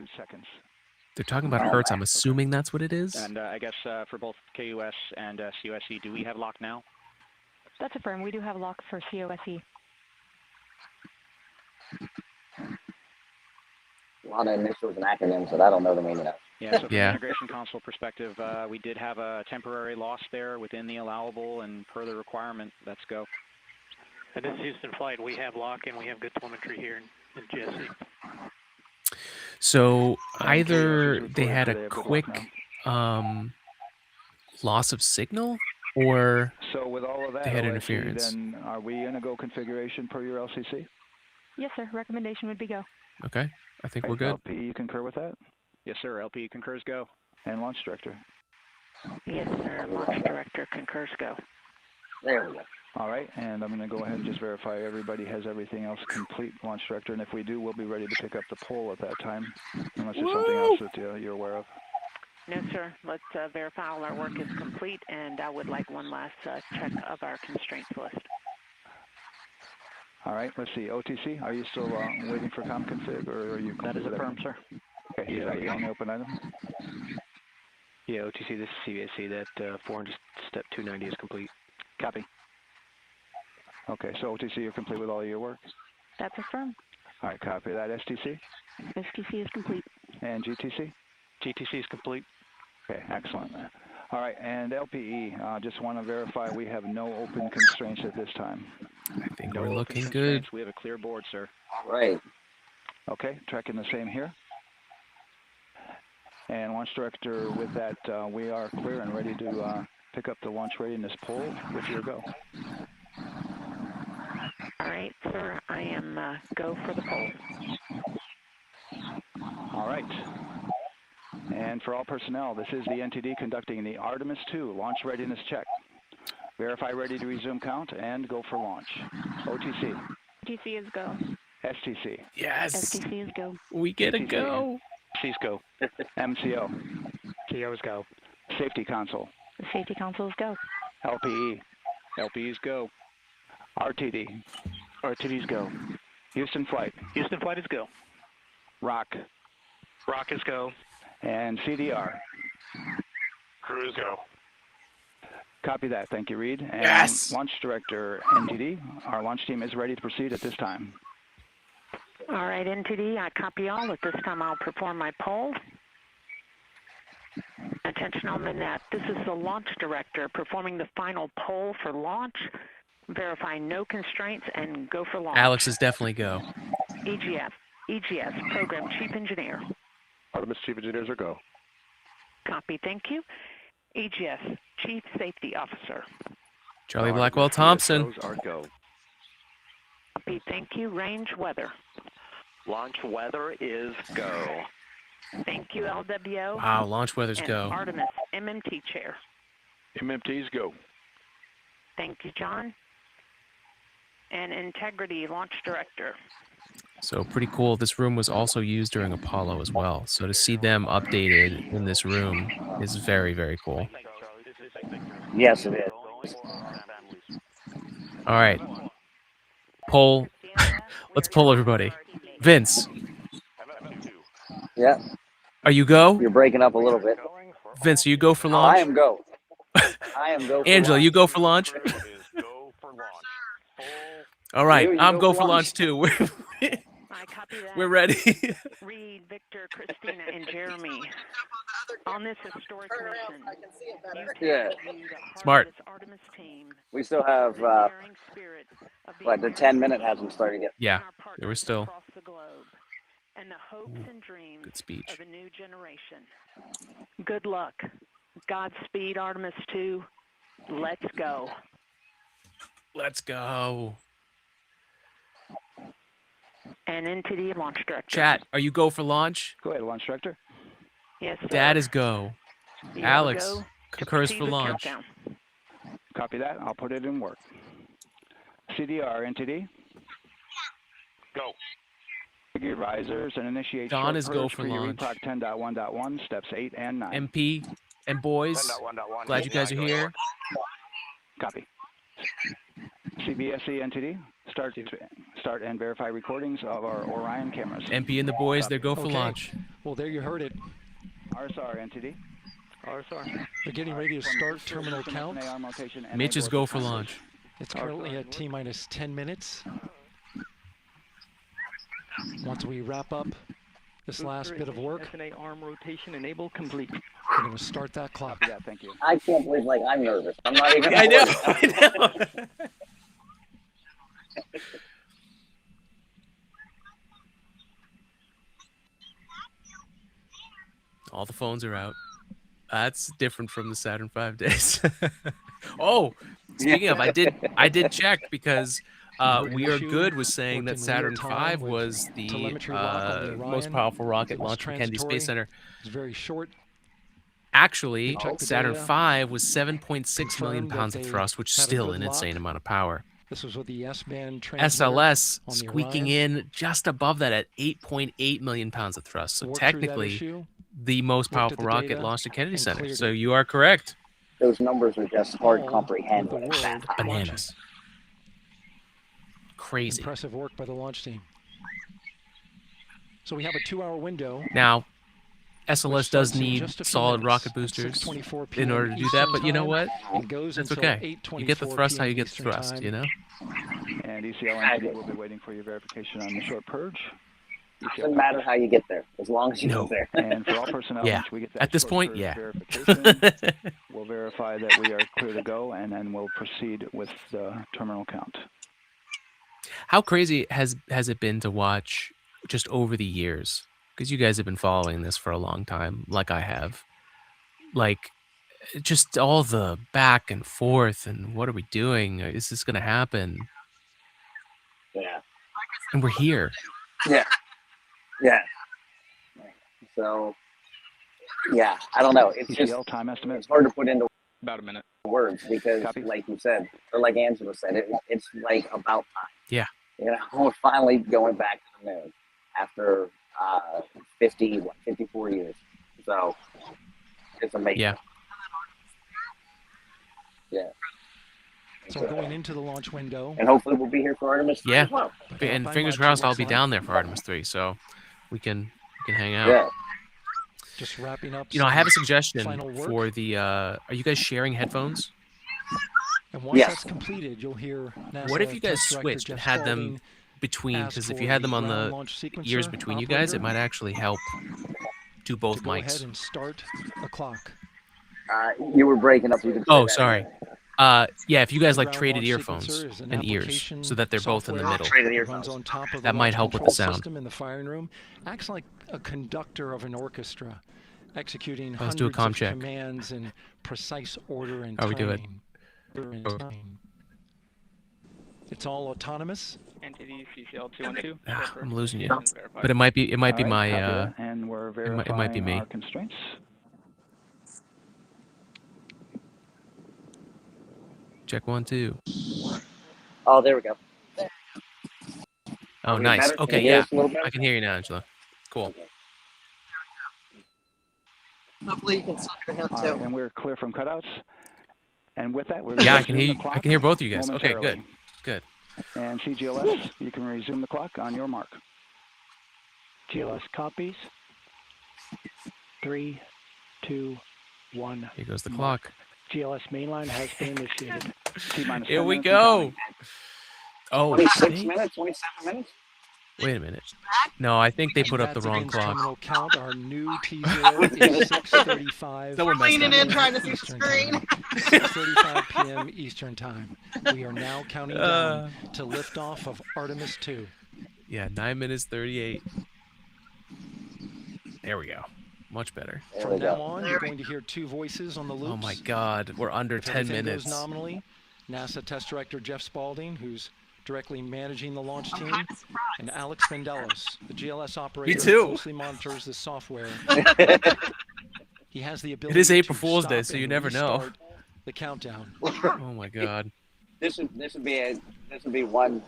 they're talking about hertz. I'm assuming that's what it is. And I guess for both KUS and COSE, do we have lock now? That's affirmed. We do have lock for COSE. A lot of initials and acronyms that I don't know the meaning of. Yeah, so from an integration console perspective, we did have a temporary loss there within the allowable, and per the requirement, let's go. And this is Houston Flight. We have lock and we have good telemetry here in GSC. So either they had a quick loss of signal, or so with all of that, they had interference. Then are we in a go configuration per your LCC? Yes, sir. Recommendation would be go. Okay, I think we're good. LPE, you concur with that? Yes, sir. LPE concurs go. And launch director? Yes, sir. Launch director concurs go. There we go. All right, and I'm going to go ahead and just verify everybody has everything else complete, launch director, and if we do, we'll be ready to pick up the poll at that time, unless there's something else that you're aware of. No, sir. Let's verify all our work is complete, and I would like one last check of our constraints list. All right, let's see. OTC, are you still waiting for ComConfig, or are you? That is affirmed, sir. Okay, is that the only open item? Yeah, OTC, this is CVSC. That 400 step 290 is complete. Copy. Okay, so OTC, you're complete with all your work? That's affirmed. All right, copy that. STC? STC is complete. And GTC? GTC is complete. Okay, excellent. All right, and LPE, just want to verify we have no open constraints at this time. I think we're looking good. We have a clear board, sir. All right. Okay, tracking the same here. And Launch Director, with that, we are clear and ready to pick up the launch readiness poll with your go. All right, sir, I am go for the poll. All right. And for all personnel, this is the NTD conducting the Artemis 2 launch readiness check. Verify ready to resume count and go for launch. OTC. OTC is go. STC. Yes. STC is go. We get a go. C's go. MCO. CO's go. Safety console. The safety console is go. LPE. LPE's go. RTD. RTD's go. Houston flight. Houston flight is go. ROC. ROC is go. And CDR. Crew is go. Copy that. Thank you, Reed. And yes. Launch Director NTD, our launch team is ready to proceed at this time. All right, NTD, I copy all. At this time, I'll perform my poll. Attention on the net. This is the Launch Director performing the final poll for launch. Verify no constraints and go for launch. Alex is definitely go. EGS, Program Chief Engineer. Artemis Chief Engineers are go. Copy, thank you. EGS, Chief Safety Officer. Charlie Blackwell Thompson. Those are go. Copy, thank you. Range weather. Launch weather is go. Thank you, LWO. Wow, launch weather's and go. Artemis, MMT Chair. MMT's go. Thank you, John. And Integrity Launch Director. So pretty cool. This room was also used during Apollo as well. So to see them updated in this room is very, very cool. Yes, it is. All right. Poll. Let's poll everybody. Vince. Yeah. Are you go? You're breaking up a little bit. Vince, are you go for launch? I am go. I am go for Angela, launch. you go for launch? All right. I'm go for launch too. We're ready. Reed, Victor, Christina, and Jeremy. On this historic mission, Yeah. Smart. Artemis team. We still have, the 10-minute hasn't started yet. Yeah, there was still. Across the globe, and the hopes and dreams Good speech. of a new generation. Good luck. Godspeed, Artemis 2. Let's go. Let's go. And into the launch director. Chat, are you go for launch? Go ahead, Launch Director. Yes, sir. Dad is go. You Alex go. concurs Proceed for with launch. countdown. Copy that. I'll put it in work. CDR, NTD. Go. Gear risers and initiate Don short is go purge for your launch. Epoch 10.1.1, steps 8 and 9. MP and boys, 10.1.1. glad you guys are here. Copy. CBSE NTD, start and verify recordings of our Orion cameras. MP and the boys, they go for launch. Well, there you heard it. RSR NTD. RSR. They're getting ready to start terminal count. Mitch is go for launch. It's currently at T-minus 10 minutes. Once we wrap up this last bit of work, SNA arm rotation enable complete. we're going to start that clock. Yeah, thank you. I can't believe, I'm nervous. I'm not even. I know. All the phones are out. That's different from the Saturn V days. Oh, speaking of, I did check because We Are Good was saying that Saturn V was the most powerful rocket launched from Kennedy Space Center. It's very short. Actually, Saturn V was 7.6 million pounds of thrust, which is still an insane amount of power. This was with the S-band transmitter SLS on the squeaking Orion. in just above that at 8.8 million pounds of thrust. So technically, the most powerful rocket launched at Kennedy Center. So you are correct. Those numbers are just hard to comprehend. Bananas. Crazy. Impressive work by the launch team. So we have a 2-hour window. Now, SLS does need solid rocket boosters in order to do that, but you know what? That's okay. You get the thrust how you get the thrust, you know? And ECL will be waiting for your verification on the short purge. Doesn't matter how you get there, as long as you get there. And for all personnel, Yeah. once we get that At this short point, purge yeah. verification, we'll verify that we are clear to go, and then we'll proceed with the terminal count. How crazy has it been to watch just over the years because you guys have been following this for a long time, like I have. Like, just all the back and forth, and what are we doing? Is this gonna happen? Yeah. And we're here. Yeah. Yeah. So, yeah, I don't know. It's just time estimate. It's hard to put into About a minute. words because, like you said, or like Angela said, it's like about time. Yeah. You know, we're finally going back to the moon after 54 years. So it's amazing. Yeah. Yeah. So going into the launch window. And hopefully we'll be here for Artemis 3 Yeah. as well. And fingers crossed I'll be down there for Artemis 3, so we can hang out. Yeah. Just wrapping up. You know, I have a suggestion final work. for the are you guys sharing headphones? And once Yes. that's completed, you'll hear NASA What if you guys Test Director switched and Jeff had them Spaulding between? ask Because if for you had them on ground the launch sequencer ears between you guys, it operator might actually help do both to go ahead mics. and start a clock. You were breaking up. You could say Oh, that sorry. again. Yeah, if you guys like Ground traded launch earphones sequencer is an and ears application so that they're both in the software middle. Traded that earphones. runs on top of the That might launch help with the control sound. system in the firing room. Acts like a conductor of an orchestra, executing Let's do a hundreds comm of check. commands in precise order and How we do it? timing. It's all autonomous. Entity CCL 212. I'm losing you, but it might be my and we're it might be me. our constraints. Check 1, 2. Oh, there we go. Oh, we nice. better? Can Okay, you hear yeah, us a little better? I can hear you now, Angela. Cool. Hopefully you can still hear him All too. right, and we're clear from cutouts. And with that, we're Yeah, I gonna can resume hear the you. I clock can hear both of you guys. Okay, good, momentarily. good. And CGLS, you can resume the clock on your mark. GLS copies. 3, 2, 1. Here goes the clock. GLS mainline has been initiated. T-minus Here 10 we minutes and go. counting. Oh, 26 see? minutes, 27 minutes? Wait a minute. No, I think they put up the That wrong begins clock. terminal count. Our new T0 is 6:35. Someone messed Leaning up. in trying to see the Eastern screen. time. 6:35 p.m. Eastern time. We are now counting down to liftoff of Artemis 2. Yeah, 9 minutes 38. There we go. Much better. There From we now go. on, you're going to hear two voices on the loops. Oh my God, we're under If 10 everything minutes. goes nominally, NASA Test Director Jeff Spaulding, who's directly managing the launch team, and Alex Vandelos, the GLS operator too. who closely monitors the software. He has the ability It is April to Fool's stop Day, so you and never know. restart the countdown. Oh my God. This would be one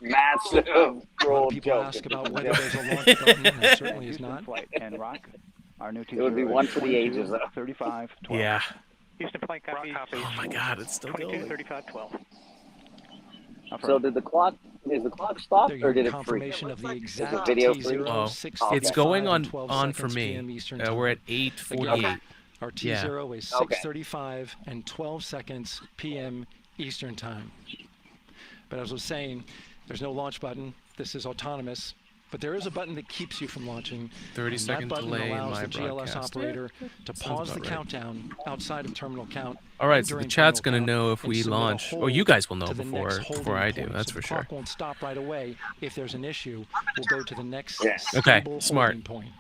massive A lot cruel of people joke. ask about whether there's a launch button. There certainly is not. Flight and rock. Our new It would be one for the ages, though. 35, 12. Yeah. Houston flight copies. Oh my God, it's still 22, going. 35, 12. So is the clock stop There you or go, did it freeze? confirmation of the exact video T0, freeze? Oh, 6:35 it's going and 12 on for seconds me. PM Eastern We're time. at 8:48. Our Yeah. T0 is Okay. 6:35 and 12 seconds PM Eastern time. But as I was saying, there's no launch button. This is autonomous. But there is a button that keeps you from launching. 30-second and that button delay in allows my the GLS broadcast. operator to Sounds pause the about right. countdown outside of terminal count. All right, and so the during chat's terminal gonna know count if and we submit a launch. Oh, hold you guys will know to the before next holding I do. point. That's So for the sure. clock won't stop right away. If there's an issue, we'll go to the next Okay, stable smart. holding point.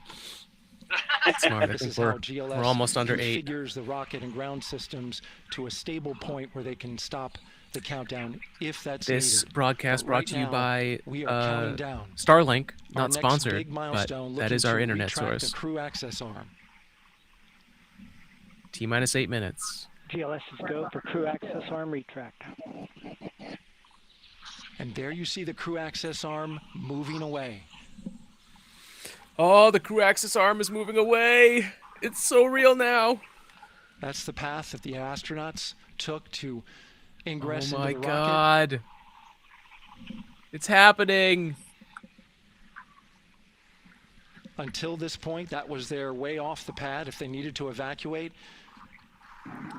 Smart. I This think is how GLS we're almost under 8. configures the rocket and ground systems to a stable point where they can stop the countdown if that's This needed. broadcast But brought right to you now, by we are counting down. Starlink, Our not next sponsored, big but milestone, that looking is our to internet retract source. The crew access arm. T-minus 8 minutes. GLS is go for crew access arm retract. And there you see the crew access arm moving away. Oh, the crew access arm is moving away. It's so real now. That's the path that the astronauts took to ingress Oh my into the rocket. God. It's happening. Until this point, that was their way off the pad if they needed to evacuate.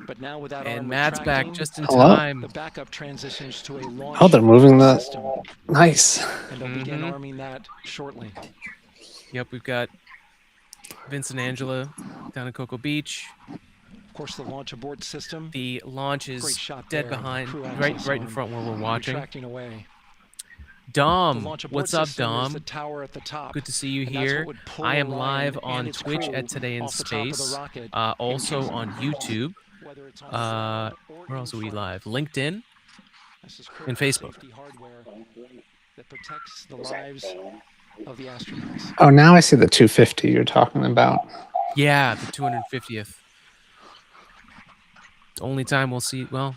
But now with that And arm Matt's back retracting, just in Hello? time. the backup transitions to a launch Oh, they're moving that. system. Nice. And they'll begin Mhm. arming that shortly. Yep, we've got Vince and Angela down at Cocoa Beach. Of course, the launch abort system. The launch Great is shot dead there, behind, crew right access in arm front where we're watching. retracting away. Dom, launch abort what's up, system is Dom? the tower at the top. Good to see you And that's what here. would pull I am Orion live and on its Twitch crew at Today in off the top of the Space, rocket also in on YouTube. whether it's on the ground or Where else are we in live? front. LinkedIn This is and critical Facebook. safety hardware that protects the lives of the astronauts. Oh, now I see the 250 you're talking about. Yeah, the 250th. The only time we'll see. Well,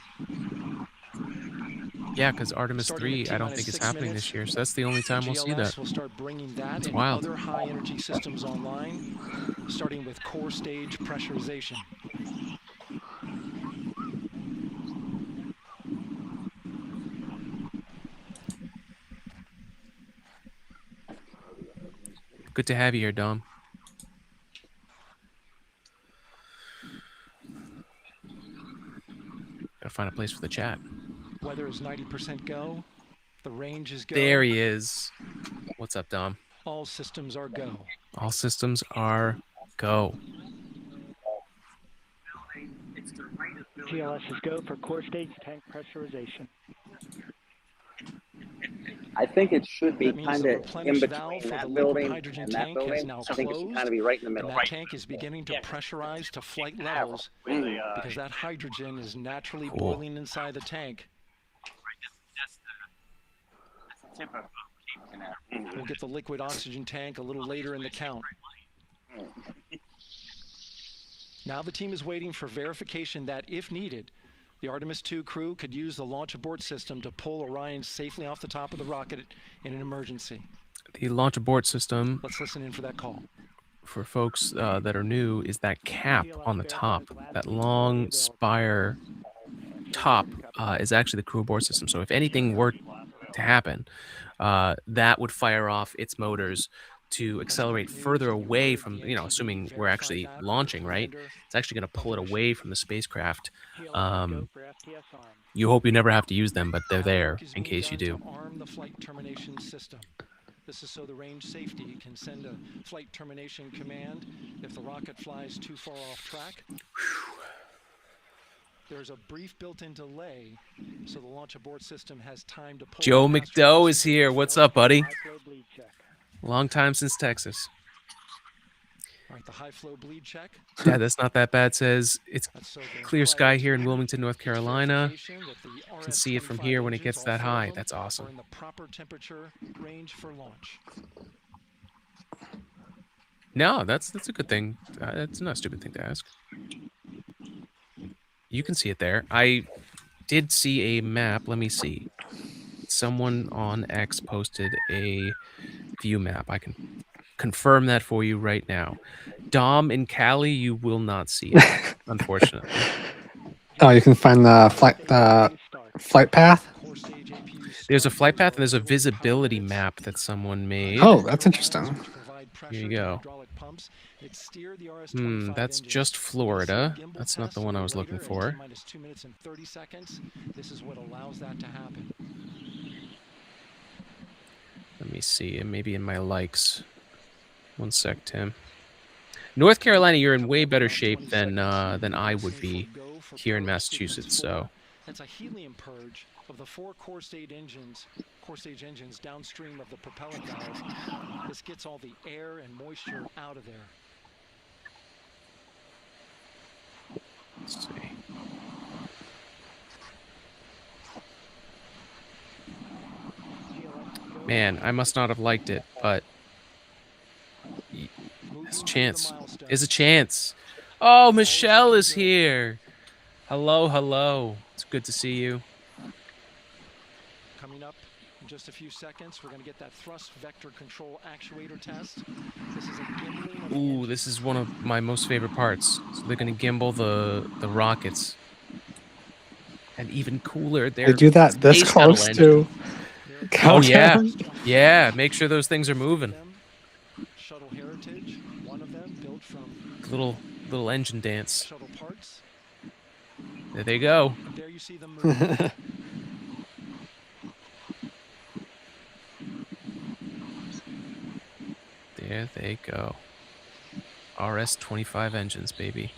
yeah, because Artemis Starting 3, at I don't think is 6 happening minutes, this year, so that's the only time we'll see that. GLS will start bringing that It's and wild. other high energy systems online, starting with core stage pressurization. Good to have you here, Dom. Gotta find a place for the chat. Weather is 90% go. The range is go. There he is. What's up, Dom? All systems are go. All systems are go. GLS is go for core stage tank pressurization. I think it should be That means kind the of in replenish valve between for the that liquid building hydrogen and that tank has building. now I think it should closed, kind of be right in the and middle. that tank is beginning to pressurize to flight levels because that hydrogen is naturally boiling inside the tank. We'll get the liquid oxygen tank a little later in the count. Now the team is waiting for verification that, if needed, the Artemis 2 crew could use the launch abort system to pull Orion safely off the top of the rocket in an emergency. The launch abort system, Let's listen in for that call. for folks that are new, is that cap on the top. That long spire top is actually the crew abort system. So if anything were to happen, that would fire off its motors to accelerate further away from, assuming we're actually launching, right? It's actually going to pull it away from the spacecraft. You hope you never have to use them, but they're there in case you do. Arm the flight termination system. This is so the range safety can send a flight termination command if the rocket flies too far off track. There's a brief built-in delay, so the launch abort system has time to pull. Joe McDough is here. What's up, buddy? Long time since Texas. All right, the high flow bleed check. Yeah, that's not that bad. Says it's clear sky here in Wilmington, North Carolina. You can see it from here when it gets that high. That's awesome. In the proper temperature range for launch. No, that's a good thing. That's not a stupid thing to ask. You can see it there. I did see a map. Let me see. Someone on X posted a view map. I can confirm that for you right now. Dom in Cali, you will not see it, unfortunately. Oh, you can find the flight path? There's a flight path and there's a visibility map that someone made. Oh, that's interesting. Here you go. That's just Florida. That's not the one I was looking for. Minus 2 minutes and 30 seconds. This is what allows that to happen. Let me see. Maybe in my likes. One sec, Tim. North Carolina, you're in way better shape than I would be here in Massachusetts. So that's a helium purge of the 4 core stage engines downstream of the propellant valve. This gets all the air and moisture out of there. Let's see. Man, I must not have liked it, but there's a chance. There's a chance. Oh, Michelle is here. Hello, hello. It's good to see you. Coming up in just a few seconds, we're going to get that thrust vector control actuator test. This is a gimbling. Ooh, this is one of my most favorite parts. So they're going to gimbal the rockets. And even cooler, they do that this close to countdown? Oh, yeah. Yeah, make sure those things are moving. Shuttle Heritage, one of them built from little engine dance. shuttle parts. There they go. And there you see them move. There they go. RS-25 engines, baby.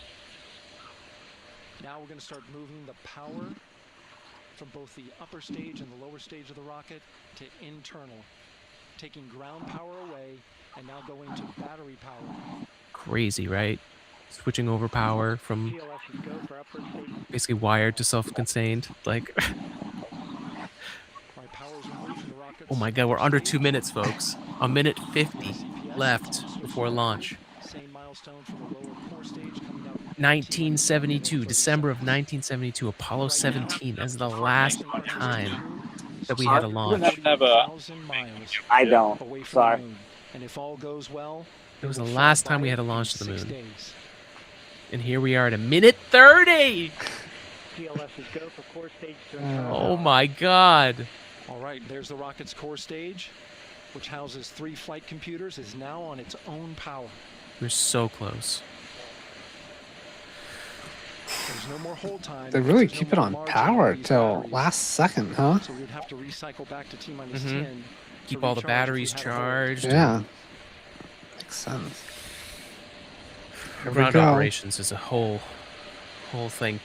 Now we're going to start moving the power from both the upper stage and the lower stage of the rocket to internal, taking ground power away and now going to battery power. Crazy, right? Switching over power from basically wired to self-contained. Like, oh my God, we're under 2 minutes, folks. 1:50 left before launch. 1972, December of 1972, Apollo 17. That's the last time that we had a launch. I don't. Sorry. And if all goes well, it was the last time we had a launch to the moon. And here we are at 1:30. Oh my God. All right, there's the rocket's core stage, which houses 3 flight computers, is now on its own power. We're so close. There's no more hold time. They really keep it on power till last second, huh? So we'd have to recycle back to T-10. Keep all the batteries charged. Yeah. Makes sense. Ground operations is a whole thing.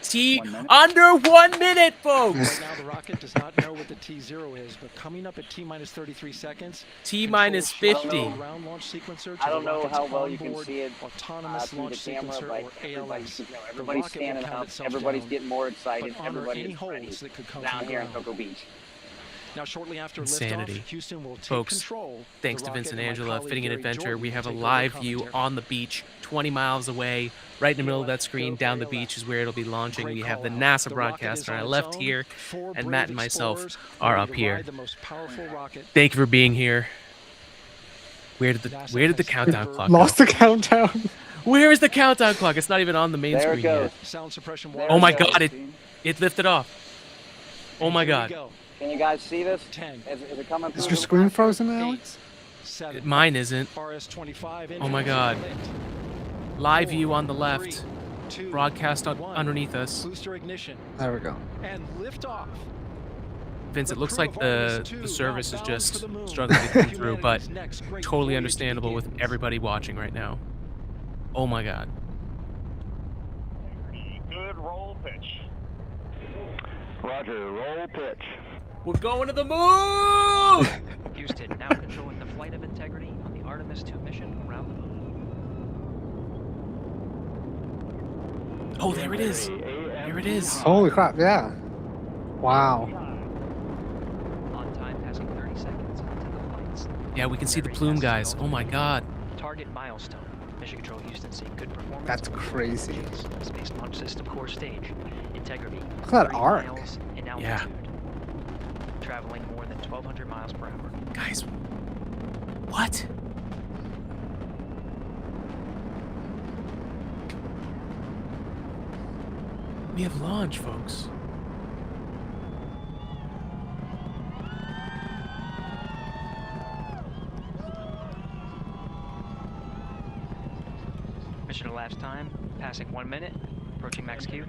Under 1 minute, folks. Right now the rocket does not know what the T0 is, but coming up at T-33 seconds. T-50. Ground launch sequencer. I don't know how well you can onboard see it autonomous through the launch camera, sequencer, but or ALS. everybody's standing up. Everybody's getting more excited. But honor Everybody any is holds ready that could come down from here in ground. Cocoa Beach. Now, shortly after Insanity. liftoff, Houston will take Folks, control. thanks to The Vince and rocket my Angela, colleague Fitting an Gary Adventure. Jordan We will have a take over live view commentary. on the beach, 20 miles away. Right in the middle of that screen, down the beach is where it'll be launching. We have the NASA broadcaster on our left here, and Matt and myself are up here. Thank you for being here. Where did the countdown clock go? Lost the countdown. Where is the countdown clock? It's not even on the main There it screen goes. yet. Sound suppression. Oh my God! It lifted off. Oh my God! Can you guys see this? 10. Is it coming through? Is your screen frozen, Alex? 7. Mine isn't. RS-25. Oh my God! Live view on the left. 2, Broadcast 1. underneath us. Booster ignition. There we go. And liftoff. Vince, it looks like the service is just struggling to come through, but totally understandable with everybody watching right now. Oh my God. Good roll pitch. Roger, roll pitch. We're going to the moon! Houston now controlling the flight of integrity on the Artemis 2 mission around the moon. Oh, there it is. There it is. Holy crap, yeah. Wow. On time, passing 30 seconds into the flights. Yeah, we can see the plume guys. Oh my God. Target milestone. Mission Control Houston seeing good performance. That's crazy. Space Launch System core stage. Integrity. Look at that 30 arc. miles in altitude. Yeah. Traveling more than 1,200 miles per hour. Guys. What? We have launch, folks. Mission elapsed time, passing 1 minute, approaching max Q.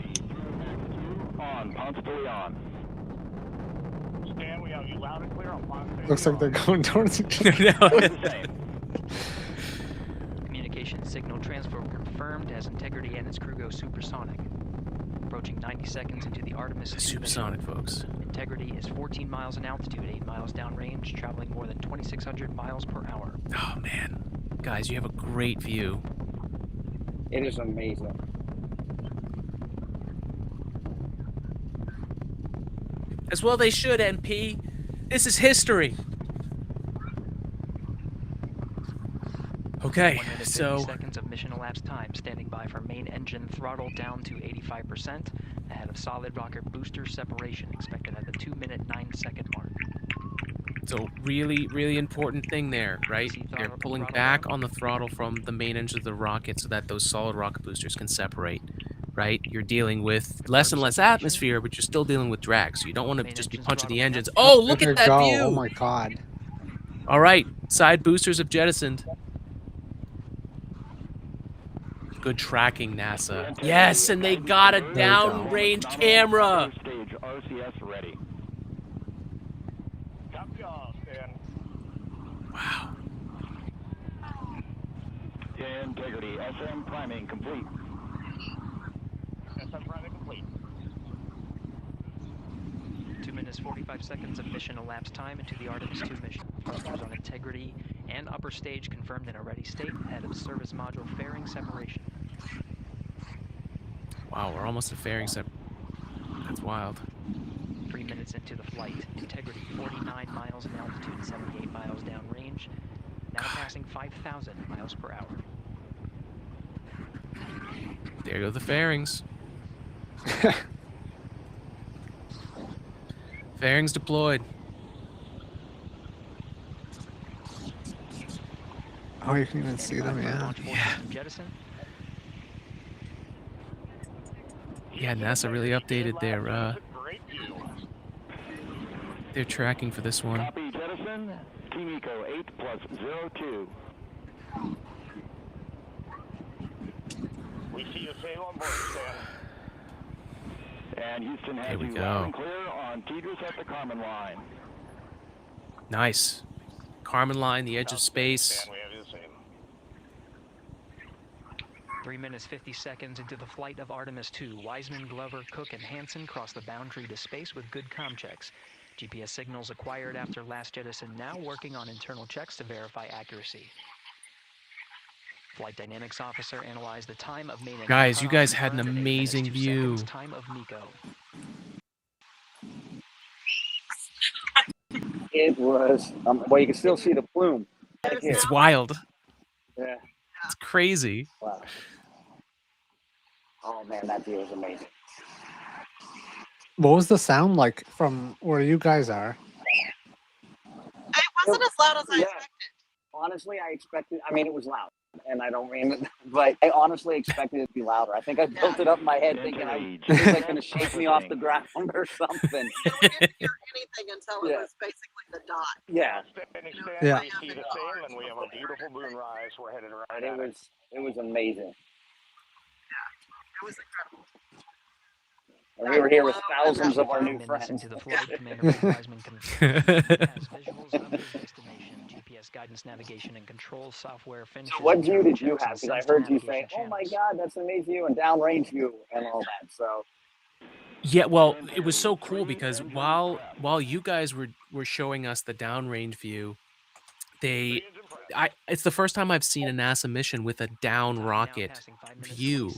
On, Ponce on. Stan, we have you loud and clear on Ponce. Looks like they're going towards each other. Communication signal transfer confirmed as Integrity and its crew go supersonic. Approaching 90 seconds into the Artemis 2 Supersonic, mission. folks. Integrity is 14 miles in altitude, 8 miles downrange, traveling more than 2,600 miles per hour. Oh man. Guys, you have a great view. It is amazing. As well they should, MP. This is history. Okay, 1 minute, 50 so seconds of mission elapsed time, standing by for main engine throttle down to 85%, ahead of solid rocket booster separation, expected at the 2-minute 9-second mark. So really, really important thing there, right? They're pulling back on the throttle from the main engine of the rocket so that those solid rocket boosters can separate, right? You're dealing with less and less atmosphere, but you're still dealing with drag, so you don't want to just be punching the engines. Oh, look at that view! Oh my God. All right, side boosters have jettisoned. Good tracking, NASA. Yes, and they got a downrange camera. Stage RCS ready. Copy all, Stan. Wow. Integrity, SM priming complete. SM priming complete. minutes 45 seconds of mission elapsed time into the Artemis 2 mission. Thrusters on integrity and upper stage confirmed in a ready state ahead of service module fairing separation. Wow, we're almost at fairing That's wild. 3 minutes into the flight, integrity 49 miles in altitude, 78 miles downrange, now passing 5,000 miles per hour. There go the fairings. Fairings deployed. Oh, you can even see them, yeah. Yeah, NASA really updated their tracking for this one. Copy, jettison. Team Eco 8+02. We see you sail on board, Stan. And Houston has There we you go. loud and clear on Tidris at the Carmen line. Nice. Carmen line, the edge of space. 3 minutes 50 seconds into the flight of Artemis 2, Wiseman, Glover, Cook, and Hansen cross the boundary to space with good comm checks. GPS signals acquired after last jettison now working on internal checks to verify accuracy. Flight dynamics officer analyzed the time of main engine Guys, you cutoff guys had an confirmed at amazing 2 view. seconds, time of MECO. It was, well, you can still see the plume. Right here. It's wild. Yeah. It's crazy. Wow. Oh man, that view is amazing. What was the sound like from where you guys are? It wasn't as loud as I expected. Honestly, I expected, I mean, it was loud, and I don't mean it, but I honestly expected it to be louder. I think I built it up in my head thinking it was like going to shake me off the ground or something. You didn't hear anything until it was basically the dot. Yeah. Yeah. We see the sail, and we have a beautiful moonrise. We're headed right at it. It was amazing. It was incredible. And we were here with thousands of our new friends. Into the flight, Commander Wiseman confirmed has visuals of his destination. GPS guidance, navigation, and control software finishes. So what view did you checks have? and Because I sends to heard you say, navigation "Oh my channels. God, that's an amazing view," and downrange view and all that. So Yeah, well, it was so cool because while you guys were showing us the downrange view, it's the first time I've seen a NASA mission with a down rocket view,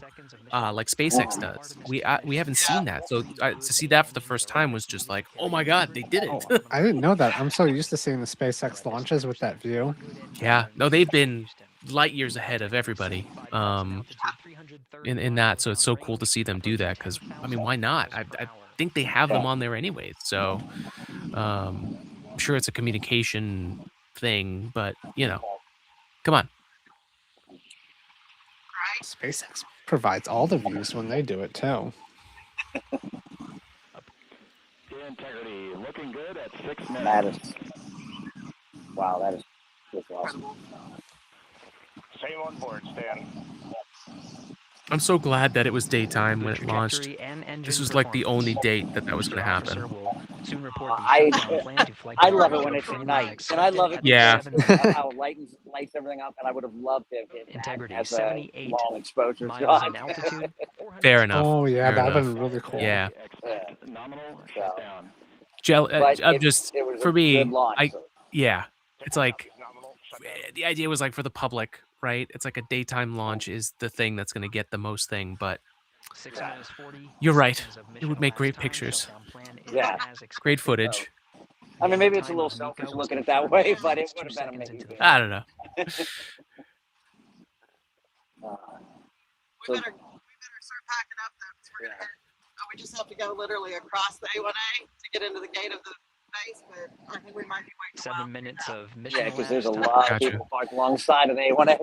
like SpaceX does. We haven't seen that, so to see that for the first time was just like, oh my God, they did it. Oh, I didn't know that. I'm so used to seeing the SpaceX launches with that view. Yeah, no, they've been light years ahead of everybody in that, so it's so cool to see them do that because, I mean, why not? I think they have them on there anyways, so I'm sure it's a communication thing, but, you know, come on. SpaceX provides all the views when they do it, too. Integrity looking good at 6 minutes. that is, wow, that is just awesome. Sail on board, Stan. I'm so glad that it was daytime when it launched. This was like the only date that was going to happen. I love it when it's at night, and I love it Yeah. how it lights everything up, and I would have loved to have hit Integrity, as a 78 long exposure miles shot. in altitude. Fair enough. Oh, yeah, Fair that would have enough. been really cool. Yeah. Nominal So, I'm but just, it was for a me, good launch, so. yeah, it's like, the idea was like for the public, right? It's like a daytime launch is the thing that's going to get the most thing, but 6 minutes 40 you're right. seconds of It mission would make great elapsed time. pictures. Shutdown plan is Yeah. as Great expected. footage. I mean, maybe it's a little selfish looking at it that way, but it would have been amazing. I don't know. So, We better start packing up though, because we're gonna head. We just have to go literally across the A1A to get into the gate of the base, but I think we might be waiting. 7 minutes of mission yeah, because there's a elapsed lot time. of people parked alongside of the A1A.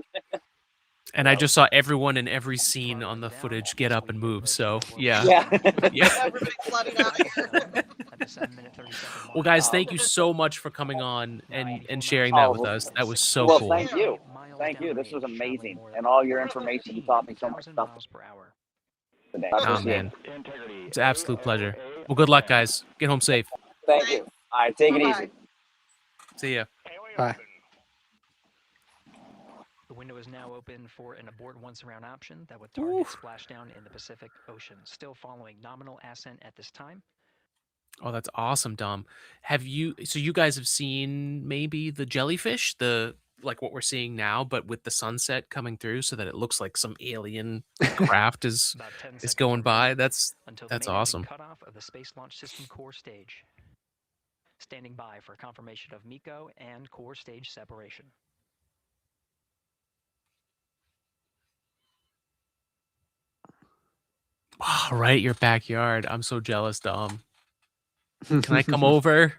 And I just saw everyone in every scene on the footage get up and move. So yeah. Yeah. Yeah. Everybody's flooding out of here. At the 7-minute 30-second Well, mark. guys, thank you so much for coming on and sharing that with us. That was so Well, cool. thank you. Thank you. This was amazing. And all your information, you taught me so much stuff miles per hour. today. Oh, Appreciate man. it. It's an absolute pleasure. Well, good luck, guys. Get home safe. Thank you. All right, take it easy. See ya. Bye. The window is now open for an abort once around option that would target splashdown in the Pacific Ocean. Still following nominal ascent at this time. Oh, that's awesome, Dom. So you guys have seen maybe the jellyfish, like what we're seeing now, but with the sunset coming through so that it looks like some alien craft is About 10 is seconds going by. remaining That's until the that's main engine awesome. cutoff of the Space Launch System core stage. Standing by for confirmation of MECO and core stage separation. Wow, right, your backyard. I'm so jealous, Dom. Can I come over?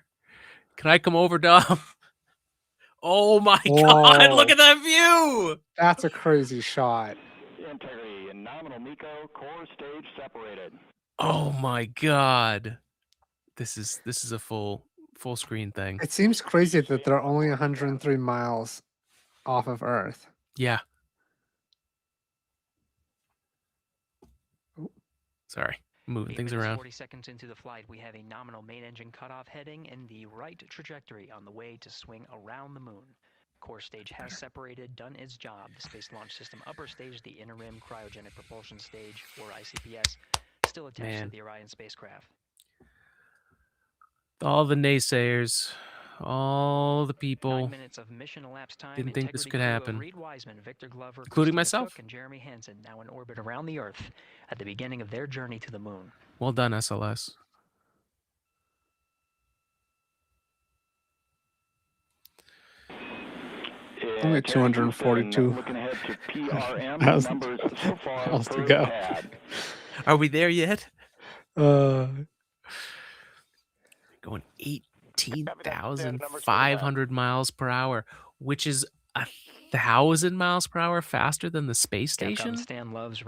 Can I come over, Dom? Oh my God! Look Whoa. at that view. That's a crazy shot. Integrity and nominal MECO core stage separated. Oh my God! This is a full screen thing. It seems crazy that they're only 103 miles off of Earth. Yeah. Sorry, moving 8 things minutes, around. 40 seconds into the flight, we have a nominal main engine cutoff heading in the right trajectory on the way to swing around the moon. Core stage has separated, done its job. The Space Launch System upper stage, the inner rim cryogenic propulsion stage, or ICPS, still attached to the Orion spacecraft. All the naysayers, all the 9 people minutes of mission elapsed time. didn't think this Integrity could crew of happen, Reed Wiseman, Victor Glover, including Christina myself. Cook, and Jeremy Hansen now in orbit around the Earth at the beginning of their journey to the moon. Well done, SLS. Only 242 Looking ahead to PRM miles numbers so far to per go. pad. Are we there yet? Going 18,500 miles per hour, which is 1,000 miles per hour faster than the space station. Capcom Stan Loves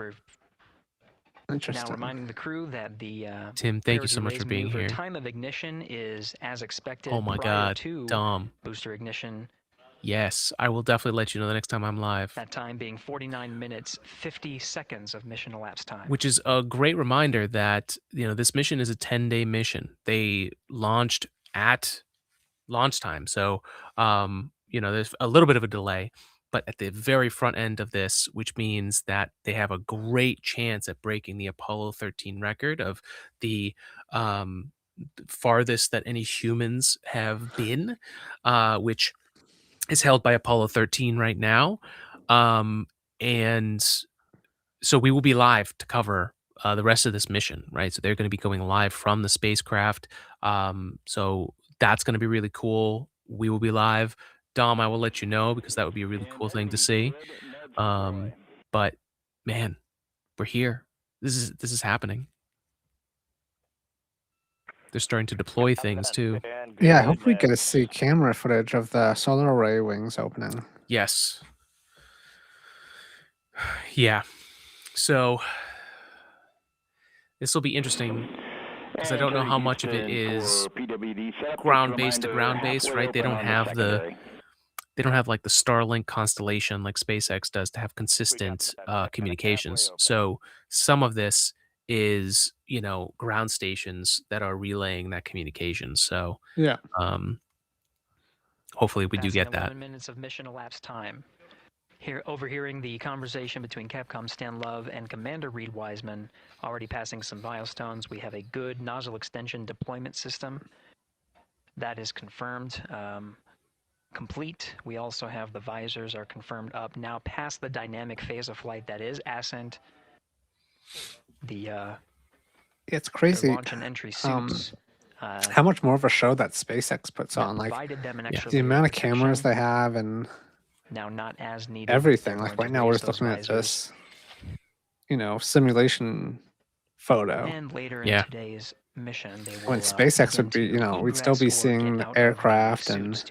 Interesting. now reminding the crew that the Tim, thank you so much Perigee for being maneuver here. time of ignition is as expected. Oh my prior God, to Dom. booster ignition. Yes, I will definitely let you know the next time I'm live. That time being 49 minutes 50 seconds of mission elapsed time. Which is a great reminder that this mission is a 10-day mission. They launched at launch time, so there's a little bit of a delay, but at the very front end of this, which means that they have a great chance at breaking the Apollo 13 record of the farthest that any humans have been, which is held by Apollo 13 right now. And so we will be live to cover the rest of this mission, right? So they're going to be going live from the spacecraft. So that's going to be really cool. We will be live. Dom, I will let you know because that would be a really cool thing to see. But man, we're here. This is happening. They're starting to deploy things too. Yeah, I hope we get to see camera footage of the solar array wings opening. Yes. Yeah. So this will be interesting because I don't know how much of it is ground-based to ground-based, right? They don't have like the Starlink constellation like SpaceX does to have consistent communications. So some of this is ground stations that are relaying that communication. So yeah, hopefully we do Passing get that. 11 minutes of mission elapsed time. Here, overhearing the conversation between Capcom Stan Love and Commander Reed Wiseman, already passing some milestones. We have a good nozzle extension deployment system that is confirmed, complete. We also have the visors are confirmed up now past the dynamic phase of flight that is ascent. It's crazy. Launch and entry suits. How much more of a show that SpaceX puts on, like the amount of cameras they have and now not as needed. Everything. Like right now, we're just looking at this, simulation photo. And later in today's mission, they will, when SpaceX would be, we'd still be seeing aircraft and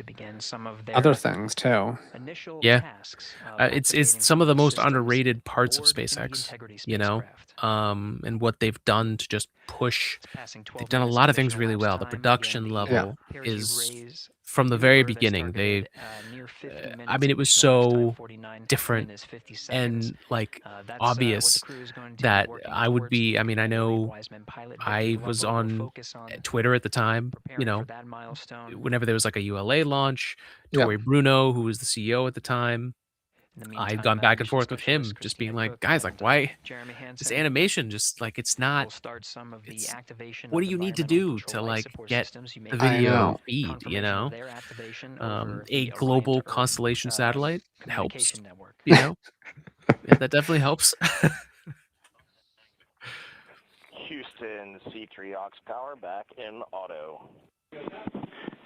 other things too. Yeah, it's some of the most underrated parts of SpaceX, and what they've done to just push. They've done a lot of things really well. The production level is from the very beginning. It was so different and like obvious that I would be. I know I was on Twitter at the time. Whenever there was like a ULA launch, Tori Bruno, who was the CEO at the time, I'd gone back and forth with him, just being like, guys, like, why this animation? Just like, it's not. We'll start some of the activation. What do you need to do to like get the I video know. feed? You know, their activation over a the global Orion to Earth, constellation satellite helps. communication network. You know, yeah, that definitely helps. Houston, C3 aux power back in auto.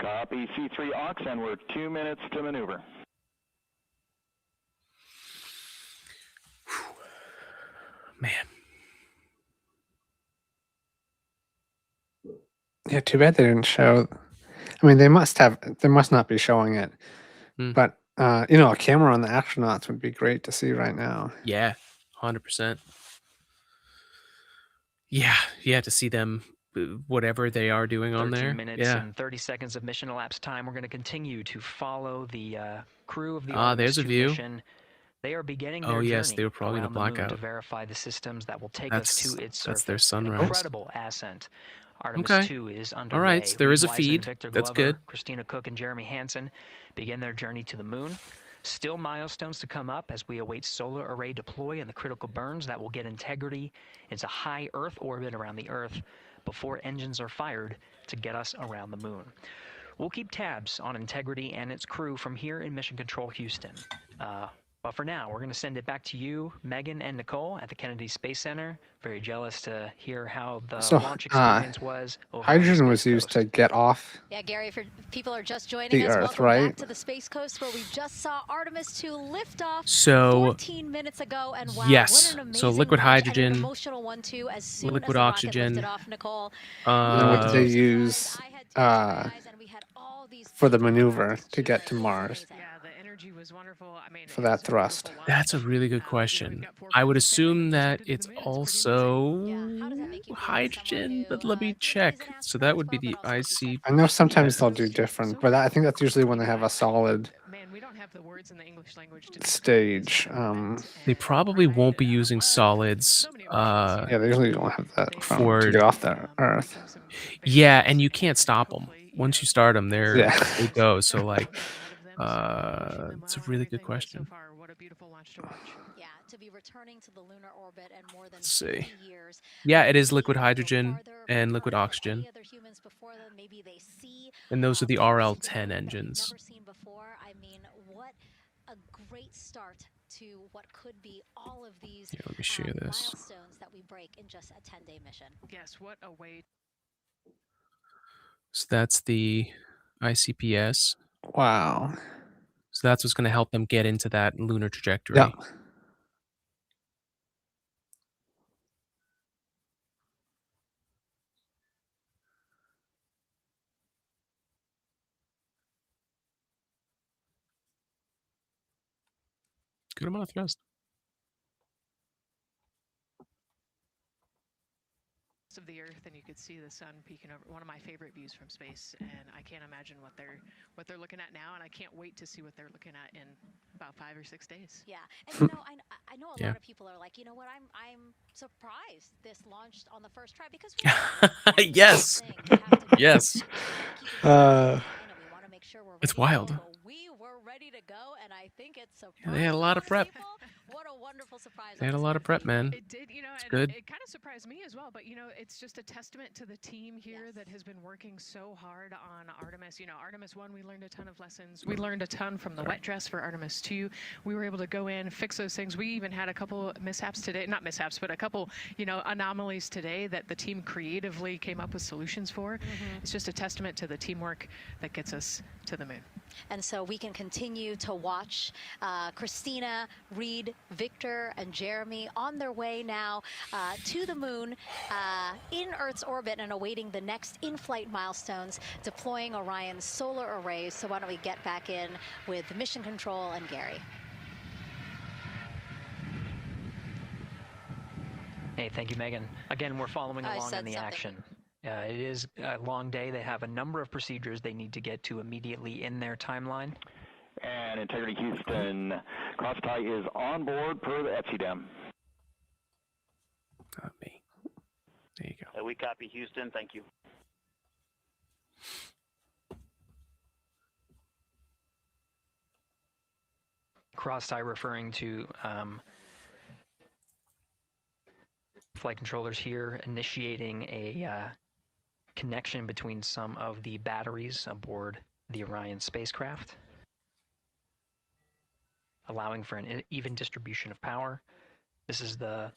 Copy C3 aux, and we're 2 minutes to maneuver. Man. Yeah, too bad they didn't show. I mean, they must not be showing it. But you know, a camera on the astronauts would be great to see right now. Yeah, 100%. Yeah, to see them, whatever they are doing on 13 there. minutes Yeah. and 30 seconds of mission elapsed time. We're going to continue to follow the crew of the There's Artemis a 2 view. mission. They are beginning Oh their yes, journey they were probably in a around the moon blackout. to verify the systems that will take us to its surface. That's their An sunrise. incredible ascent. Artemis Okay. 2 is underway. All right, so there is a Reed Wiseman, feed. Victor That's Glover, good. Christina Cook and Jeremy Hansen begin their journey to the moon. Still milestones to come up as we await solar array deploy and the critical burns that will get Integrity into high Earth orbit around the Earth before engines are fired to get us around the moon. We'll keep tabs on Integrity and its crew from here in Mission Control Houston. But for now, we're going to send it back to you, Megan and Nicole at the Kennedy Space Center. Very jealous to hear how the launch experience was. Hydrogen was used to get off. Yeah, Gary, if people are just joining the us, Earth, welcome right? back to the Space Coast where we just saw Artemis 2 lift off So 14 minutes ago. And wow, yes, what an amazing so liquid launch and an hydrogen, emotional one too, as soon liquid as the rocket oxygen. lifted off, Nicole. And what did they use for the maneuver to get to Mars? For that thrust. That's a really good question. I would assume that it's also hydrogen, but let me check. So that would be the IC. I know sometimes they'll do different, but I think that's usually when they have a solid stage. They probably won't be using solids. Yeah, they usually don't have that for to get off the Earth. Yeah, and you can't stop them. Once you start them, they go. So like, it's a really good question. Yeah, to be returning to the lunar orbit and more than Let's see. 50 years. Yeah, it is liquid hydrogen and liquid oxygen. And those are the RL-10 engines. Never seen before. I mean, what a great start to what could be all of these Here, let me share this. milestones that we break in just a 10-day mission. Yes, what a way. So that's the ICPS. Wow. So that's what's going to help them get into that lunar trajectory. Yeah. Good amount of thrust. Of the Earth, and you could see the sun peeking over. One of my favorite views from space, and I can't imagine what they're looking at now, and I can't wait to see what they're looking at in about 5 or 6 days. Yeah, and you know, I know a lot of people are like, you know what, I'm surprised this launched on the first try because yes, yes. It's wild. We were ready to go, and I think it's Yeah, they had a lot of prep. What a wonderful surprise! They had a lot of prep, man. It did, you know, it's and good. it kind of surprised me as well. But you know, it's just a testament to the team here that has been working so hard on Artemis. You know, Artemis 1, we learned a ton of lessons. We learned a ton from the wet dress for Artemis 2. We were able to go in, fix those things. We even had a couple mishaps today, not mishaps, but a couple, you know, anomalies today that the team creatively came up with solutions for. It's just a testament to the teamwork that gets us to the moon. And so we can continue to watch Christina, Reed, Victor, and Jeremy on their way now to the moon in Earth's orbit and awaiting the next in-flight milestones, deploying Orion's solar arrays. So why don't we get back in with Mission Control and Gary. Hey, thank you, Megan. Again, we're following along in the action. It is a long day. They have a number of procedures they need to get to immediately in their timeline. And Integrity Houston, cross tie is on board per the ETSI-DEM. Copy. There you go. We copy Houston. Thank you. cross-tie referring to flight controllers here initiating a connection between some of the batteries aboard the Orion spacecraft, allowing for an even distribution of power. This is the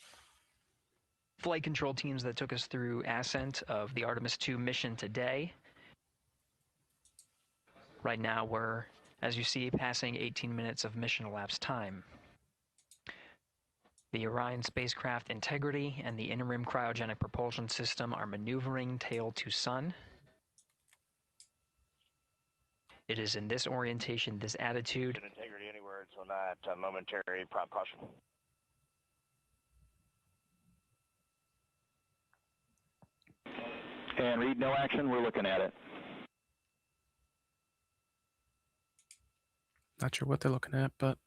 flight control teams that took us through ascent of the Artemis 2 mission today. Right now we're, as you see, passing 18 minutes of mission elapsed time. The Orion spacecraft integrity and the interim cryogenic propulsion system are maneuvering tail to sun. It is in this orientation, this attitude. Integrity anywhere until not momentary prop caution. And Reed, no action, we're looking at it. Not sure what they're looking at, but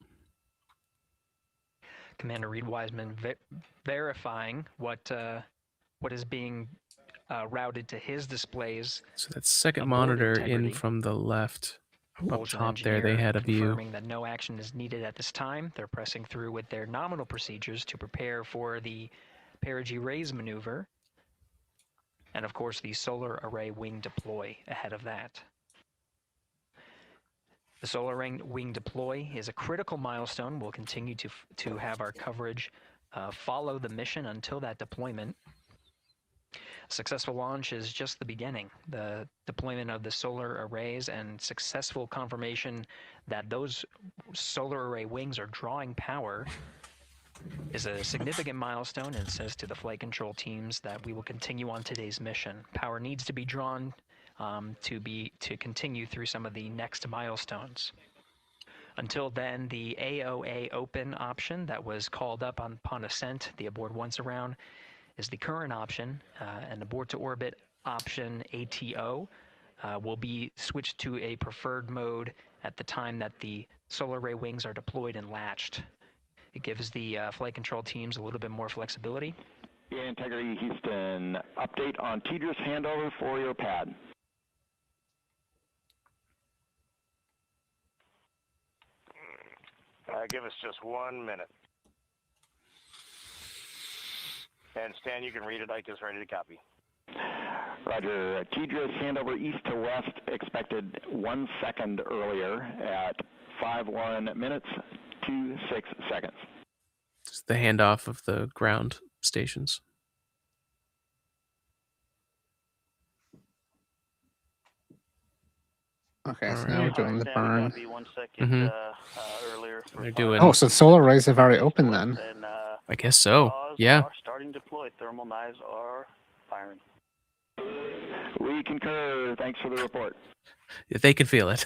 Commander Reed Wiseman verifying what is being routed to his displays. so that second monitor in from the left up top there, they had a view. Confirming that no action is needed at this time. They're pressing through with their nominal procedures to prepare for the perigee raise maneuver. And of course, the solar array wing deploy ahead of that. The solar wing deploy is a critical milestone. We'll continue to have our coverage follow the mission until that deployment. A successful launch is just the beginning. The deployment of the solar arrays and successful confirmation that those solar array wings are drawing power is a significant milestone, and says to the flight control teams that we will continue on today's mission. Power needs to be drawn to continue through some of the next milestones. Until then, the AOA open option that was called up upon ascent, the aboard once around, is the current option, and aboard to orbit option ATO will be switched to a preferred mode at the time that the solar array wings are deployed and latched. It gives the flight control teams a little bit more flexibility. Integrity Houston, update on TDRS handover for your pad. Give us just 1 minute. And Stan, you can read it. Ike is ready to copy. Roger. TDRS handover east to west expected 1 second earlier at 5:1 minutes 26 seconds. It's the handoff of the ground stations. Okay, so now we're doing the burn. They're doing. Oh, so solar arrays have already opened then. I guess so. Yeah. Starting deploy. Thermal knives are firing. We concur. Thanks for the report. They can feel it.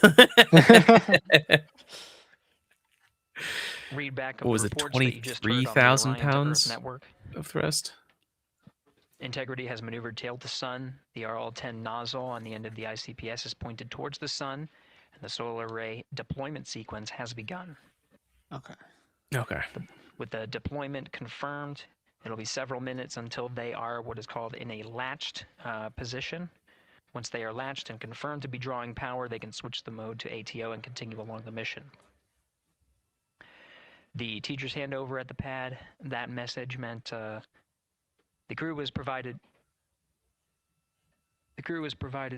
Read back what was it, 23,000 pounds of thrust? Integrity has maneuvered tail to sun. The RL-10 nozzle on the end of the ICPS is pointed towards the sun, and the solar array deployment sequence has begun. Okay. Okay. With the deployment confirmed, it'll be several minutes until they are what is called in a latched position. Once they are latched and confirmed to be drawing power, they can switch the mode to ATO and continue along the mission. The teacher's handover at the pad, that message meant the crew was provided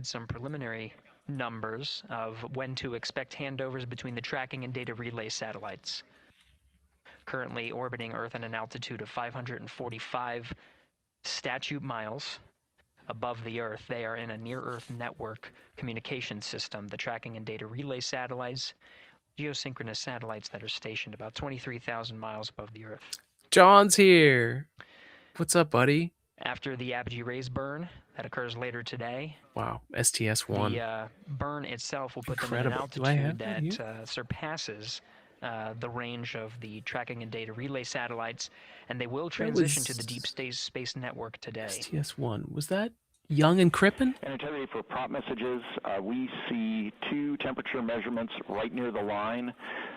some preliminary numbers of when to expect handovers between the tracking and data relay satellites. Currently orbiting Earth at an altitude of 545 statute miles above the Earth, they are in a near-Earth network communication system. The tracking and data relay satellites, geosynchronous satellites that are stationed about 23,000 miles above the Earth. John's here. What's up, buddy? After the apogee raise burn that occurs later today. Wow, STS-1. The burn itself will put them in an altitude that surpasses the range of the tracking and data relay satellites, and they will transition to the deep space network today. STS-1, was that Young and Crippen? And integrity for prop messages, we see 2 temperature measurements right near the line.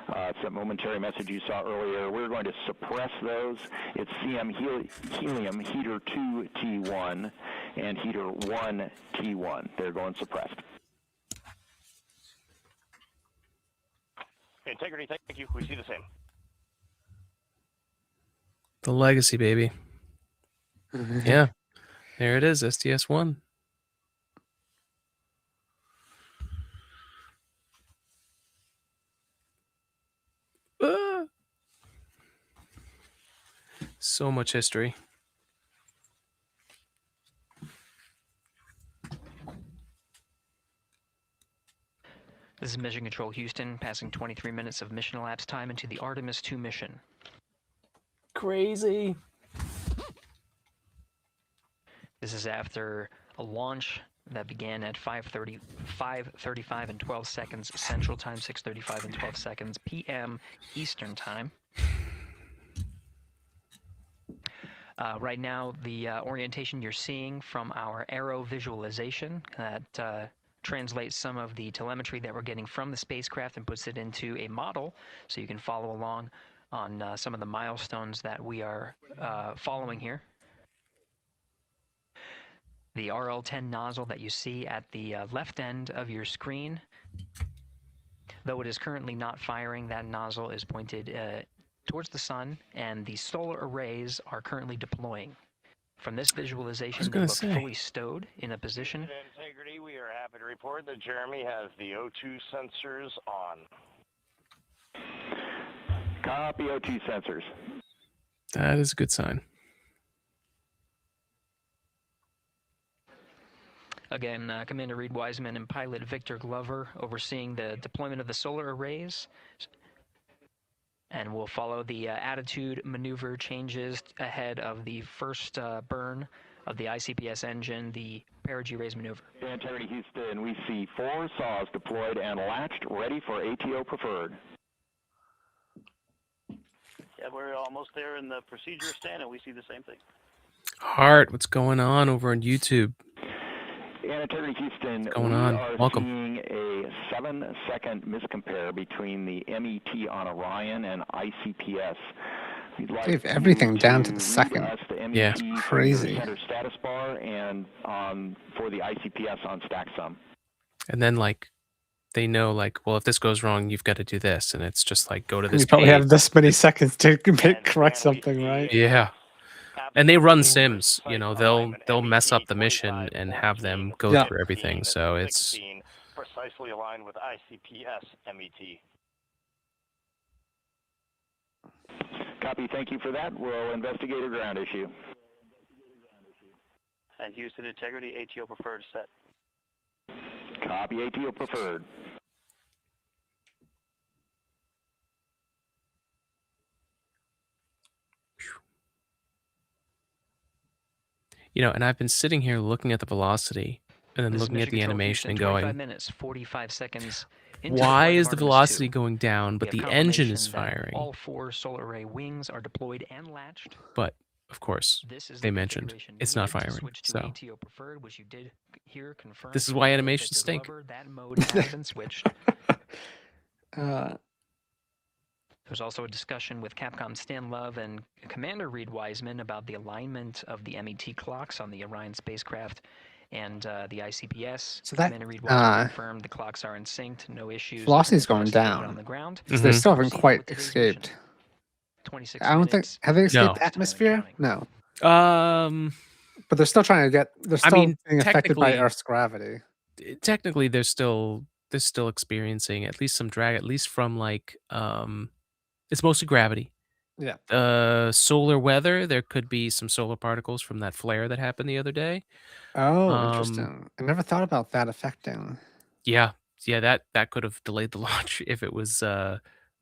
It's that momentary message you saw earlier. We're going to suppress those. It's CM helium heater 2 T1 and heater 1 T1. They're going suppressed. Integrity, thank you. We see the same. The legacy, baby. Yeah. There it is, STS-1. Ah. So much history. This is Mission Control Houston, passing 23 minutes of mission elapsed time into the Artemis 2 mission. Crazy. This is after a launch that began at 5:35 and 12 seconds Central Time, 6:35 and 12 seconds p.m. Eastern Time. Right now, the orientation you're seeing from our aero visualization that translates some of the telemetry that we're getting from the spacecraft and puts it into a model so you can follow along on some of the milestones that we are following here. The RL-10 nozzle that you see at the left end of your screen, though it is currently not firing, that nozzle is pointed towards the sun, and the solar arrays are currently deploying. From this visualization, they look fully stowed in a position. Integrity, we are happy to report that Jeremy has the O2 sensors on. Copy O2 sensors. That is a good sign. Again, Commander Reed Wiseman and pilot Victor Glover overseeing the deployment of the solar arrays. And we'll follow the attitude maneuver changes ahead of the first burn of the ICPS engine, the perigee raise maneuver. Integrity Houston, we see 4 saws deployed and latched, ready for ATO preferred. Yeah, we're almost there in the procedure stand, and we see the same thing. Hart, what's going on over on YouTube? And Integrity Houston, What's going we on? are Welcome. seeing a 7-second miscompare between the MET on Orion and ICPS. We'd like They've everything down to the read second. us the MET Yeah, from your crazy. center status bar and for the ICPS on StackSum. And then, like, they know, like, well, if this goes wrong, you've got to do this. And it's just like, go to this You probably page. have this many seconds to correct something, right? Yeah. And they run sims, you know, they'll mess up the mission and have them go Yeah. through everything. So it's precisely aligned with ICPS MET. Copy, thank you for that. We'll investigate a ground issue. And Houston Integrity, ATO preferred set. Copy, ATO preferred. you know, and I've been sitting here looking at the velocity and then This is looking at Mission the Control animation Houston, and 25 going, minutes, 45 seconds into why flight of is the Artemis velocity 2. going down, but We the have engine is confirmation that firing? All 4 solar array wings are deployed and latched. But, of course, This is they the mentioned configuration it's not needed to firing. switch to So ATO preferred, which you did hear confirmed this is from why pilot animations Victor stink. Glover. That mode has been switched. There's also a discussion with Capcom Stan Love and Commander Reed Wiseman about the alignment of the MET clocks on the Orion spacecraft and the ICPS. So that, Commander Reed Wiseman confirmed the clocks are in sync, no issues. velocity's Press going to put it down. on the ground. So they still haven't Proceeding quite with today's escaped. 26 I don't think, minutes. have they escaped No. the atmosphere? No. But they're still trying to get, they're still being affected by technically- Earth's gravity. Technically, they're still experiencing at least some drag, at least from like it's mostly gravity. Yeah. Solar weather, there could be some solar particles from that flare that happened the other day. Oh, interesting. I never thought about that affecting. Yeah, that could have delayed the launch if it was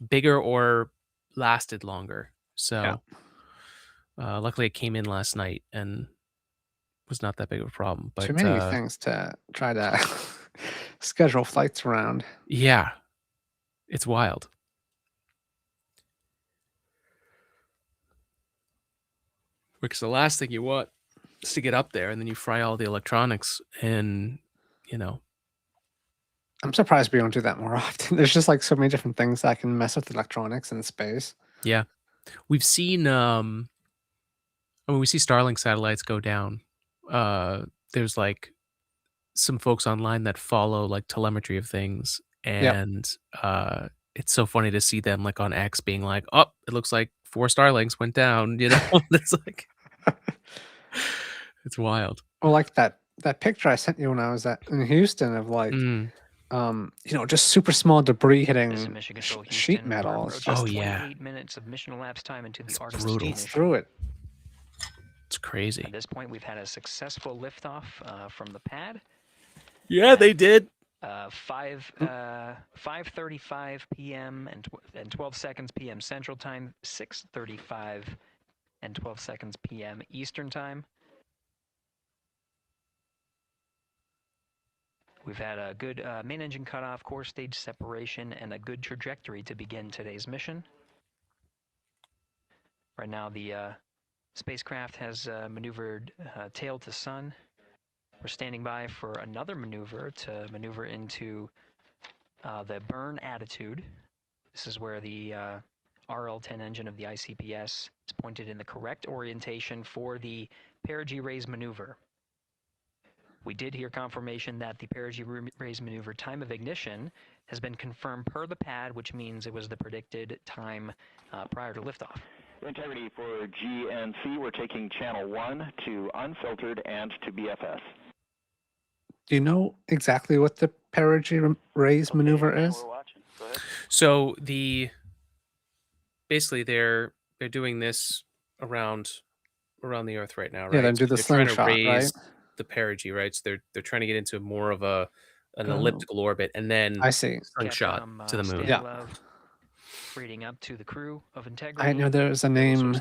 bigger or lasted longer. So luckily it came in last night and was not that big of a problem. But Too many things to try to schedule flights around. yeah, it's wild. Because the last thing you want is to get up there and then you fry all the electronics and, you know. I'm surprised we don't do that more often. There's just like so many different things that can mess with electronics in space. Yeah. We've seen we see Starlink satellites go down. There's like some folks online that follow like telemetry of things and it's so funny to see them like on X being like, "Oh, it looks like 4 Starlinks went down," you know? It's like it's wild. Well, like that picture I sent you when I was in Houston of like, Mm. just super small debris This is hitting Mission Control sheet Houston. metal. We're It's approaching just 28 minutes of mission elapsed time into the Artemis brutal. eats mission. through it. It's crazy. At this point, we've had a successful liftoff from the pad. Yeah, they did. 5:35 p.m. and 12 seconds p.m. Central Time, 6:35 and 12 seconds p.m. Eastern Time. We've had a good main engine cutoff, core stage separation, and a good trajectory to begin today's mission. Right now, the spacecraft has maneuvered tail to sun. We're standing by for another maneuver to maneuver into the burn attitude. This is where the RL-10 engine of the ICPS is pointed in the correct orientation for the perigee raise maneuver. We did hear confirmation that the perigee raise maneuver time of ignition has been confirmed per the pad, which means it was the predicted time prior to liftoff. Integrity for GNC, we're taking channel 1 to unfiltered and to BFS. Do you know exactly what the perigee raise maneuver is? So basically they're doing this around the Earth right now, right? Yeah, they do the they're trying to slingshot, raise right? the perigee, right? So they're trying to get into more of an Oh. elliptical orbit and then I see. slingshot to the moon. Yeah. Reading up to the crew of Integrity. I didn't know there was a name,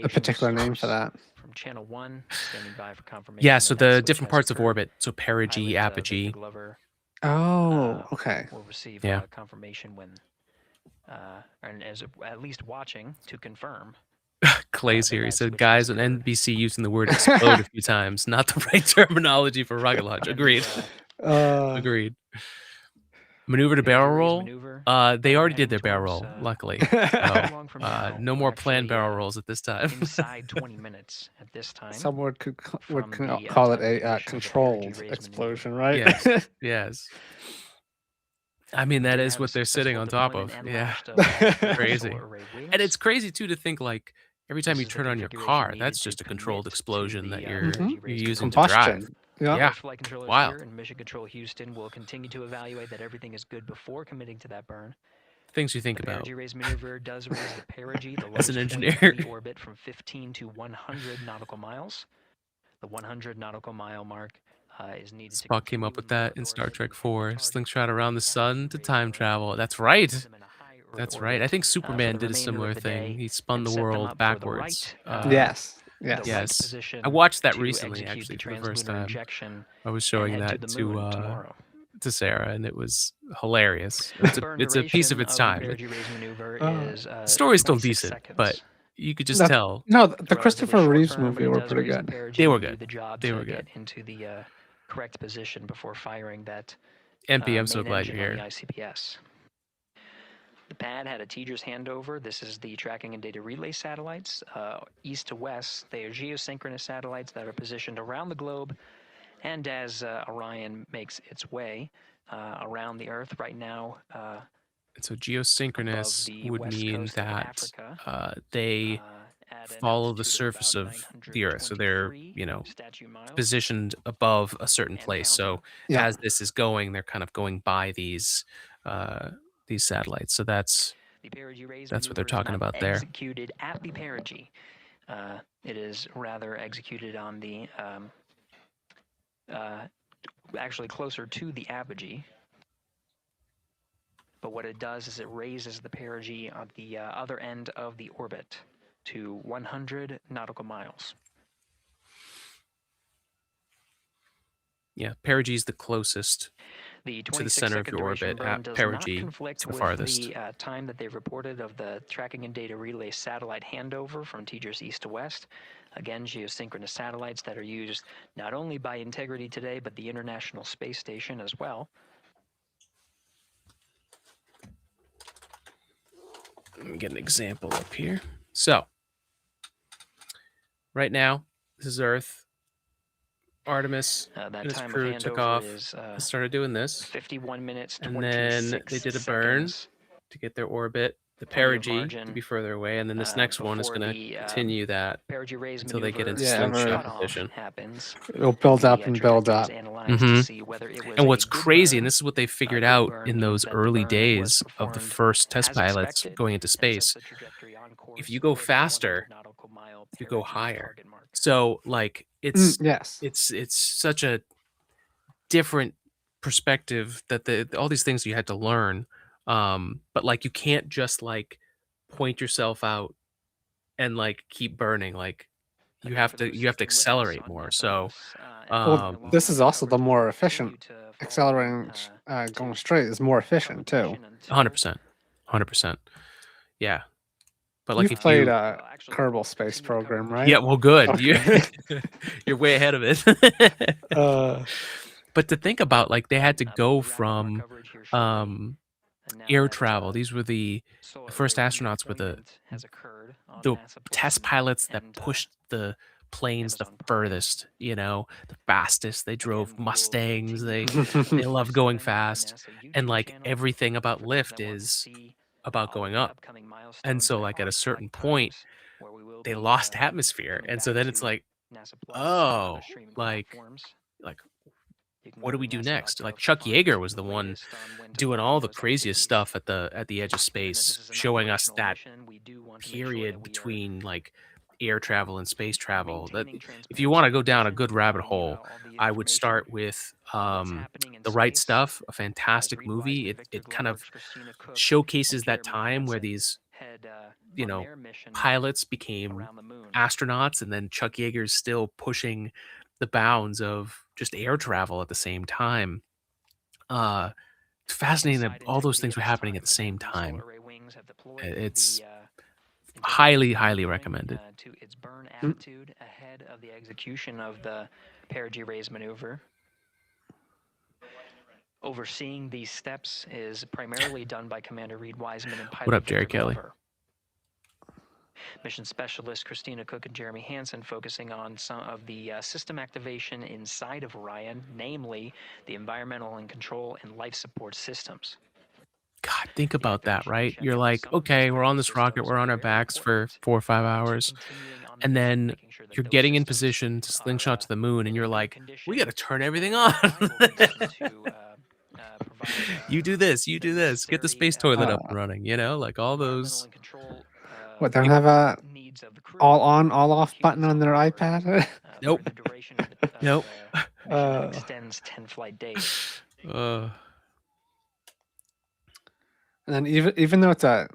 a particular name for that. From channel 1, standing by for confirmation. Yeah, so the different parts of orbit, so perigee, apogee. Oh, okay. We'll receive Yeah. confirmation when, and as at least watching to confirm. Clay's here. He said, guys on NBC using the word explode a few times. Not the right terminology for rocket launch. Agreed. Agreed. Maneuver to barrel roll. They already did their barrel roll, luckily. So, no more planned barrel rolls at this time. Inside 20 minutes at this time. Someone would call it a controlled explosion, right? Yes. Yes. I mean, that is what they're sitting on top of. Yeah. Crazy. And it's crazy, too, to think, like, every time you turn on your car, that's just a controlled explosion that you're using to drive. Yeah. Flight controllers Wild. here in Mission Control Houston will continue to evaluate that everything is good before committing to that burn. Things you think The about perigee raise maneuver does raise the perigee, the as an lowest point engineer. in the orbit, from 15 to 100 nautical miles. The 100 nautical mile mark is needed. Spock came up with that in Star Trek 4. Slingshot around the sun to time travel. That's right. That's right. I think Superman did a similar thing. He spun the world backwards. Yes. Yes. Yes. I watched that recently, actually, for the first time. I was showing that to Sarah, and it was hilarious. It's a piece of its time. The story's still decent, but you could just tell. No, the Christopher Reeves movie were pretty good. They were good. They were Get good. into the correct position before firing that. MP, I'm so main glad you're engine on here. the ICPS. The pad had a TGERS handover. This is the tracking and data relay satellites, east to west. They are geosynchronous satellites that are positioned around the globe. And as Orion makes its way around the Earth right now, So geosynchronous above the would west mean coast of that Africa, they at an follow the altitude of surface about of the Earth. So they're, 923 statute miles. positioned above a certain place. So Yeah. as this is going, they're kind of going by these satellites. So that's The perigee raise what they're maneuver is talking not about there. Executed at the perigee. It is rather executed on the actually closer to the apogee. But what it does is it raises the perigee on the other end of the orbit to 100 nautical miles. Yeah, perigee is the closest The to the center of 26-second your duration orbit. burn At does not perigee, conflict it's the with farthest. the time that they reported of the tracking and data relay satellite handover from TGERS east to west. Again, geosynchronous satellites that are used not only by Integrity today, but the International Space Station as well. Let me get an example up here. So, right now, this is Earth. Artemis That and its time of crew took handover off is and started doing this. 51 minutes, And then 26 they did a burn seconds. to get their orbit, the Plenty of perigee to margin, be further away, and then this next one is before going to the continue that perigee raise until they get maneuver into slingshot cutoff position. happens. It'll build The up and build trajectory is up. analyzed to see whether it was And a what's good crazy, burn. and this is what they figured Good out burn in means those that the early burn was days of the performed first test as pilots expected going into and sets space, the trajectory on course if you go for the 100 faster, nautical mile you go perigee higher. target mark. So like it's Yes. it's such a different perspective that all these things you had to learn. But like you can't just like point yourself out and like keep burning. Like you have to accelerate more. So Well, this is also the more efficient. Accelerating, going straight is more efficient too. 100%, 100%. Yeah, but like You've if played you a Kerbal Space Program, right? yeah, well, good. Okay. You're way ahead of it. But to think about, like, they had to go from air travel. These were the first astronauts were the test pilots that pushed the planes the furthest, the fastest. They drove Mustangs. They loved going fast. And like everything about lift is about going up. And so like at a certain point, they lost atmosphere. And so then it's like, oh, like what do we do next? Like Chuck Yeager was the one doing all the craziest stuff at the edge of space, showing us that period between like air travel and space travel. That if you want to go down a good rabbit hole, I would start with The Right Stuff, a fantastic movie. It kind of showcases that time where these pilots became astronauts, and then Chuck Yeager's still pushing the bounds of just air travel at the same time. It's fascinating that all those things were happening at the same time. It's highly, highly recommended. To its burn attitude ahead of the execution of the perigee raise maneuver. Overseeing these steps is primarily done by Commander Reed Wiseman and pilot What up, Jerry Victor Kelly? Glover. Mission specialists Christina Cook and Jeremy Hansen focusing on some of the system activation inside of Orion, namely the environmental and control and life support systems. God, think about that, right? You're like, okay, we're on this rocket, we're on our backs for 4 or 5 hours, and then you're getting in position to slingshot to the moon, and you're like, we got to turn everything on. You do this, get the space toilet up and running, like all those. What, they don't have a all on, all off button on their iPad? Nope. Nope. Extends 10 flight days. And then even though it's a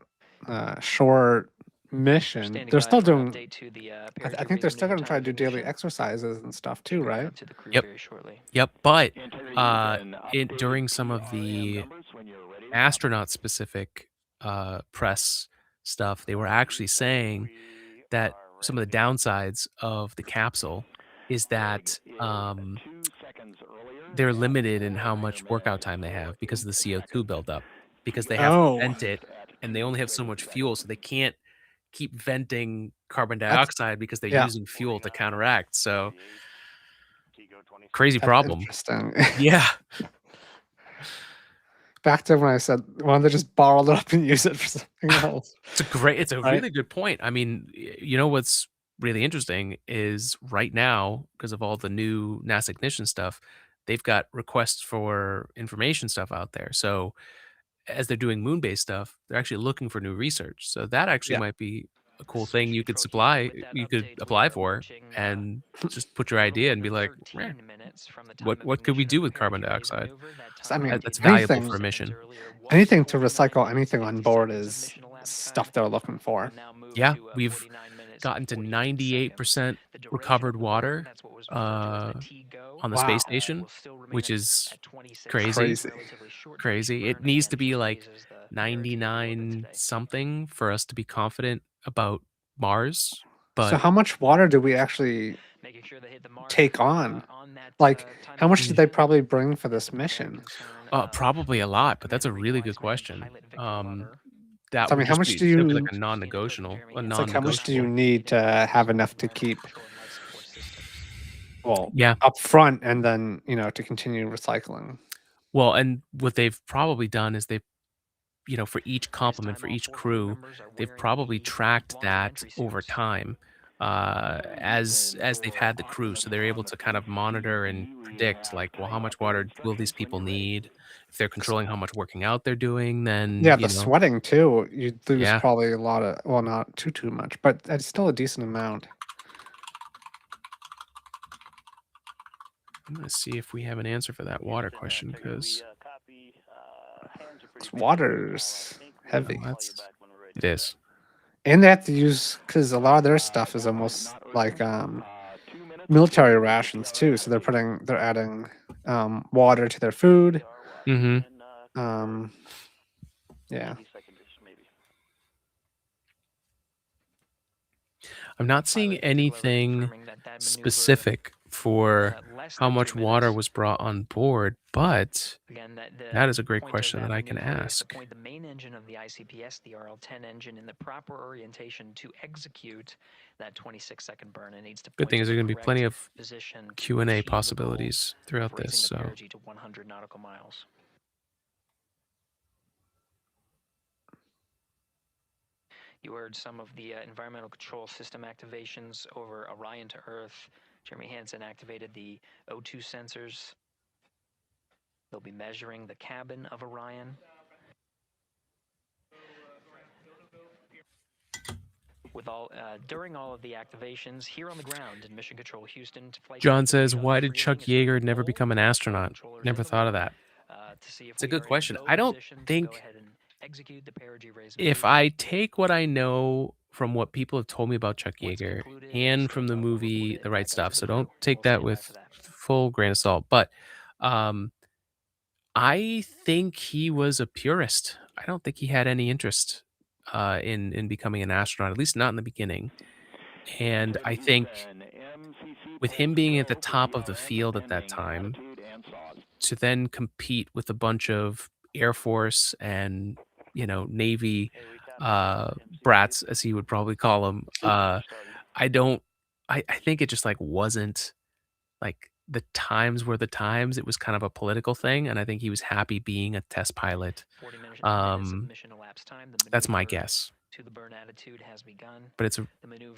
short mission, they're still doing. I think they're still going to try to do daily exercises and stuff too, right? Yep. But during some of the astronaut-specific press stuff, they were actually saying that some of the downsides of the capsule is that they're limited in how much workout time they have because of the CO2 buildup, because they have to vent it and they only have so much fuel, so they can't keep venting carbon dioxide because they're using fuel to counteract. So crazy problem. Interesting. Yeah. Back to when I said, why don't they just bottle it up and use it for something else? It's a really good point. I mean, what's really interesting is right now, because of all the new NASA ignition stuff, they've got requests for information stuff out there. So as they're doing moon-based stuff, they're actually looking for new research. So that actually might be a cool thing you could apply for, and just put your idea and be like, what could we do with carbon dioxide? I mean, that's valuable for a mission. Anything to recycle anything on board is stuff they're looking for. Yeah, we've gotten to 98% recovered water on the space station, which is crazy. It needs to be like 99 something for us to be confident about Mars. But so how much water do we actually take on? Like, how much did they probably bring for this mission? Probably a lot, but that's a really good question. That So, I mean, how much do you? that'd be like a non-negotiable. It's like, how much do you need to have enough to keep? Well, up front, and then to continue recycling. Well, and what they've probably done is they've for each complement, for each crew, they've probably tracked that over time as they've had the crew, so they're able to kind of monitor and predict, like, well, how much water will these people need? If they're controlling how much working out they're doing, then Yeah, the sweating too. You'd lose Yeah. probably a lot of, well, not too much, but it's still a decent amount. I'm gonna see if we have an answer for that water question because Water's heavy. it is. And they have to use, because a lot of their stuff is almost like military rations too. So they're adding water to their food. Mm-hmm. Yeah. I'm not seeing anything specific for how much water was brought on board, but that is a great question that I can ask. Point the main engine of the ICPS, the RL-10 engine, in the proper orientation to execute that 26-second burn. It needs to Good thing is there's going to be plenty of position Q&A possibilities throughout this. So. perigee to 100 nautical miles. You heard some of the environmental control system activations over Orion to Earth. Jeremy Hansen activated the O2 sensors. They'll be measuring the cabin of Orion. During all of the activations here on the ground in Mission Control Houston, John says, why did Chuck Yeager never become an astronaut? Never thought of that. It's a good question. I don't think, if I take what I know from what people have told me about Chuck Yeager and from the movie The Right Stuff, so don't take that with full grain of salt, but I think he was a purist. I don't think he had any interest in becoming an astronaut, at least not in the beginning. And I think with him being at the top of the field at that time, to then compete with a bunch of Air Force and Navy brats, as he would probably call them, I think it just like wasn't like the times were the times. It was kind of a political thing, and I think he was happy being a test pilot. That's my guess. But it's a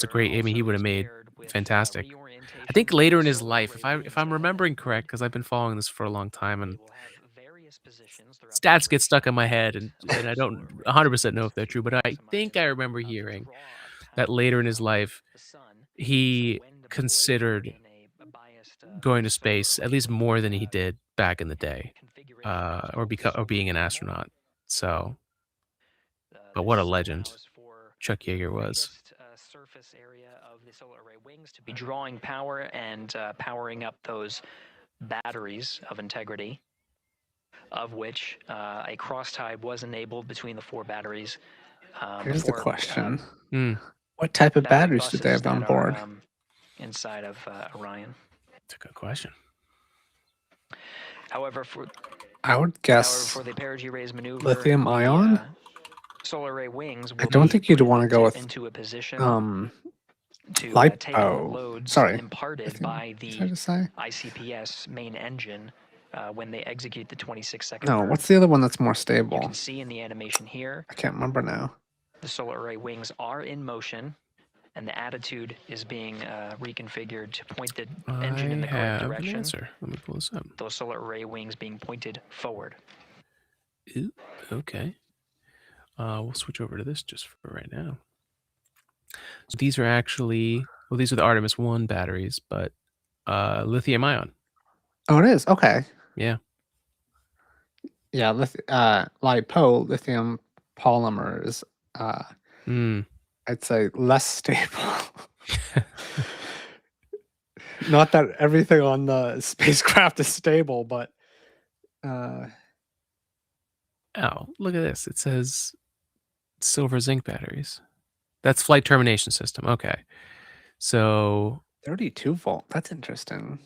great. I mean, he would have made fantastic. I think later in his life, if I'm remembering correct, because I've been following this for a long time, and stats get stuck in my head, and I don't 100% know if they're true, but I think I remember hearing that later in his life, he considered going to space at least more than he did back in the day, or being an astronaut. So, but what a legend Chuck Yeager was. Surface area of the solar array wings to be drawing power and powering up those batteries of integrity, of which a cross tie was enabled between the 4 batteries. Here's the question. What type of batteries did they have on board? Inside of Orion. That's a good question. However, I would guess for the perigee raise maneuver, lithium ion. Solar array wings. I don't think you'd want to go with into a position to take on loads sorry, imparted by the ICPS main engine when they execute the 26-second. No, what's the other one that's more stable? You can see in the animation here. I can't remember now. The solar array wings are in motion, and the attitude is being reconfigured to point the engine in the correct direction. Answer. Let me pull this up. Those solar array wings being pointed forward. Ooh, okay. We'll switch over to this just for right now. So these are actually, well, these are the Artemis 1 batteries, but lithium ion. Oh, it is? Okay. Yeah. Yeah, LiPo, lithium polymers, I'd say less stable. Not that everything on the spacecraft is stable, but oh, look at this. It says silver zinc batteries. That's flight termination system. Okay. So 32 volt. That's interesting.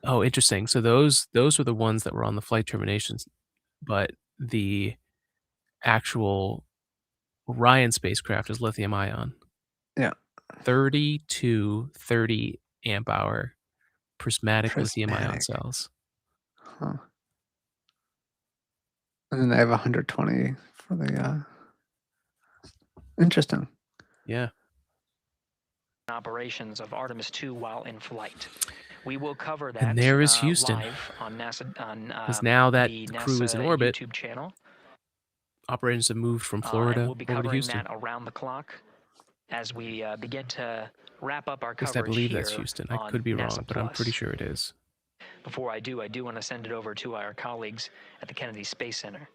Oh, interesting. So those were the ones that were on the flight terminations, but the actual Orion spacecraft is lithium ion. Yeah. 30 amp hour prismatic lithium ion cells. Huh. And then they have 120 for the. Interesting. Yeah. Operations of Artemis 2 while in flight. We will cover that And there is Houston. live on NASA Because now that the the crew is in NASA orbit, YouTube channel. operations have moved from And Florida we'll be over to covering Houston. that around the clock as we begin to wrap up our At least coverage I believe here that's Houston. I on could be NASA wrong, but I'm Plus. pretty sure it is. Before I do want to send it over to our colleagues at the Kennedy Space Center.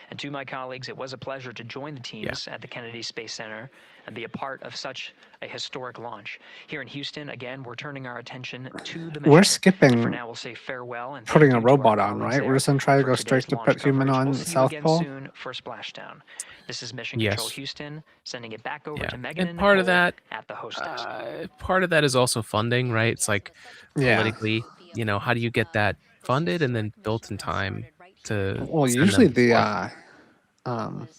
And to my colleagues, it was a pleasure to join the teams at the Kennedy Space Center and be a part of such a historic launch. Here in Houston, again, we're turning our attention to the mission. We're skipping For now, we'll say farewell and putting thank a you to our robot on, colleagues right? We're there just going to try to for go straight today's to launch put human coverage. on We'll the see you South again Pole. soon for Splashdown. This is Mission Yes. Control Houston, sending it back over to Megan And part of Nicole that, at the host desk. part of that is also funding, right? It's like Yeah. politically, how do you get that funded and then built in time to? Well, send usually them forth?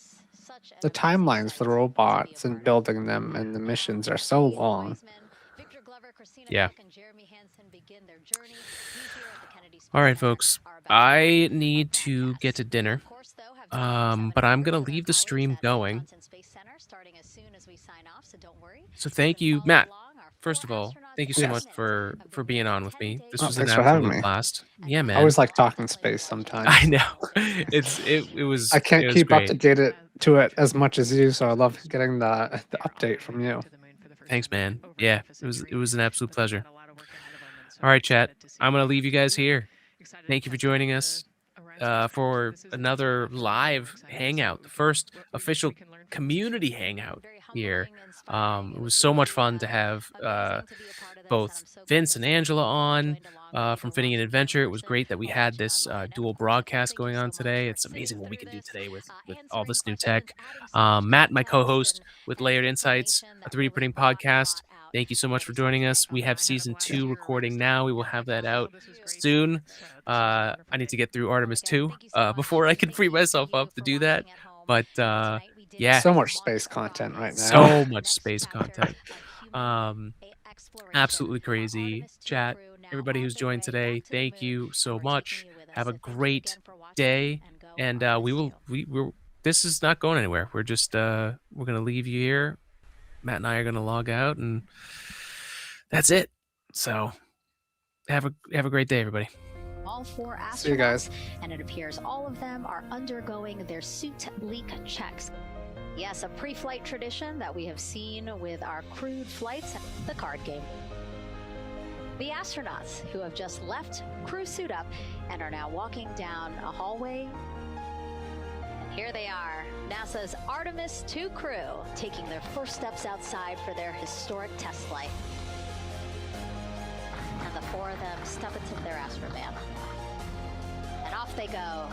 the timelines for the robots and building them and the missions are so long. Yeah. All right, folks. I need to get to dinner, but I'm gonna leave the stream going. So thank you, Matt. First of all, thank you so much for being on with me. This was an Thanks for having absolute me. blast. Yeah, man. I always like talking space sometimes. I know. It was. I can't it was keep up great. to date to it as much as you, so I love getting the update from you. Thanks, man. Yeah, it was an absolute pleasure. All right, chat. I'm gonna leave you guys here. Thank you for joining us for another live hangout, the first official community hangout here. It was so much fun to have both Vince and Angela on from Finnegan Adventure. It was great that we had this dual broadcast going on today. It's amazing what we can do today with all this new tech. Matt, my co-host with Layered Insights, a 3D printing podcast. Thank you so much for joining us. We have season 2 recording now. We will have that out soon. I need to get through Artemis 2 before I can free myself up to do that. But yeah, So much space content right now. so much space content. Absolutely crazy. Chat, everybody who's joined today, thank you so much. Have a great day, and we're this is not going anywhere. We're just we're gonna leave you here. Matt and I are gonna log out, and that's it. So have a great day, everybody. All 4 astronauts, See you guys. and it appears all of them are undergoing their suit leak checks. Yes, a pre-flight tradition that we have seen with our crewed flights, the card game. The astronauts who have just left crew suit up and are now walking down a hallway. And here they are, NASA's Artemis 2 crew, taking their first steps outside for their historic test flight. And the 4 of them step into their astrovan. And off they go.